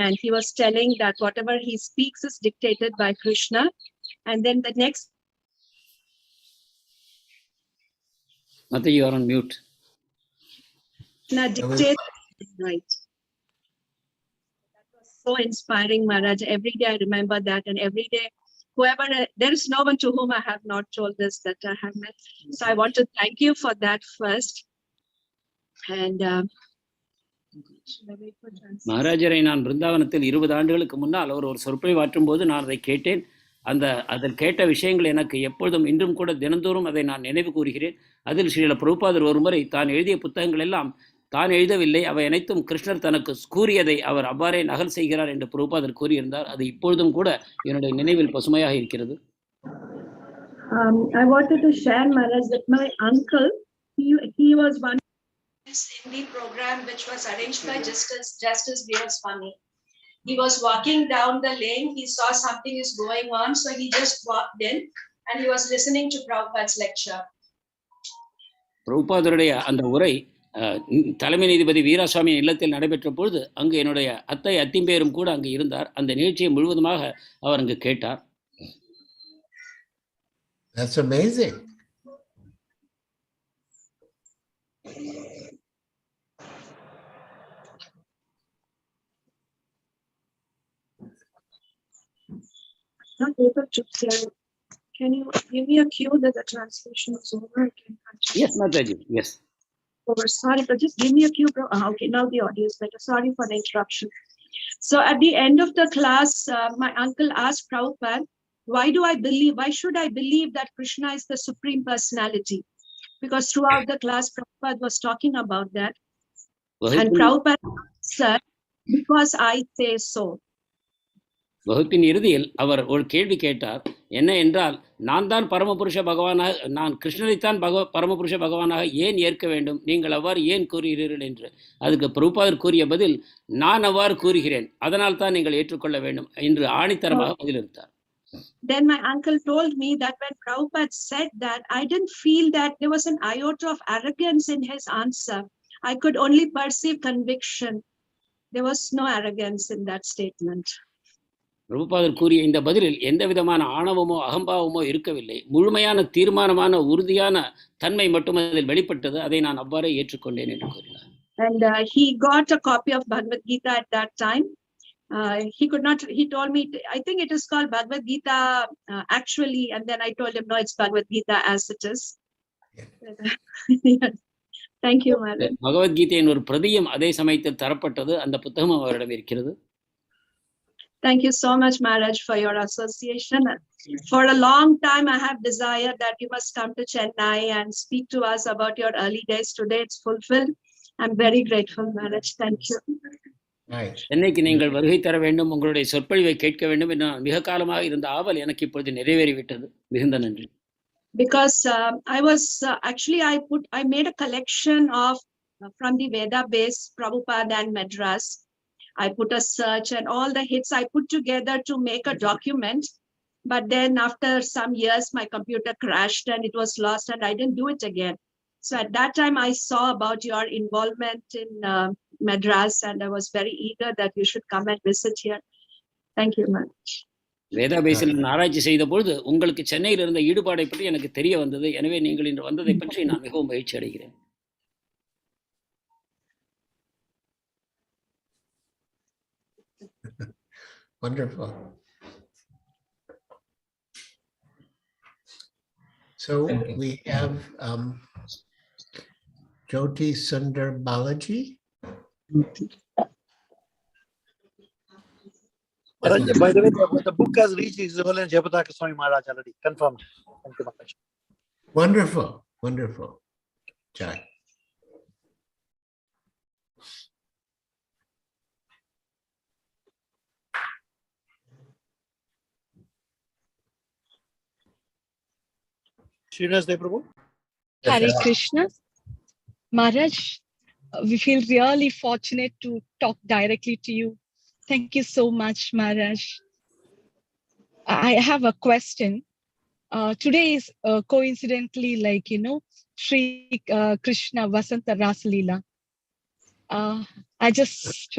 and he was telling that whatever he speaks is dictated by Krishna, and then the next. Mata, you are on mute. Dictate, right. That was so inspiring, Maharaj. Every day I remember that, and every day, whoever, there is no one to whom I have not told this that I have met. So I want to thank you for that first. And மகாராஜரை நான் பிருந்தாவனத்தில் 20 ஆண்டுகளுக்கு முன்னால் அவர் ஒரு சொற்பொழிவாற்றும் போது நான் அதை கேட்டேன். அதில் கேட்ட விஷயங்கள் எனக்கு எப்பொழுதும் இன்றும் கூட தினந்தோறும் அதை நான் நினைவு கூறுகிறேன். அதில் ஸ்ரீல பிரபுபாதர் ஒருமுறை தான் எழுதிய புத்தகங்கள் எல்லாம் தான் எழுதவில்லை, அவை அனைத்தும் கிருஷ்ணர் தனக்கு கூறியதை அவர் அவ்வாறே நகல் செய்கிறார் என்று பிரபுபாதர் கூறியிருந்தார். அது இப்பொழுதும் கூட என்னுடைய நினைவில் பசுமையாக இருக்கிறது. I wanted to share, Maharaj, that my uncle, he was one in the program which was arranged by Justice Giriraj Swami. He was walking down the lane, he saw something is going on, so he just walked in and he was listening to Prabhupada's lecture. பிரபுபாதருடைய அந்த உரை தலைமை நீதிபதி வீராசுவாமியின் இல்லத்தில் நடைபெற்ற பொழுது அங்கு என்னுடைய அத்தை அத்திம்பேரும் கூட அங்கு இருந்தார். அந்த நிகழ்ச்சியை முழுவதுமாக அவர் அங்கு கேட்டார். That's amazing. Not able to hear. Can you give me a cue that the translation is over? I can continue. Yes, Mataji. Yes. Over. Sorry, but just give me a cue, bro. Okay, now the audio is better. Sorry for the interruption. So at the end of the class, my uncle asked Prabhupada, why should I believe that Krishna is the Supreme Personality? Because throughout the class, Prabhupada was talking about that. And Prabhupada said, because I say so. வகுப்பின் இறுதியில் அவர் ஒரு கேள்வி கேட்டார். என்ன என்றால், நான் தான் பரமபுருஷ பகவானாக, நான் கிருஷ்ணனைத்தான் பரமபுருஷ பகவானாக ஏன் ஏற்க வேண்டும், நீங்கள் அவ்வாறு ஏன் கூறுகிறீர்கள் என்று. அதுக்கு பிரபுபாதர் கூறிய பதில், நான் அவ்வாறு கூறுகிறேன், அதனால் தான் நீங்கள் ஏற்றுக்கொள்ள வேண்டும் என்று ஆணித்தரமாக பதிலளித்தார். Then my uncle told me that when Prabhupada said that, I didn't feel that there was an iota of arrogance in his answer. I could only perceive conviction. There was no arrogance in that statement. பிரபுபாதர் கூறிய இந்த பதிலில் எந்த விதமான ஆணவமோ அகம்பாவமோ இருக்கவில்லை. முழுமையான தீர்மானமான உறுதியான தன்மை மட்டும் அதில் வெளிப்பட்டது. அதை நான் அவ்வாறே ஏற்றுக்கொண்டேன் என்று கூறினார். And he got a copy of Bhagavad Gita at that time. He could not, he told me, I think it is called Bhagavad Gita actually, and then I told him, no, it's Bhagavad Gita as it is. Yeah. Thank you, Madam. பகவத்கீதையின் ஒரு பிரதியும் அதே சமயத்தில் தரப்பட்டது. அந்த புத்தகம் அவரிடம் இருக்கிறது. Thank you so much, Maharaj, for your association. For a long time, I have desired that you must come to Chennai and speak to us about your early days. Today, it's fulfilled. I'm very grateful, Maharaj. Thank you. சென்னைக்கு நீங்கள் வருகை தர வேண்டும், உங்களுடைய சொற்பொழிவை கேட்க வேண்டும் என்ற மிக காலமாக இருந்த ஆவல் எனக்கு இப்பொழுது நிறைவேறிவிட்டது. மிகுந்த நன்றி. Because I was actually I made a collection of from the Veda base, Prabhupada and Madras. I put a search and all the hits I put together to make a document. But then after some years, my computer crashed and it was lost and I didn't do it again. So at that time, I saw about your involvement in Madras and I was very eager that you should come and visit here. Thank you much. வேதாபேஸில் நான் ஆராய்ச்சி செய்த பொழுது உங்களுக்கு சென்னையில் இருந்த ஈடுபாடை பற்றி எனக்கு தெரிய வந்தது. எனவே நீங்கள் இன்று வந்ததை பற்றி நான் மிகவும் மகிழ்ச்சி அடைகிறேன். Wonderful. So we have Jyoti Sundar Balaji. By the way, the book has reached His Holiness Giriraj Swami Maharaj already. Confirmed. Thank you, Maharaj. Wonderful, wonderful. Jai. Srinath Prabhu. Hare Krishna. Maharaj, we feel really fortunate to talk directly to you. Thank you so much, Maharaj. I have a question. Today is coincidentally Sri Krishna Vasanta Rasalila. I just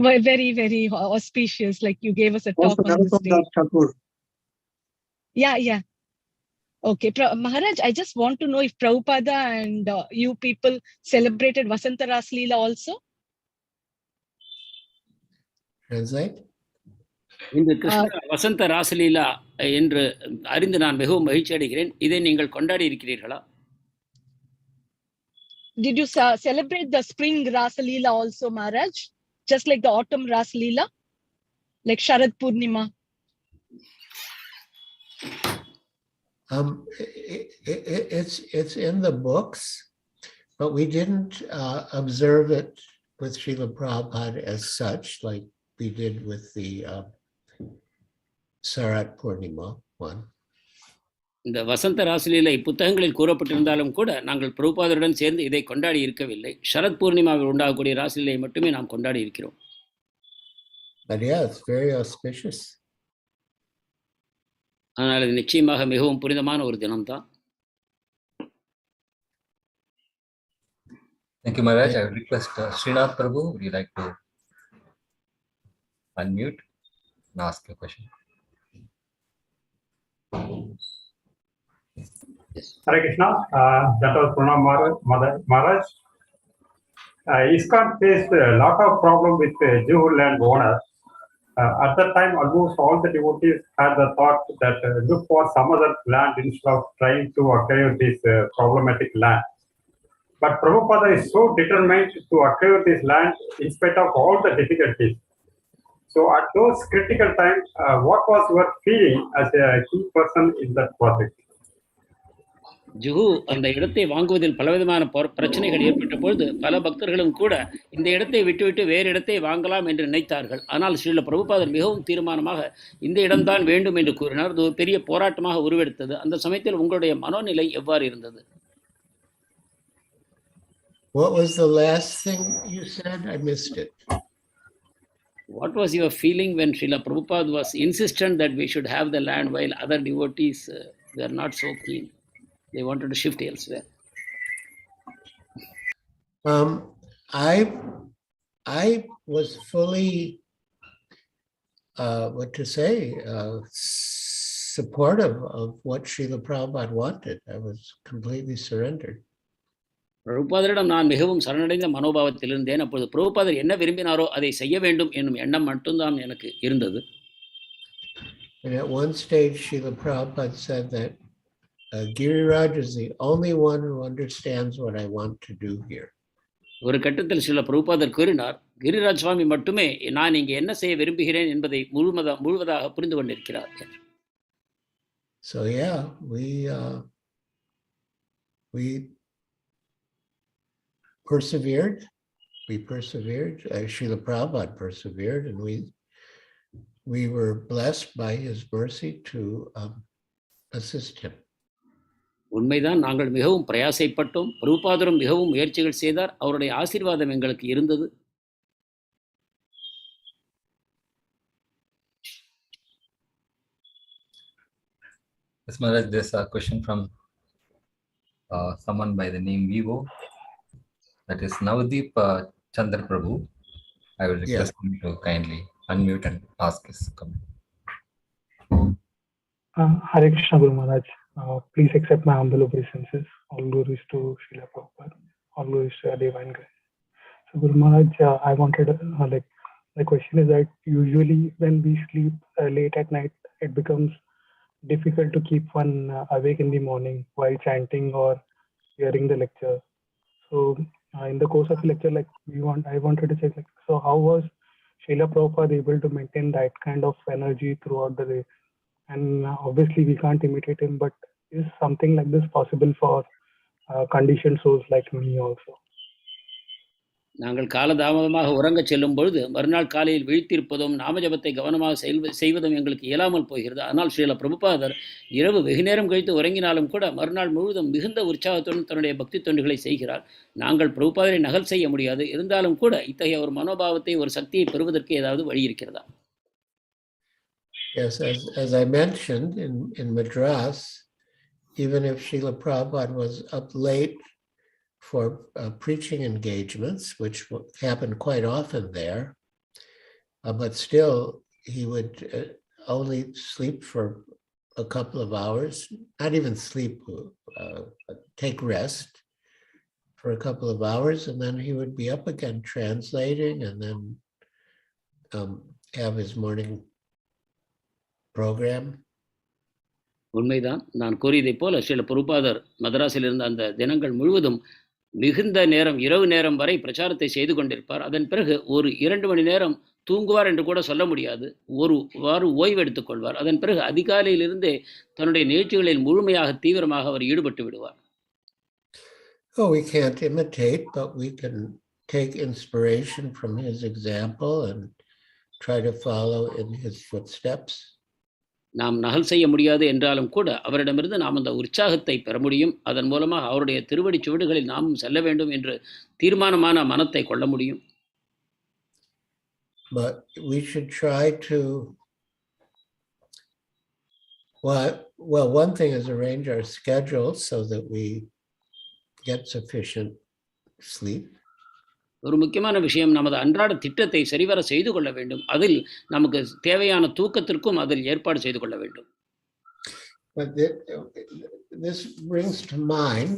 were very, very auspicious. Like you gave us a talk on this day. Yeah. Okay, Maharaj, I just want to know if Prabhupada and you people celebrated Vasanta Rasalila also? Translate. இந்த கிருஷ்ண வசந்த ராசலீலா என்று அறிந்து நான் மிகவும் மகிழ்ச்சி அடைகிறேன். இதை நீங்கள் கொண்டாடி இருக்கிறீர்களா? Did you celebrate the spring Rasalila also, Maharaj? Just like the autumn Rasalila? Like Sharad Purnima? It's in the books, but we didn't observe it with Srila Prabhupada as such, like we did with the Sarat Purnima one. இந்த வசந்த ராசலீலை புத்தகங்களில் கூறப்பட்டிருந்தாலும் கூட நாங்கள் பிரபுபாதருடன் சேர்ந்து இதை கொண்டாடி இருக்கவில்லை. சரத் பூர்ணிமாவில் உண்டாகக்கூடிய ராசலீலை மட்டுமே நாம் கொண்டாடி இருக்கிறோம். But yeah, it's very auspicious. ஆனால் இது நிச்சயமாக மிகவும் புனிதமான ஒரு தினம்தான். Thank you, Maharaj. I would request Srila Prabhu, would you like to unmute and ask your question? Yes. Hare Krishna. That was Pranam Maharaj. ISKCON faced a lot of problem with Jew land owners. At that time, almost all the devotees had the thought that look for some other land instead of trying to acquire this problematic land. But Prabhupada is so determined to acquire this land in spite of all the difficulties. So at those critical times, what was your feeling as a key person in that project? Juhu அந்த இடத்தை வாங்குவதில் பலவிதமான பிரச்சனைகள் ஏற்பட்ட பொழுது பல பக்தர்களும் கூட இந்த இடத்தை விட்டுவிட்டு வேறு இடத்தை வாங்கலாம் என்று நினைத்தார்கள். ஆனால் ஸ்ரீல பிரபுபாதர் மிகவும் தீர்மானமாக இந்த இடம்தான் வேண்டும் என்று கூறினார். அது ஒரு பெரிய போராட்டமாக உருவெடுத்தது. அந்த சமயத்தில் உங்களுடைய மனோநிலை எவ்வாறு இருந்தது? What was the last thing you said? I missed it. What was your feeling when Srila Prabhupada was insistent that we should have the land while other devotees were not so keen? They wanted to shift elsewhere. I was fully, supportive of what Srila Prabhupada wanted. I was completely surrendered. பிரபுபாதரிடம் நான் மிகவும் சரணடைந்த மனோபாவத்தில் இருந்தேன். அப்பொழுது பிரபுபாதர் என்ன விரும்பினாரோ அதை செய்ய வேண்டும் என்னும் எண்ணம் மட்டும்தான் எனக்கு இருந்தது. And at one stage, Srila Prabhupada said that Giriraj is the only one who understands what I want to do here. ஒரு கட்டத்தில் ஸ்ரீல பிரபுபாதர் கூறினார், கிரிராஜ் சுவாமி மட்டுமே நான் இங்கே என்ன செய்ய விரும்புகிறேன் என்பதை முழுவதாக புரிந்து கொண்டிருக்கிறார். So yeah, we persevered. Srila Prabhupada persevered, and we were blessed by his mercy to assist him. உண்மைதான், நாங்கள் மிகவும் பிரயாசைப்பட்டோம். பிரபுபாதரும் மிகவும் முயற்சிகள் செய்தார். அவருடைய ஆசீர்வாதம் எங்களுக்கு இருந்தது. Yes, Maharaj, there's a question from someone by the name Vivo. That is Navdeep Chandra Prabhu. I will request him to kindly unmute and ask his comment. Hare Krishna Guru Maharaj. Please accept my humble obeisances. All glories to Srila Prabhupada. All glories to Divine Grace. So Guru Maharaj, I wanted, the question is that usually when we sleep late at night, it becomes difficult to keep one awake in the morning while chanting or hearing the lecture. So in the course of the lecture, I wanted to check, so how was Srila Prabhupada able to maintain that kind of energy throughout the day? And obviously we can't imitate him, but is something like this possible for conditioned souls like me also? நாங்கள் காலதாமதமாக உறங்க செல்லும் பொழுது மறுநாள் காலையில் விழித்திருப்பதும் நாமஜபத்தை கவனமாக செய்வதும் எங்களுக்கு இயலாமல் போகிறது. ஆனால் ஸ்ரீல பிரபுபாதர் இரவு வெகு நேரம் கழித்து உறங்கினாலும் கூட மறுநாள் முழுவதும் மிகுந்த உற்சாகத்துடன் தன்னுடைய பக்தி தொண்டுகளை செய்கிறார். நாங்கள் பிரபுபாதரை நகல் செய்ய முடியாது. இருந்தாலும் கூட இத்தகைய ஒரு மனோபாவத்தை, ஒரு சக்தியை பெறுவதற்கு ஏதாவது வழி இருக்கிறதா? Yes, as I mentioned in Madras, even if Srila Prabhupada was up late for preaching engagements, which happened quite often there, but still he would only sleep for a couple of hours, not even sleep, take rest for a couple of hours, and then he would be up again translating and then have his morning program. உண்மைதான், நான் கூறியதைப் போல ஸ்ரீல பிரபுபாதர் மதராஸில் இருந்த அந்த தினங்கள் முழுவதும் மிகுந்த நேரம், இரவு நேரம் வரை பிரச்சாரத்தை செய்து கொண்டிருப்பார். அதன் பிறகு ஒரு 2 மணி நேரம் தூங்குவார் என்று கூட சொல்ல முடியாது. ஒரு வார ஓய்வு எடுத்துக் கொள்வார். அதன் பிறகு அதிகாலையிலிருந்தே தன்னுடைய நிகழ்ச்சிகளில் முழுமையாக தீவிரமாக அவர் ஈடுபட்டு விடுவார். Oh, we can't imitate, but we can take inspiration from his example and try to follow in his footsteps. நாம் நகல் செய்ய முடியாது என்றாலும் கூட அவரிடமிருந்து நாம் அந்த உற்சாகத்தை பெற முடியும். அதன் மூலமாக அவருடைய திருவடி சுவடுகளில் நாமும் செல்ல வேண்டும் என்று தீர்மானமான மனத்தை கொள்ள முடியும். But we should try to, well, one thing is arrange our schedule so that we get sufficient sleep. ஒரு முக்கியமான விஷயம், நமது அன்றாட திட்டத்தை சரிவர செய்து கொள்ள வேண்டும். அதில் நமக்கு தேவையான தூக்கத்திற்கும் அதில் ஏற்பாடு செய்து கொள்ள வேண்டும். But this brings to mind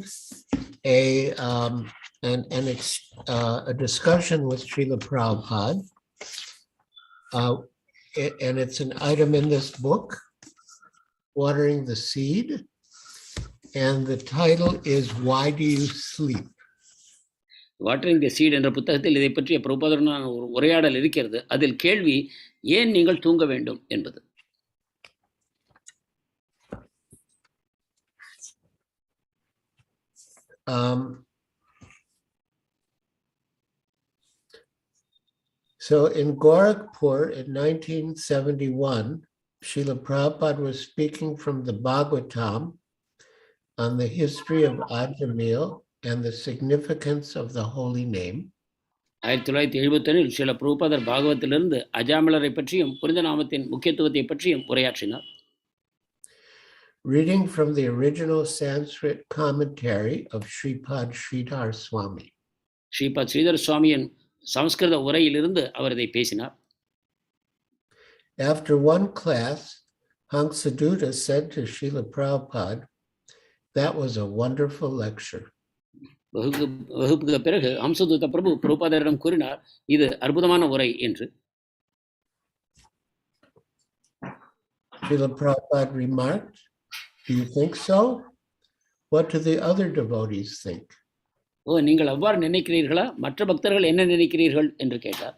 a discussion with Srila Prabhupada, and it's an item in this book, Watering the Seed, and the title is Why Do You Sleep? Watering the seed என்ற புத்தகத்தில் இதை பற்றிய பிரபுபாதருடன் ஒரு உரையாடல் இருக்கிறது. அதில் கேள்வி, ஏன் நீங்கள் தூங்க வேண்டும் என்பது. So in Gorakhpur in 1971, Srila Prabhupada was speaking from the Bhagavatam on the history of Ajamil and the significance of the holy name. 1971 Srila பிரபுபாதர் பாகவத்திலிருந்து அஜாமிலரை பற்றியும் புனித நாமத்தின் முக்கியத்துவத்தை பற்றியும் உரையாற்றினார். Reading from the original Sanskrit commentary of Sripad Sridhar Swami. Shripad Sridhar சுவாமியின் சமஸ்கிருத உரையிலிருந்து அவர் இதை பேசினார். After one class, Hansaduta said to Srila Prabhupada, "That was a wonderful lecture." வகுப்புக்கு பிறகு ஹம்சதூத பிரபு பிரபுபாதரிடம் கூறினார், இது அற்புதமான உரை என்று. Srila Prabhupada remarked, "Do you think so? What do the other devotees think?" ஓ, நீங்கள் அவ்வாறு நினைக்கிறீர்களா? மற்ற பக்தர்கள் என்ன நினைக்கிறீர்கள் என்று கேட்டார்.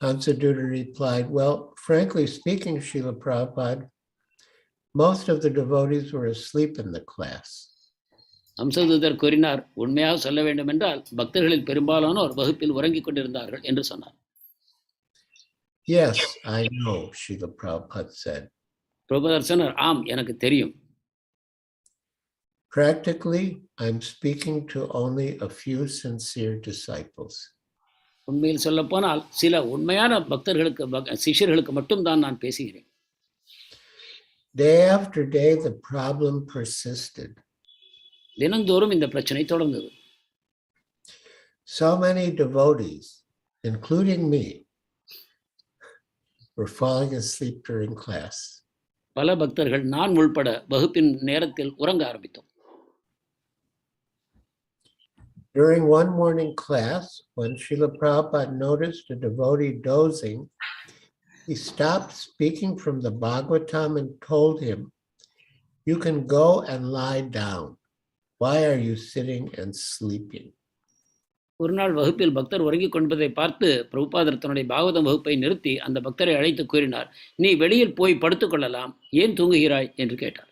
Hansaduta replied, "Well, frankly speaking, Srila Prabhupada, most of the devotees were asleep in the class." ஹம்சதூதர் கூறினார், உண்மையாக சொல்ல வேண்டும் என்றால் பக்தர்களில் பெரும்பாலானோர் வகுப்பில் உறங்கிக் கொண்டிருந்தார்கள் என்று சொன்னார். "Yes, I know," Srila Prabhupada said. பிரபுபாதர் சொன்னார், ஆம், எனக்கு தெரியும். "Practically, I'm speaking to only a few sincere disciples." உண்மையில் சொல்ல போனால் சில உண்மையான பக்தர்களுக்கு சிஷ்யர்களுக்கு மட்டும்தான் நான் பேசுகிறேன். Day after day, the problem persisted. தினந்தோறும் இந்த பிரச்சனை தொடர்ந்தது. So many devotees, including me, were falling asleep during class. பல பக்தர்கள், நான் உள்பட வகுப்பின் நேரத்தில் உறங்க ஆரம்பித்தோம். During one morning class, when Srila Prabhupada noticed a devotee dozing, he stopped speaking from the Bhagavatam and told him, "You can go and lie down. Why are you sitting and sleeping?" ஒரு நாள் வகுப்பில் பக்தர் உறங்கிக் கொண்டதை பார்த்து பிரபுபாதர் தன்னுடைய பாகவதம் வகுப்பை நிறுத்தி அந்த பக்தரை அழைத்து கூறினார், நீ வெளியில் போய் படுத்துக் கொள்ளலாம், ஏன் தூங்குகிறாய் என்று கேட்டார்.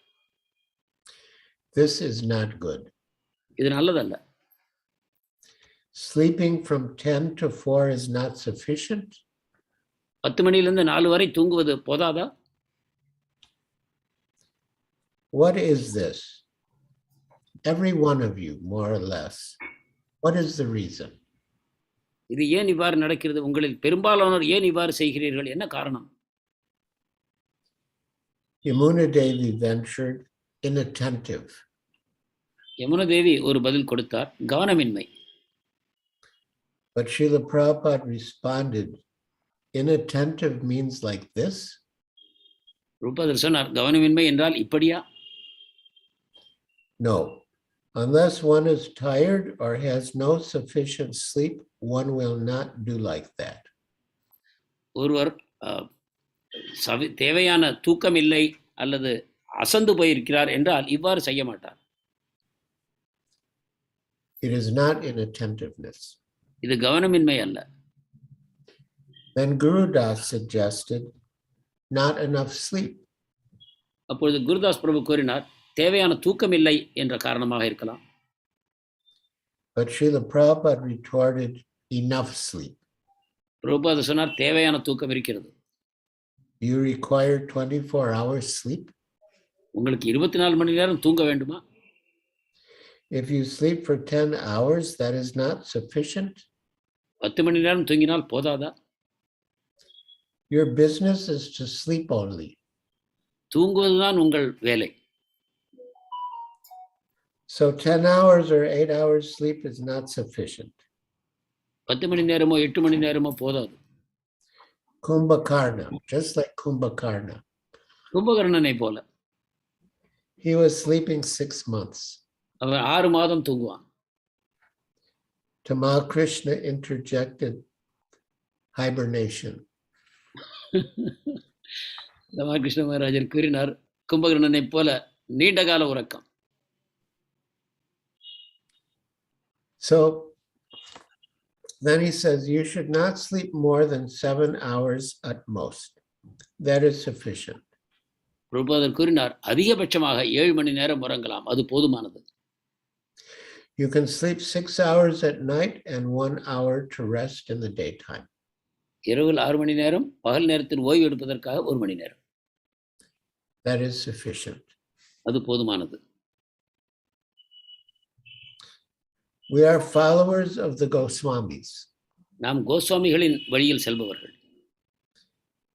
This is not good. இது நல்லதல்ல. Sleeping from 10 to 4 is not sufficient. 10 மணியிலிருந்து 4 வரை தூங்குவது போதாதா? What is this? Every one of you, more or less. What is the reason? இது ஏன் இவ்வாறு நடக்கிறது? உங்களில் பெரும்பாலானோர் ஏன் இவ்வாறு செய்கிறீர்கள்? என்ன காரணம்? Yamuna Devi ventured, inattentive. Yamuna தேவி ஒரு பதில் கொடுத்தார், கவனமின்மை. But Srila Prabhupada responded, inattentive means like this? பிரபுபாதர் சொன்னார், கவனமின்மை என்றால் இப்படியா? No. Unless one is tired or has no sufficient sleep, one will not do like that. ஒருவர் தேவையான தூக்கம் இல்லை அல்லது அசந்து போயிருக்கிறார் என்றால் இவ்வாறு செய்ய மாட்டார். It is not inattentiveness. இது கவனமின்மை அல்ல. Then Gurudas suggested not enough sleep. அப்பொழுது குருதாஸ் பிரபு கூறினார், தேவையான தூக்கம் இல்லை என்ற காரணமாக இருக்கலாம். But Srila Prabhupada retorted, enough sleep. பிரபுபாதர் சொன்னார், தேவையான தூக்கம் இருக்கிறது. Do you require 24 hours sleep? உங்களுக்கு 24 மணி நேரம் தூங்க வேண்டுமா? If you sleep for 10 hours, that is not sufficient. 10 மணி நேரம் தூங்கினால் போதாதா? Your business is to sleep only. தூங்குவதுதான் உங்கள் வேலை. So 10 hours or 8 hours sleep is not sufficient. 10 மணி நேரமோ 8 மணி நேரமோ போதாது. Kumbhakarna, just like Kumbhakarna. கும்பகர்ணனை போல. He was sleeping 6 months. அவன் 6 மாதம் தூங்குவான். Tamal Krishna interjected hibernation. Ramakrishna மகாராஜர் கூறினார், கும்பகர்ணனை போல நீண்ட கால உறக்கம். So then he says, you should not sleep more than 7 hours at most. That is sufficient. பிரபுபாதர் கூறினார், அதிகபட்சமாக 7 மணி நேரம் உறங்கலாம், அது போதுமானது. You can sleep 6 hours at night and 1 hour to rest in the daytime. இரவில் 6 மணி நேரம், பகல் நேரத்தில் ஓய்வு எடுப்பதற்காக 1 மணி நேரம். That is sufficient. அது போதுமானது. We are followers of the Goswamis. நாம் கோஸ்வாமிகளின் வழியில் செல்பவர்கள்.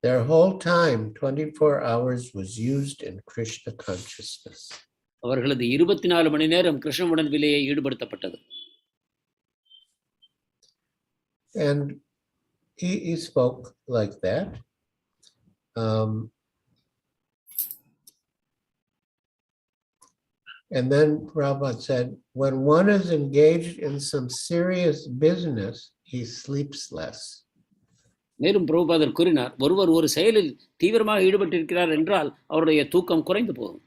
Their whole time, 24 hours, was used in Krishna consciousness. அவர்களது 24 மணி நேரம் Krishna உணர்விலேயே ஈடுபடுத்தப்பட்டது. And he spoke like that. And then Prabhupada said, when one is engaged in some serious business, he sleeps less. மேலும் பிரபுபாதர் கூறினார், ஒருவர் ஒரு செயலில் தீவிரமாக ஈடுபட்டிருக்கிறார் என்றால் அவருடைய தூக்கம் குறைந்து போகும்.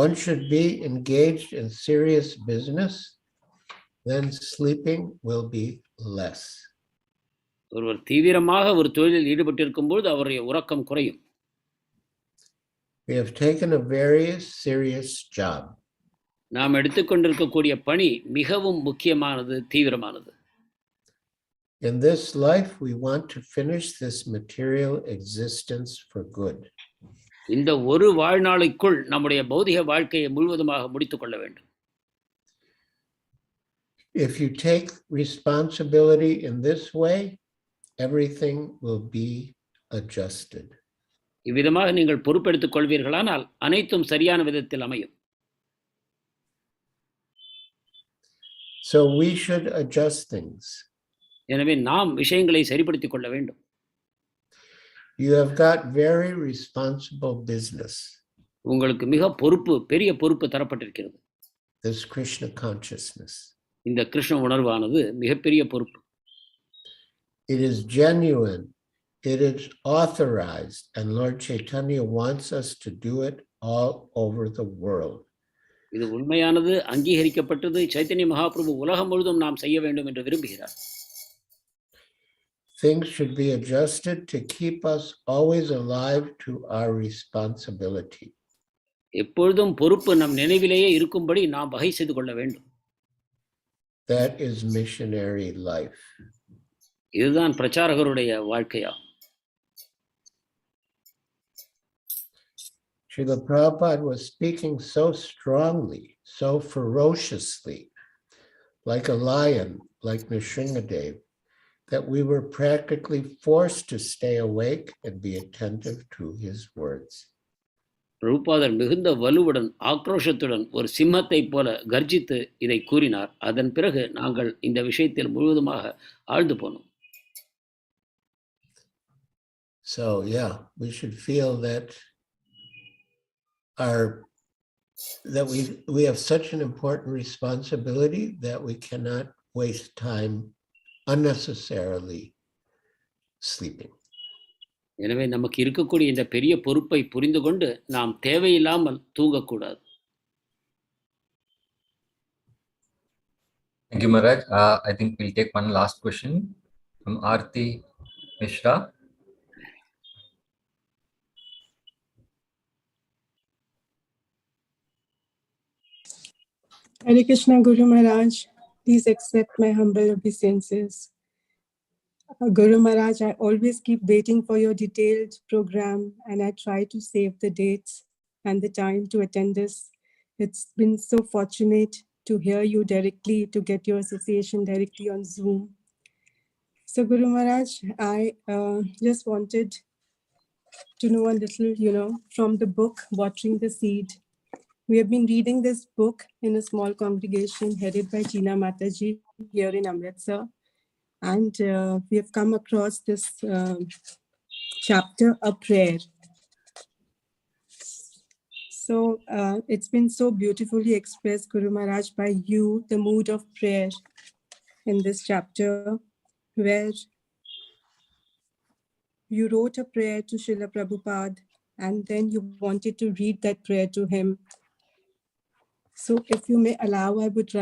One should be engaged in serious business, then sleeping will be less. ஒருவர் தீவிரமாக ஒரு தொழிலில் ஈடுபட்டிருக்கும் பொழுது அவருடைய உறக்கம் குறையும். We have taken a very serious job. நாம் எடுத்துக்கொண்டிருக்கக்கூடிய பணி மிகவும் முக்கியமானது, தீவிரமானது. In this life, we want to finish this material existence for good. இந்த ஒரு வாழ்நாளுக்குள் நம்முடைய பௌதிக வாழ்க்கையை முழுவதுமாக முடித்துக் கொள்ள வேண்டும். If you take responsibility in this way, everything will be adjusted. இவ்விதமாக நீங்கள் பொறுப்பெடுத்துக் கொள்வீர்களானால் அனைத்தும் சரியான விதத்தில் அமையும். So we should adjust things. எனவே நாம் விஷயங்களை சரிப்படுத்திக் கொள்ள வேண்டும். You have got very responsible business. உங்களுக்கு மிக பொறுப்பு, பெரிய பொறுப்பு தரப்பட்டிருக்கிறது. This Krishna consciousness. இந்த கிருஷ்ண உணர்வானது மிகப்பெரிய பொறுப்பு. It is genuine. It is authorized, and Lord Chaitanya wants us to do it all over the world. இது உண்மையானது, அங்கீகரிக்கப்பட்டது. சைத்தன்ய மகாபிரபு உலகம் முழுவதும் நாம் செய்ய வேண்டும் என்று விரும்புகிறார். Things should be adjusted to keep us always alive to our responsibility. எப்பொழுதும் பொறுப்பு நம் நினைவிலேயே இருக்கும்படி நாம் வகை செய்து கொள்ள வேண்டும். That is missionary life. இதுதான் பிரச்சாரகருடைய வாழ்க்கையாகும். Srila Prabhupada was speaking so strongly, so ferociously, like a lion, like Nrsingadev, that we were practically forced to stay awake and be attentive to his words. பிரபுபாதர் மிகுந்த வலுவுடன், ஆக்ரோஷத்துடன் ஒரு சிம்மத்தை போல கர்ஜித்து இதை கூறினார். அதன் பிறகு நாங்கள் இந்த விஷயத்தில் முழுவதுமாக ஆழ்ந்து போனோம். So yeah, we should feel that we have such an important responsibility that we cannot waste time unnecessarily sleeping. எனவே நமக்கு இருக்கக்கூடிய இந்த பெரிய பொறுப்பை புரிந்து கொண்டு நாம் தேவையில்லாமல் தூங்கக்கூடாது. Thank you, Maharaj. I think we'll take one last question from Aarti Mishra. Hare Krishna, Guru Maharaj. Please accept my humble obeisances. Guru Maharaj, I always keep waiting for your detailed program and I try to save the dates and the time to attend this. It's been so fortunate to hear you directly, to get your association directly on Zoom. So Guru Maharaj, I just wanted to know a little, from the book, Watering the Seed. We have been reading this book in a small congregation headed by Tina Mataji here in Amritsar. And we have come across this chapter, A Prayer. So it's been so beautifully expressed, Guru Maharaj, by you, the mood of prayer in this chapter, where you wrote a prayer to Srila Prabhupada, and then you wanted to read that prayer to him. So if you may allow, I would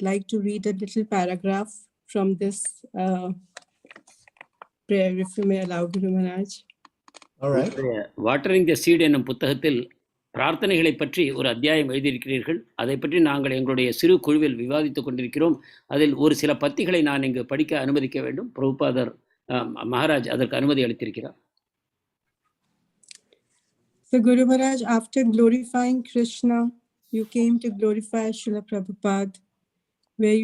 like to read a little paragraph from this prayer, if you may allow, Guru Maharaj. All right. Watering the seed என்னும் புத்தகத்தில் பிரார்த்தனைகளை பற்றி ஒரு அத்தியாயம் எழுதியிருக்கிறீர்கள். அதை பற்றி நாங்கள் எங்களுடைய சிறு குழுவில் விவாதித்துக் கொண்டிருக்கிறோம். அதில் ஒரு சில பத்திகளை நான் இங்கு படிக்க அனுமதிக்க வேண்டும். பிரபுபாதர் மகாராஜ் அதற்கு அனுமதி அளித்திருக்கிறார். So Guru Maharaj, after glorifying Krishna, you came to glorify Srila Prabhupada, where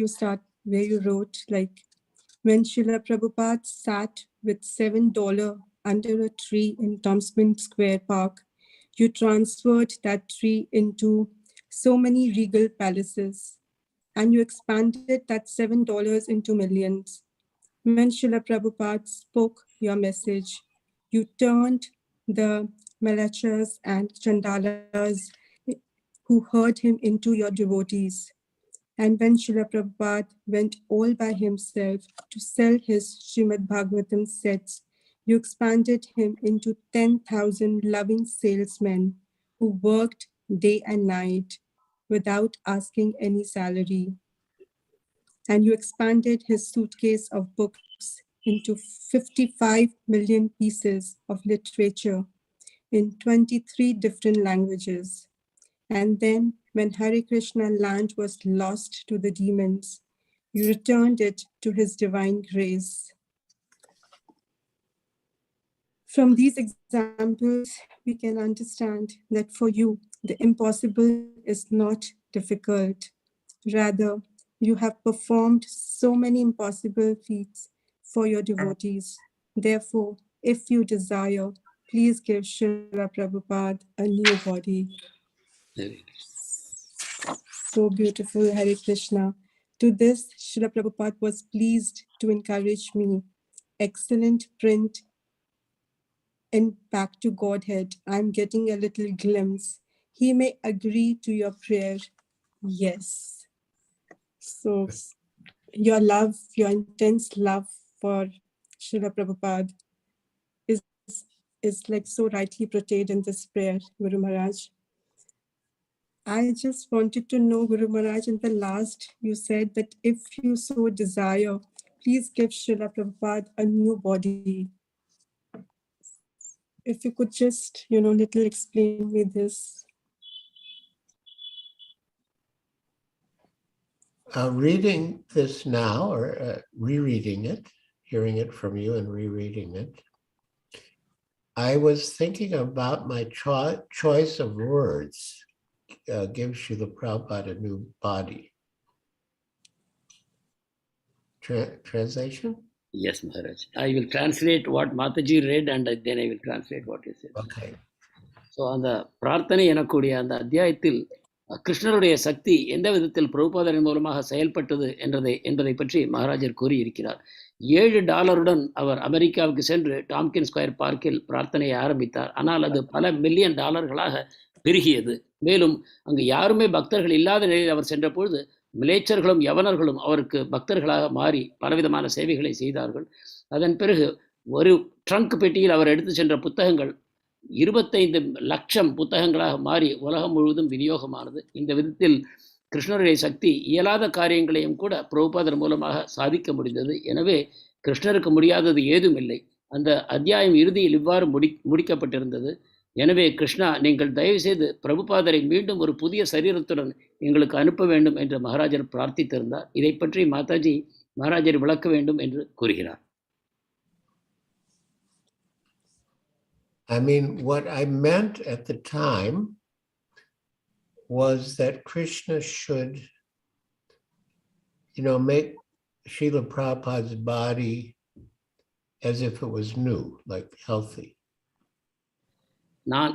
you wrote, like, when Srila Prabhupada sat with $7 under a tree in Thompson Square Park, you transferred that tree into so many regal palaces, and you expanded that $7 into millions. When Srila Prabhupada spoke your message, you turned the Malachas and Chandalas who heard him into your devotees. And when Srila Prabhupada went all by himself to sell his Srimad Bhagavatam sets, you expanded him into 10,000 loving salesmen who worked day and night without asking any salary. And you expanded his suitcase of books into 55 million pieces of literature in 23 different languages. And then, when Hare Krishna land was lost to the demons, you returned it to his divine grace. From these examples, we can understand that for you, the impossible is not difficult. Rather, you have performed so many impossible feats for your devotees. Therefore, if you desire, please give Srila Prabhupada a new body. So beautiful, Hare Krishna. To this, Srila Prabhupada was pleased to encourage me. Excellent print in Back to Godhead. I'm getting a little glimpse. He may agree to your prayer. Yes. So your love, your intense love for Srila Prabhupada is like so rightly portrayed in this prayer, Guru Maharaj. I just wanted to know, Guru Maharaj, in the last, you said that if you so desire, please give Srila Prabhupada a new body. If you could just, little explain me this. Reading this now, or rereading it, hearing it from you and rereading it, I was thinking about my choice of words. Give Srila Prabhupada a new body. Translation? Yes, Maharaj. I will translate what Mataji read and then I will translate what you said. Okay. So, அந்த பிரார்த்தனை எனக்கூடிய அந்த அத்தியாயத்தில் கிருஷ்ணருடைய சக்தி எந்த விதத்தில் பிரபுபாதரின் மூலமாக செயல்பட்டது என்பதை பற்றி மகாராஜர் கூறியிருக்கிறார். $7 அவர் அமெரிக்காவுக்கு சென்று டாம்கின் ஸ்கொயர் பார்க்கில் பிரார்த்தனையை ஆரம்பித்தார். ஆனால் அது பல மில்லியன் டாலர்களாக பெருகியது. மேலும் அங்கு யாருமே பக்தர்கள் இல்லாத நிலையில் அவர் சென்ற பொழுது மிலேச்சர்களும் யவனர்களும் அவருக்கு பக்தர்களாக மாறி பலவிதமான சேவைகளை செய்தார்கள். அதன் பிறகு ஒரு ட்ரங்க் பெட்டியில் அவர் எடுத்து சென்ற புத்தகங்கள் 25 லட்சம் புத்தகங்களாக மாறி உலகம் முழுவதும் விநியோகமானது. இந்த விதத்தில் கிருஷ்ணருடைய சக்தி இயலாத காரியங்களையும் கூட பிரபுபாதர் மூலமாக சாதிக்க முடிந்தது. எனவே கிருஷ்ணருக்கு முடியாதது ஏதும் இல்லை. அந்த அத்தியாயம் இறுதியில் இவ்வாறு முடிக்கப்பட்டிருந்தது. எனவே கிருஷ்ணா, நீங்கள் தயவு செய்து பிரபுபாதரை மீண்டும் ஒரு புதிய சரீரத்துடன் எங்களுக்கு அனுப்ப வேண்டும் என்று மகாராஜர் பிரார்த்தித்திருந்தார். இதை பற்றி மாதாஜி மகாராஜர் விளக்க வேண்டும் என்று கூறுகிறார். I mean, what I meant at the time was that Krishna should, make Srila Prabhupada's body as if it was new, like healthy. நான்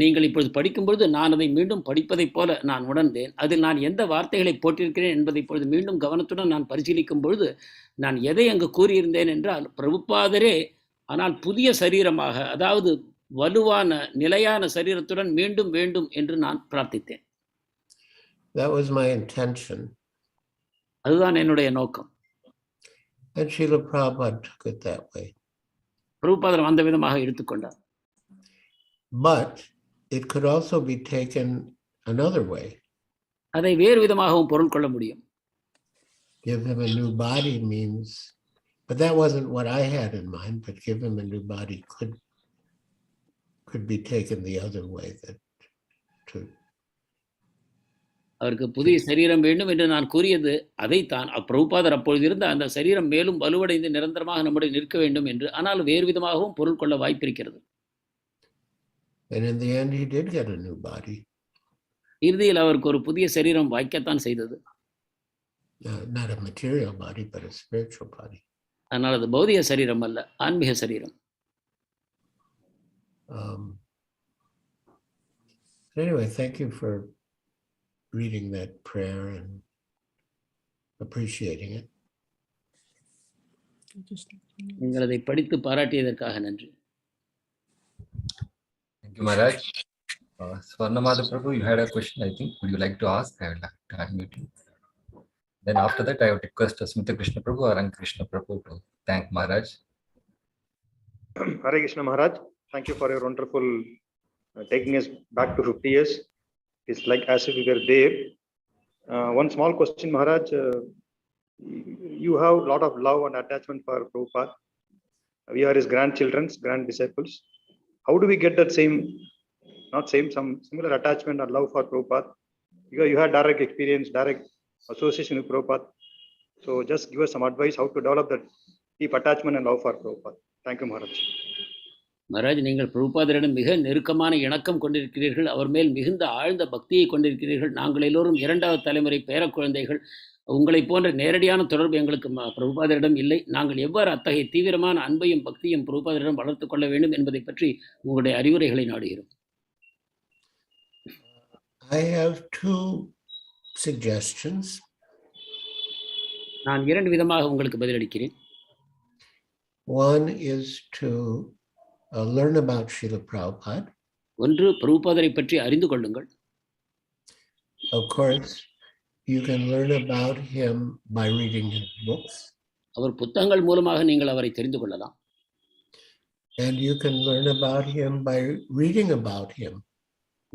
நீங்கள் இப்பொழுது படிக்கும்பொழுது நான் அதை மீண்டும் படிப்பதைப் போல நான் உணர்ந்தேன். அதில் நான் எந்த வார்த்தைகளை போட்டிருக்கிறேன் என்பதை இப்பொழுது மீண்டும் கவனத்துடன் நான் பரிசீலிக்கும் பொழுது நான் எதை அங்கு கூறியிருந்தேன் என்றால், பிரபுபாதரே ஆனால் புதிய சரீரமாக, அதாவது வலுவான நிலையான சரீரத்துடன் மீண்டும் வேண்டும் என்று நான் பிரார்த்தித்தேன். That was my intention. அதுதான் என்னுடைய நோக்கம். And Srila Prabhupada took it that way. பிரபுபாதர் அந்த விதமாக எடுத்துக்கொண்டார். But it could also be taken another way. அதை வேறு விதமாகவும் பொருள் கொள்ள முடியும். Give him a new body means, but that wasn't what I had in mind, but give him a new body could be taken the other way, that to அவருக்கு புதிய சரீரம் வேண்டும் என்று நான் கூறியது அதைத்தான். பிரபுபாதர் அப்பொழுது இருந்த அந்த சரீரம் மேலும் வலுவடைந்து நிரந்தரமாக நம்முடைய நிற்க வேண்டும் என்று, ஆனால் வேறு விதமாகவும் பொருள் கொள்ள வாய்ப்பிருக்கிறது. And in the end he did get a new body. இறுதியில் அவருக்கு ஒரு புதிய சரீரம் வாய்க்கத்தான் செய்தது. Not a material body, but a spiritual body. ஆனால் அது பௌதிக சரீரம் அல்ல, ஆன்மீக சரீரம். Anyway, thank you for reading that prayer and appreciating it. நீங்கள் அதை படித்து பாராட்டியதற்காக நன்றி. Thank you, Maharaj. Swarnamadha Prabhu, you had a question, I think. Would you like to ask? I would like to unmute you. Then after that, I would request Smita Krishna Prabhu or Krishna Prabhu to thank Maharaj. Hare Krishna Maharaj, thank you for your wonderful taking us back to 50 years. It's like as if we were there. One small question, Maharaj. You have a lot of love and attachment for Prabhupada. We are his grandchildren, grand disciples. How do we get that same, not same, some similar attachment or love for Prabhupada? Because you had direct experience, direct association with Prabhupada. So just give us some advice how to develop that deep attachment and love for Prabhupada. Thank you, Maharaj. Maharaj, நீங்கள் பிரபுபாதரிடம் மிக நெருக்கமான இணக்கம் கொண்டிருக்கிறீர்கள். அவர் மேல் மிகுந்த ஆழ்ந்த பக்தியை கொண்டிருக்கிறீர்கள். நாங்கள் எல்லோரும் 2வது தலைமுறை பேர குழந்தைகள். உங்களை போன்ற நேரடியான தொடர்பு எங்களுக்கு பிரபுபாதரிடம் இல்லை. நாங்கள் எவ்வாறு அத்தகைய தீவிரமான அன்பையும் பக்தியும் பிரபுபாதரிடம் வளர்த்துக் கொள்ள வேண்டும் என்பதை பற்றி உங்களுடைய அறிவுரைகளை நாடுகிறோம். I have 2 suggestions. நான் 2 விதமாக உங்களுக்கு பதிலளிக்கிறேன். One is to learn about Srila Prabhupada. ஒன்று, பிரபுபாதரை பற்றி அறிந்து கொள்ளுங்கள். Of course, you can learn about him by reading his books. அவர் புத்தகங்கள் மூலமாக நீங்கள் அவரை தெரிந்து கொள்ளலாம். And you can learn about him by reading about him.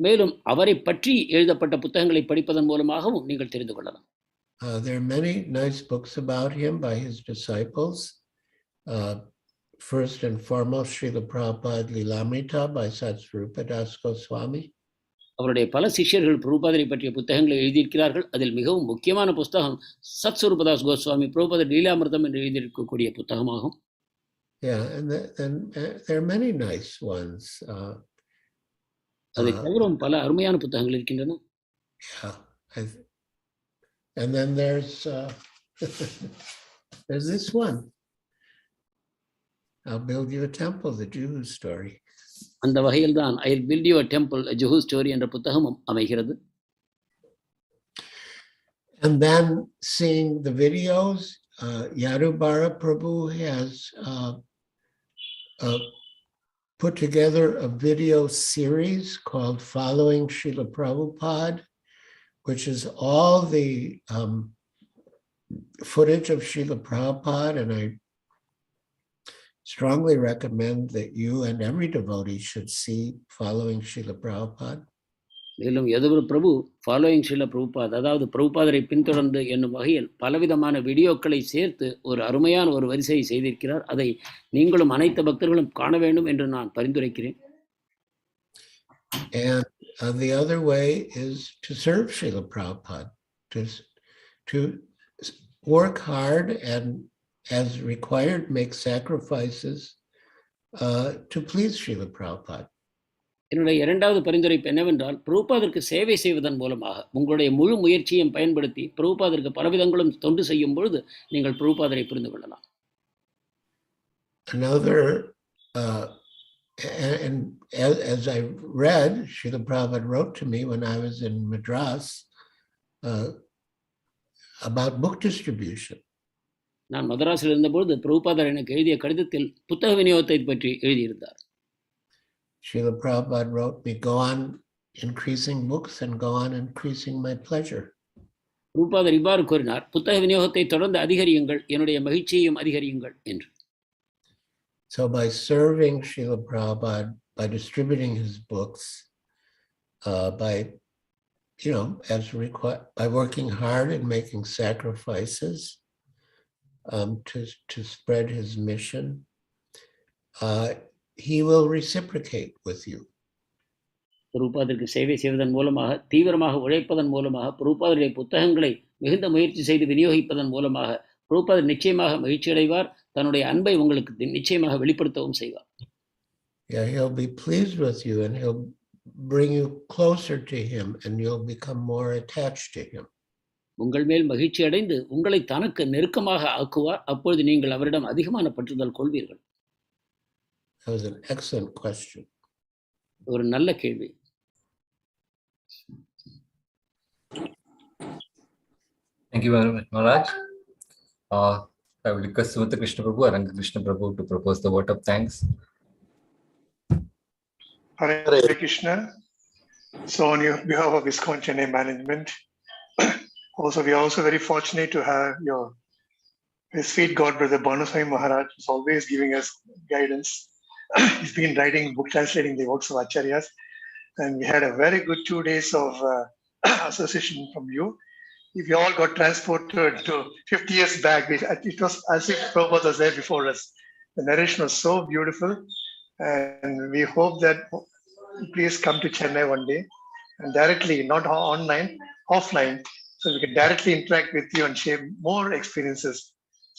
மேலும் அவரை பற்றி எழுதப்பட்ட புத்தகங்களை படிப்பதன் மூலமாகவும் நீங்கள் தெரிந்து கொள்ளலாம். There are many nice books about him by his disciples. First and foremost, Srila Prabhupada Lilamrita by Srila Das Goswami. அவருடைய பல சிஷ்யர்கள் பிரபுபாதரை பற்றிய புத்தகங்களை எழுதியிருக்கிறார்கள். அதில் மிகவும் முக்கியமான புத்தகம் சத்ஸ்வரூபதாஸ் கோஸ்வாமி பிரபுபாதர் லீலாமிர்தம் என்று எழுதியிருக்கக்கூடிய புத்தகமாகும். Yeah, and there are many nice ones. அதை தவிர பல அருமையான புத்தகங்கள் இருக்கின்றன. Yeah, and then there's this one. I'll build you a temple, the Jew story. அந்த வகையில் தான் I'll build you a temple, a Jew story என்ற புத்தகமும் அமைகிறது. And then seeing the videos, Yadubara Prabhu has put together a video series called Following Srila Prabhupada, which is all the footage of Srila Prabhupada, and I strongly recommend that you and every devotee should see Following Srila Prabhupada. மேலும் யதுவர் பிரபு following Srila Prabhupad, அதாவது பிரபுபாதரை பின்தொடர்ந்து என்னும் வகையில் பலவிதமான வீடியோக்களை சேர்த்து ஒரு அருமையான ஒரு வரிசையை செய்திருக்கிறார். அதை நீங்களும் அனைத்து பக்தர்களும் காண வேண்டும் என்று நான் பரிந்துரைக்கிறேன். And the other way is to serve Srila Prabhupada, to work hard and as required make sacrifices to please Srila Prabhupada. என்னுடைய 2வது பரிந்துரைப்பு என்னவென்றால், பிரபுபாதருக்கு சேவை செய்வதன் மூலமாக உங்களுடைய முழு முயற்சியையும் பயன்படுத்தி பிரபுபாதருக்கு பலவிதங்களும் தொண்டு செய்யும் பொழுது நீங்கள் பிரபுபாதரை புரிந்து கொள்ளலாம். Another And as I read, Srila Prabhupada wrote to me when I was in Madras about book distribution. நான் மதராஸில் இருந்தபொழுது பிரபுபாதர் எனக்கு எழுதிய கடிதத்தில் புத்தக விநியோகத்தை பற்றி எழுதியிருந்தார். Srila Prabhupada wrote me, go on increasing books and go on increasing my pleasure. பிரபுபாதர் இவ்வாறு கூறினார், புத்தக விநியோகத்தை தொடர்ந்து அதிகரியுங்கள், என்னுடைய மகிழ்ச்சியையும் அதிகரியுங்கள் என்று. So by serving Srila Prabhupada, by distributing his books, by by working hard and making sacrifices to spread his mission, he will reciprocate with you. பிரபுபாதருக்கு சேவை செய்வதன் மூலமாக, தீவிரமாக உழைப்பதன் மூலமாக, பிரபுபாதருடைய புத்தகங்களை மிகுந்த முயற்சி செய்து விநியோகிப்பதன் மூலமாக பிரபுபாதர் நிச்சயமாக மகிழ்ச்சி அடைவார், தன்னுடைய அன்பை உங்களுக்கு நிச்சயமாக வெளிப்படுத்தவும் செய்வார். Yeah, he'll be pleased with you and he'll bring you closer to him and you'll become more attached to him. உங்கள் மேல் மகிழ்ச்சி அடைந்து உங்களை தனக்கு நெருக்கமாக ஆக்குவார், அப்பொழுது நீங்கள் அவரிடம் அதிகமான பற்றுதல் கொள்வீர்கள். That was an excellent question. ஒரு நல்ல கேள்வி. Thank you very much, Maharaj. I will request Sumitra Krishna Prabhu or Ranga Krishna Prabhu to propose the vote of thanks. Hare Krishna. So on behalf of ISKCON Chennai management, also we are also very fortunate to have his sweet God brother Bhanu Swami Maharaj is always giving us guidance. He's been writing book, translating the works of Acharyas, and we had a very good 2 days of association from you. If you all got transported to 50 years back, it was as if Prabhupada was there before us. The narration was so beautiful, and we hope that please come to Chennai one day and directly, not online, offline, so we can directly interact with you and share more experiences.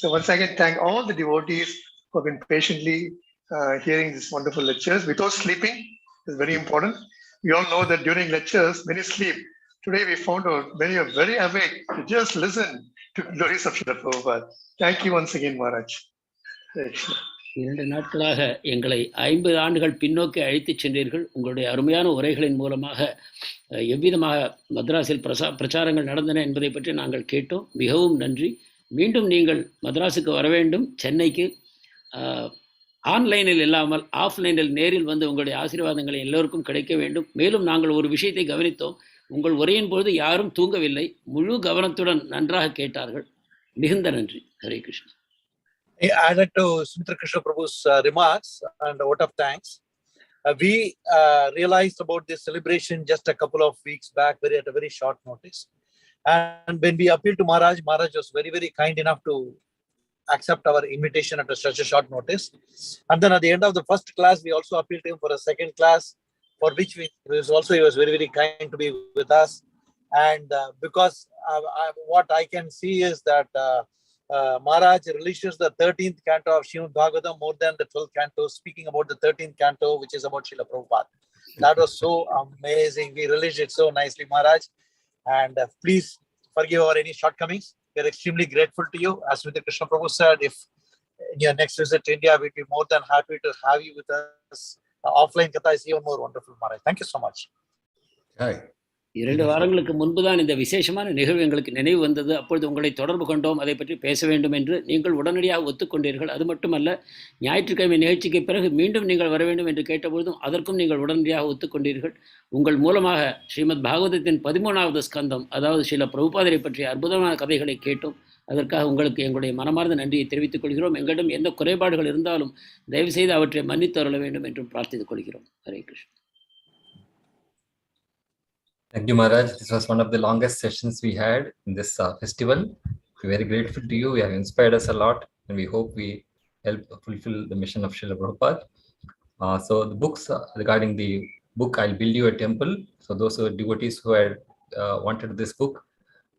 So once again, thank all the devotees who have been patiently hearing these wonderful lectures without sleeping. Is very important. We all know that during lectures, many sleep. Today we found out many are very awake to just listen to glories of Srila Prabhupada. Thank you once again, Maharaj. 2 நாட்களாக எங்களை 50 ஆண்டுகள் பின்னோக்கி அழைத்துச் சென்றீர்கள். உங்களுடைய அருமையான உரைகளின் மூலமாக எவ்விதமாக மദ്രാஸில் பிரச்சாரங்கள் நடந்தன என்பதை பற்றி நாங்கள் கேட்டோம். மிகவும் நன்றி. மீண்டும் நீங்கள் மദ്രാஸுக்கு வர வேண்டும், சென்னைக்கு. ஆன்லைனில் இல்லாமல் ஆஃப்லைனில் நேரில் வந்து உங்களுடைய ஆசீர்வாதங்களை எல்லோருக்கும் கிடைக்க வேண்டும். மேலும் நாங்கள் ஒரு விஷயத்தை கவனித்தோம். உங்கள் உரையின் பொழுது யாரும் தூங்கவில்லை, முழு கவனத்துடன் நன்றாக கேட்டார்கள். மிகுந்த நன்றி. Hare Krishna. Added to Sumitra Krishna Prabhu's remarks and a vote of thanks, we realized about this celebration just a couple of weeks back, at a very short notice. And when we appealed to Maharaj, Maharaj was very, very kind enough to accept our invitation at such a short notice. And then at the end of the first class, we also appealed to him for a second class, for which he was very, very kind to be with us. And because what I can see is that Maharaj releases the 13th canto of Srimad Bhagavatam more than the 12th canto, speaking about the 13th canto, which is about Srila Prabhupada. That was so amazing. We released it so nicely, Maharaj. And please forgive our any shortcomings. We are extremely grateful to you. As Srimati Krishna Prabhu said, if in your next visit to India, we'd be more than happy to have you with us. Offline Katha is even more wonderful, Maharaj. Thank you so much. Hi. 2 வாரங்களுக்கு முன்புதான் இந்த விசேஷமான நிகழ்வு எங்களுக்கு நினைவு வந்தது. அப்பொழுது உங்களை தொடர்பு கொண்டோம், அதை பற்றி பேச வேண்டும் என்று. நீங்கள் உடனடியாக ஒத்துக்கொண்டீர்கள். அது மட்டுமல்ல, ஞாயிற்றுக்கிழமை நிகழ்ச்சிக்கு பிறகு மீண்டும் நீங்கள் வர வேண்டும் என்று கேட்டபொழுதும் அதற்கும் நீங்கள் உடனடியாக ஒத்துக்கொண்டீர்கள். உங்கள் மூலமாக ஸ்ரீமத் பாகவதத்தின் 13வது ஸ்கந்தம், அதாவது ஸ்ரீல பிரபுபாதரை பற்றிய அற்புதமான கதைகளை கேட்டோம். அதற்காக உங்களுக்கு எங்களுடைய மனமார்ந்த நன்றியை தெரிவித்துக் கொள்கிறோம். எங்களிடம் எந்த குறைபாடுகள் இருந்தாலும் தயவுசெய்து அவற்றை மன்னித்து அருள வேண்டும் என்றும் பிரார்த்தித்துக் கொள்கிறோம். Hare Krishna. Thank you, Maharaj. This was one of the longest sessions we had in this festival. We're very grateful to you. You have inspired us a lot, and we hope we help fulfill the mission of Srila Prabhupada. So the books regarding the book, I'll Build You a Temple. So those who are devotees who had wanted this book,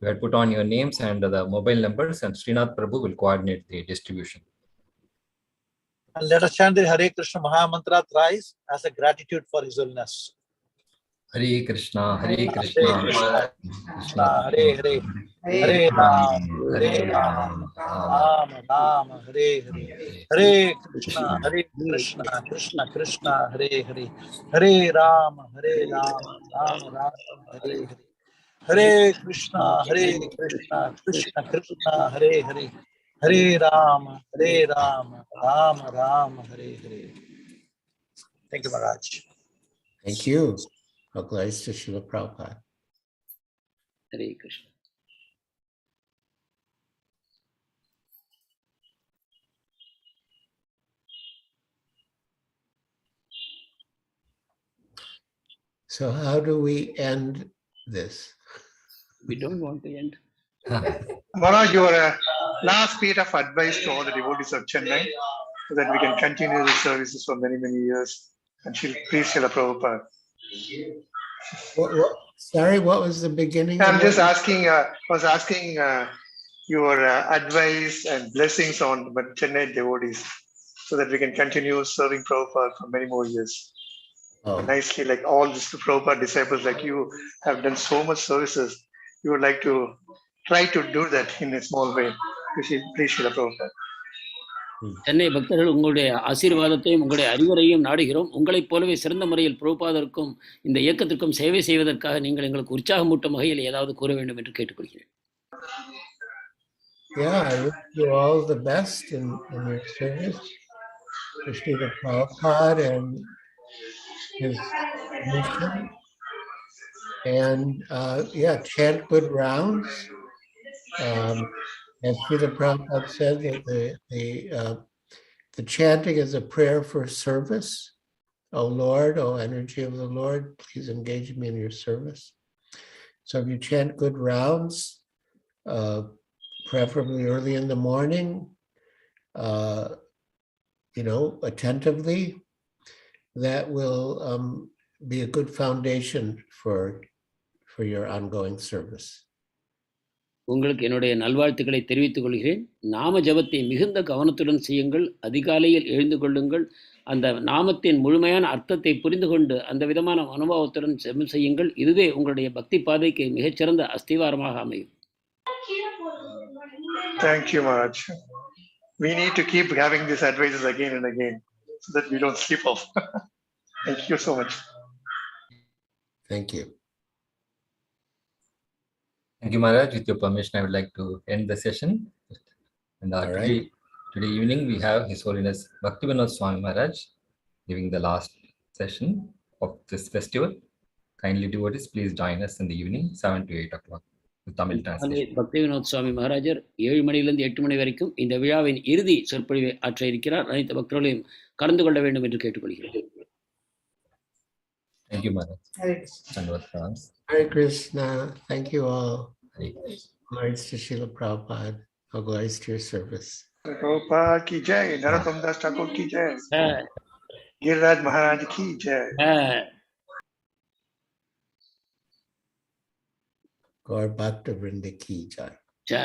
you had put on your names and the mobile numbers, and Srinath Prabhu will coordinate the distribution. And let us chant the Hare Krishna Maha Mantra thrice as a gratitude for his holiness. Hare Krishna, Hare Hare Krishna, Krishna, Krishna Hare Krishna, Hare, Hare Hare Ram, Hare Hare Ram, Rama, Ram Ram, Hare Hare. Hare Krishna, Krishna Krishna, Hare Hare, Hare Ram, Ram Ram, Hare Hare. Hare Krishna, Krishna Krishna, Hare Hare, Hare Ram, Ram Ram, Hare Hare. Thank you, Maharaj. Thank you. All glories to Srila Prabhupada. Hare Krishna. So how do we end this? We don't want to end. Maharaj, your last bit of advice to all the devotees of Chennai so that we can continue the services for many, many years and please Srila Prabhupada. Sorry, what was the beginning? I'm just asking, was asking your advice and blessings on the Chennai devotees so that we can continue serving Prabhupada for many more years. Nicely, like all these Prabhupada disciples like you have done so much services. You would like to try to do that in a small way. Please, Srila Prabhupada. Chennai பக்தர்கள் உங்களுடைய ஆசீர்வாதத்தையும் உங்களுடைய அறிவுரையும் நாடுகிறோம். உங்களைப் போலவே சிறந்த முறையில் பிரபுபாதருக்கும் இந்த இயக்கத்திற்கும் சேவை செய்வதற்காக நீங்கள் எங்களுக்கு உற்சாகமூட்டும் வகையில் ஏதாவது கூற வேண்டும் என்று கேட்டுக்கொள்கிறேன். Yeah, I wish you all the best in your service to Srila Prabhupada and his mission. And yeah, chant good rounds. As Srila Prabhupada said, that the chanting is a prayer for service. O Lord, O energy of the Lord, please engage me in your service. So if you chant good rounds, preferably early in the morning, attentively, that will be a good foundation for your ongoing service. உங்களுக்கு என்னுடைய நல்வாழ்த்துக்களை தெரிவித்துக் கொள்கிறேன். நாம ஜபத்தை மிகுந்த கவனத்துடன் செய்யுங்கள். அதிகாலையில் எழுந்து கொள்ளுங்கள். அந்த நாமத்தின் முழுமையான அர்த்தத்தை புரிந்து கொண்டு அந்த விதமான அனுபவத்துடன் ஜெபம் செய்யுங்கள். இதுவே உங்களுடைய பக்தி பாதைக்கு மிகச்சிறந்த அஸ்திவாரமாக அமையும். Thank you, Maharaj. We need to keep having these advices again and again so that we don't slip off. Thank you so much. Thank you. Thank you, Maharaj. With your permission, I would like to end the session. And today evening, we have His Holiness Bhaktivinoda Swami Maharaj giving the last session of this festival. Kindly devotees, please join us in the evening, 7 to 8 o'clock. With Tamil translation. Bhaktivinod சுவாமி மகாராஜர் 7 மணியிலிருந்து 8 மணி வரைக்கும் இந்த விழாவின் இறுதி சொற்பொழிவை ஆற்ற இருக்கிறார். அனைத்து பக்தர்களையும் கலந்து கொள்ள வேண்டும் என்று கேட்டுக்கொள்கிறேன். Thank you, Maharaj. Hare Krishna. Thank you all. Glories to Srila Prabhupada. All glories to your service. Prabhupada ki jai. Narottam Das Thakur ki jai. Giriraj Maharaj ki jai. Gaur Bhakta Vrinda ki jai.